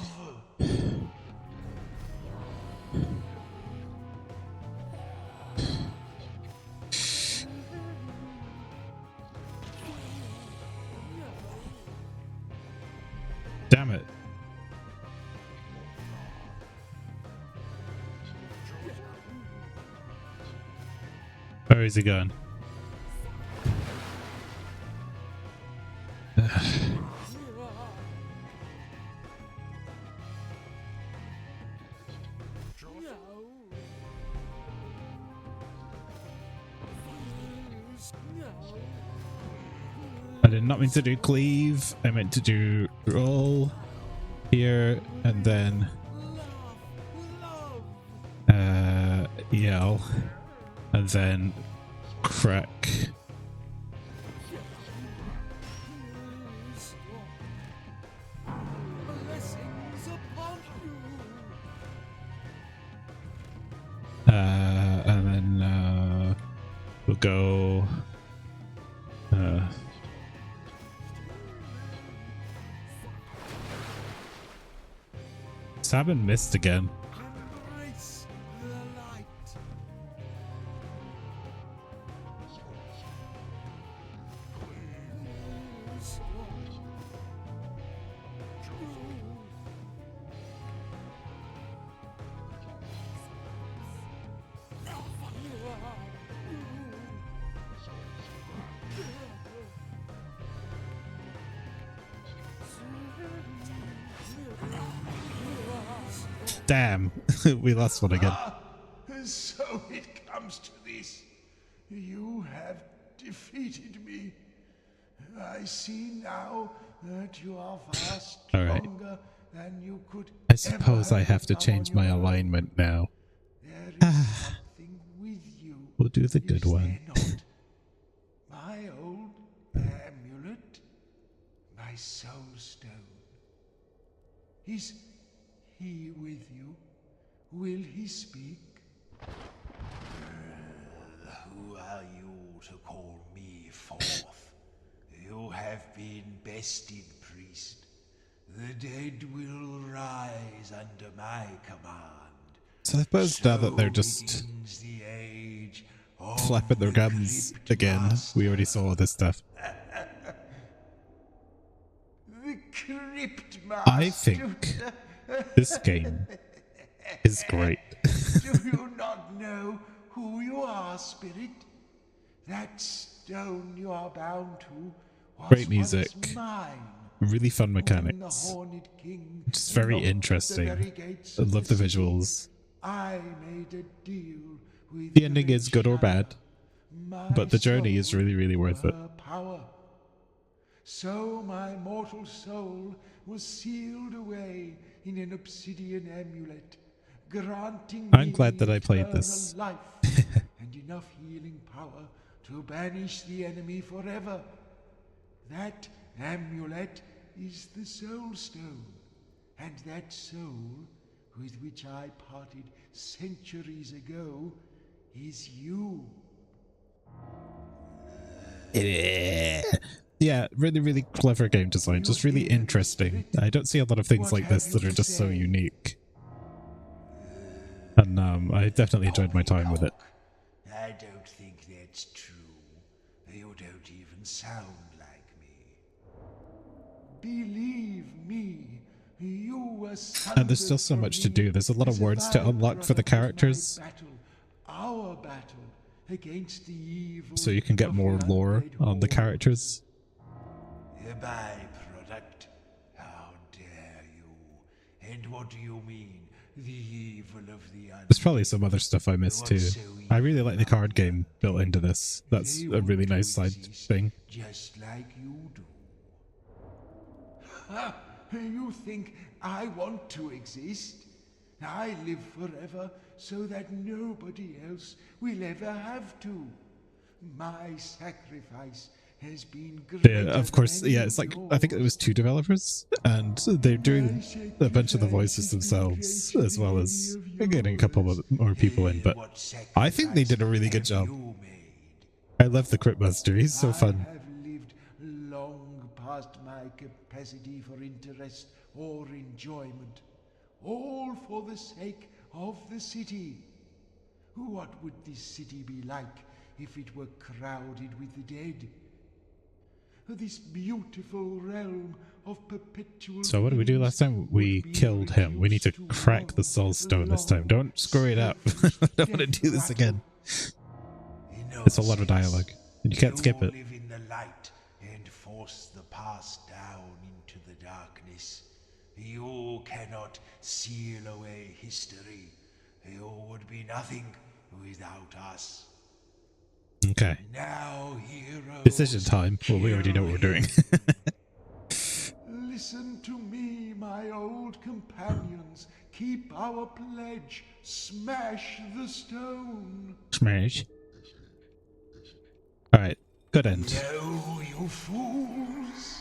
Speaker 1: Damn it. Where is he going? I did not mean to do cleave. I meant to do roll here and then yell and then crack. And then we'll go Sabin missed again. Damn, we lost one again.
Speaker 4: So it comes to this. You have defeated me. I see now that you are far stronger than you could.
Speaker 1: I suppose I have to change my alignment now.
Speaker 4: There is something with you.
Speaker 1: We'll do the good one.
Speaker 4: My old amulet, my soul stone. Is he with you? Will he speak? Who are you to call me forth? You have been bested, priest. The dead will rise under my command.
Speaker 1: So I suppose now that they're just
Speaker 4: The age
Speaker 1: flapping their gums again, we already saw all this stuff.
Speaker 4: The Cryptmaster.
Speaker 1: I think this game is great.
Speaker 4: Do you not know who you are, Spirit? That stone you are bound to was
Speaker 1: Great music.
Speaker 4: once mine.
Speaker 1: Really fun
Speaker 4: When the
Speaker 1: mechanics.
Speaker 4: Horned King
Speaker 1: Just very
Speaker 4: knocked at the
Speaker 1: interesting.
Speaker 4: very gates
Speaker 1: I
Speaker 4: of
Speaker 1: love the
Speaker 4: city,
Speaker 1: visuals.
Speaker 4: I made a deal with
Speaker 1: The ending is good or bad,
Speaker 4: my
Speaker 1: but the journey is
Speaker 4: soul
Speaker 1: really, really worth
Speaker 4: for
Speaker 1: it.
Speaker 4: her power. So my mortal soul was sealed away in an obsidian amulet, granting
Speaker 1: I'm
Speaker 4: me
Speaker 1: glad that I played
Speaker 4: eternal
Speaker 1: this.
Speaker 4: life and enough healing power to banish the enemy forever. That amulet is the Soul Stone, and that soul, with which I parted centuries ago, is you.
Speaker 1: Yeah, really, really clever game design. Just really interesting. I don't see a lot of things like this that are just so unique. And I definitely enjoyed my time with it.
Speaker 4: I don't think that's true. You don't even sound like me. Believe me, you were
Speaker 1: And there's still so much to do. There's a lot of words to unlock for the characters,
Speaker 4: our battle against the evil.
Speaker 1: so you can get more lore on the characters.
Speaker 4: A byproduct? How dare you? And what do you mean, the evil of the
Speaker 1: There's probably some other stuff I missed too. I really like the card game built into this. That's a really nice side thing.
Speaker 4: Just like you do. Ha! You think I want to exist? I live forever so that nobody else will ever have to. My sacrifice has been greater
Speaker 1: Of course,
Speaker 4: than
Speaker 1: yeah, it's like, I think it was 2 developers, and they're doing a bunch of the voices themselves, as well as getting a couple of more people in, but I think they did a really good job. I love the Cryptmaster, he's so fun.
Speaker 4: I have lived long past my capacity for interest or enjoyment, all for the sake of the city. What would this city be like if it were crowded with the dead? This beautiful realm of perpetual...
Speaker 1: So what did we do last time? We killed him. We need to crack the soul stone this time. Don't screw it up. I don't want to do this again. It's a lot of dialogue, and you can't skip it.
Speaker 4: Live in the light and force the past down into the darkness. You cannot seal away history. You would be nothing without us.
Speaker 1: Okay.
Speaker 4: Now, heroes,
Speaker 1: Decision time. Well, we already know what we're doing.
Speaker 4: listen to me, my old companions. Keep our pledge. Smash the stone.
Speaker 1: Smash. Alright, good end.
Speaker 4: No, you fools.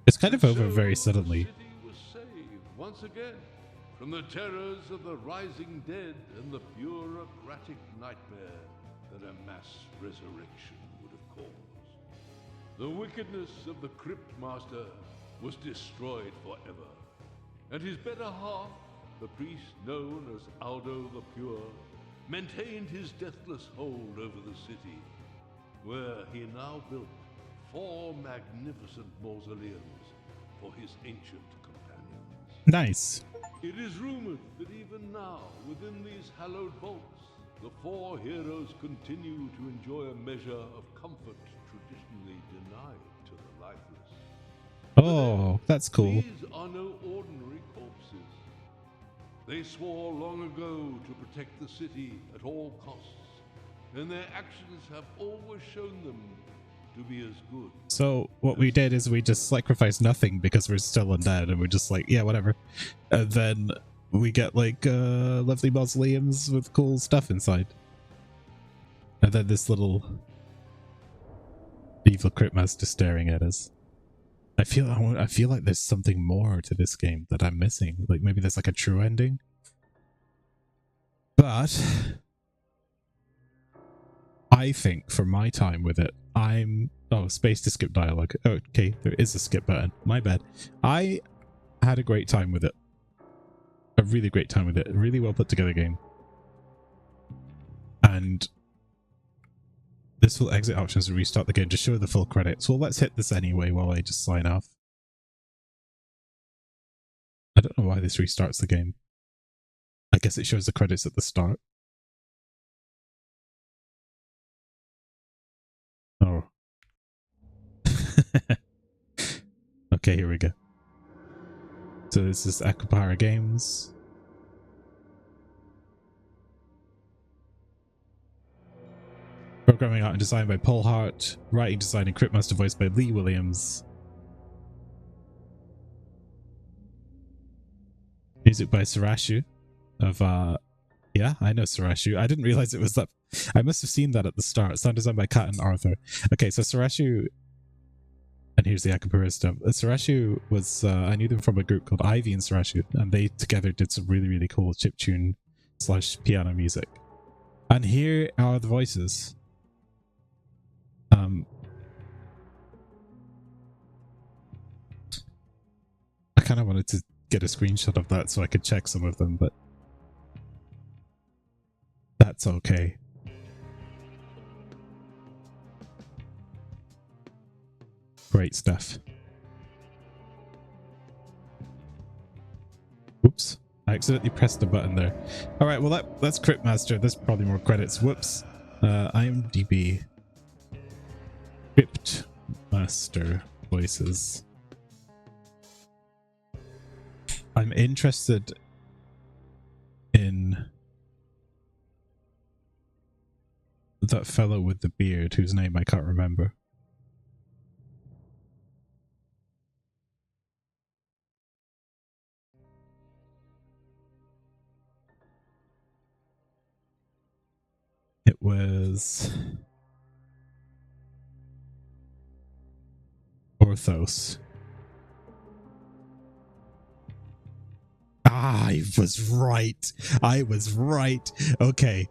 Speaker 1: It's kind of over very suddenly.
Speaker 2: Was saved once again from the terrors of the rising dead and the bureaucratic nightmare that a mass resurrection would have caused. The wickedness of the Cryptmaster was destroyed forever, and his better half, the priest known as Aldo the Pure, maintained his deathless hold over the city, where he now built 4 magnificent mausoleums for his ancient companions.
Speaker 1: Nice.
Speaker 2: It is rumored that even now, within these hallowed vaults, the 4 heroes continue to enjoy a measure of comfort traditionally denied to the lifeless.
Speaker 1: Oh, that's cool.
Speaker 2: These are no ordinary corpses. They swore long ago to protect the city at all costs, and their actions have always shown them to be as good.
Speaker 1: So what we did is we just sacrificed nothing because we're still undead, and we're just like, yeah, whatever. And then we get like lovely mausoleums with cool stuff inside. And then this little evil Cryptmaster staring at us. I feel like there's something more to this game that I'm missing. Like maybe there's like a true ending. But I think for my time with it, Oh, space to skip dialogue. Okay, there is a skip button. My bad. I had a great time with it. A really great time with it. A really well put together game. And this will exit options to restart the game to show the full credits. Well, let's hit this anyway while I just sign off. I don't know why this restarts the game. I guess it shows the credits at the start. Oh. Okay, here we go. So this is Aquapara Games. Programming art and design by Paul Hart. Writing, design, and Cryptmaster voiced by Lee Williams. Music by Sarashu of yeah, I know Sarashu. I didn't realize it was that. I must have seen that at the start. Sound design by Kat and Arthur. Okay, so Sarashu, and here's the Akapura stuff. Sarashu was I knew them from a group called Ivy and Sarashu, and they together did some really cool chiptune / piano music. And here are the voices. I kind of wanted to get a screenshot of that so I could check some of them, but that's okay. Great stuff. Oops, I accidentally pressed the button there. All right, well that's Cryptmaster. There's probably more credits. Whoops. IMDb. Cryptmaster voices. I'm interested in that fellow with the beard whose name I can't remember. It was Orthos. I was right. I was right. Okay.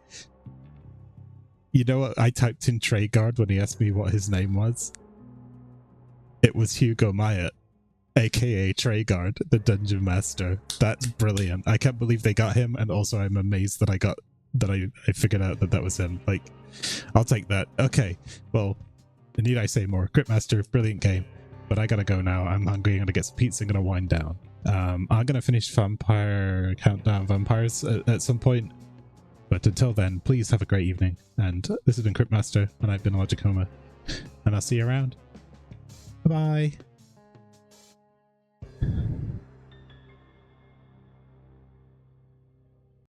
Speaker 1: You know what? I typed in Treyguard when he asked me what his name was. It was Hugo Myatt, aka Treyguard, the Dungeon Master. That's brilliant. I can't believe they got him, and also I'm amazed that I figured out that was him. Like, I'll take that. Okay. Well, need I say more? Cryptmaster, brilliant game. But I gotta go now. I'm hungry. I'm gonna get some pizza. I'm gonna wind down. I'm gonna finish Vampire Countdown Vampires at some point. But until then, please have a great evening. And this has been Cryptmaster, and I've been Illogicoma. And I'll see you around. Bye-bye.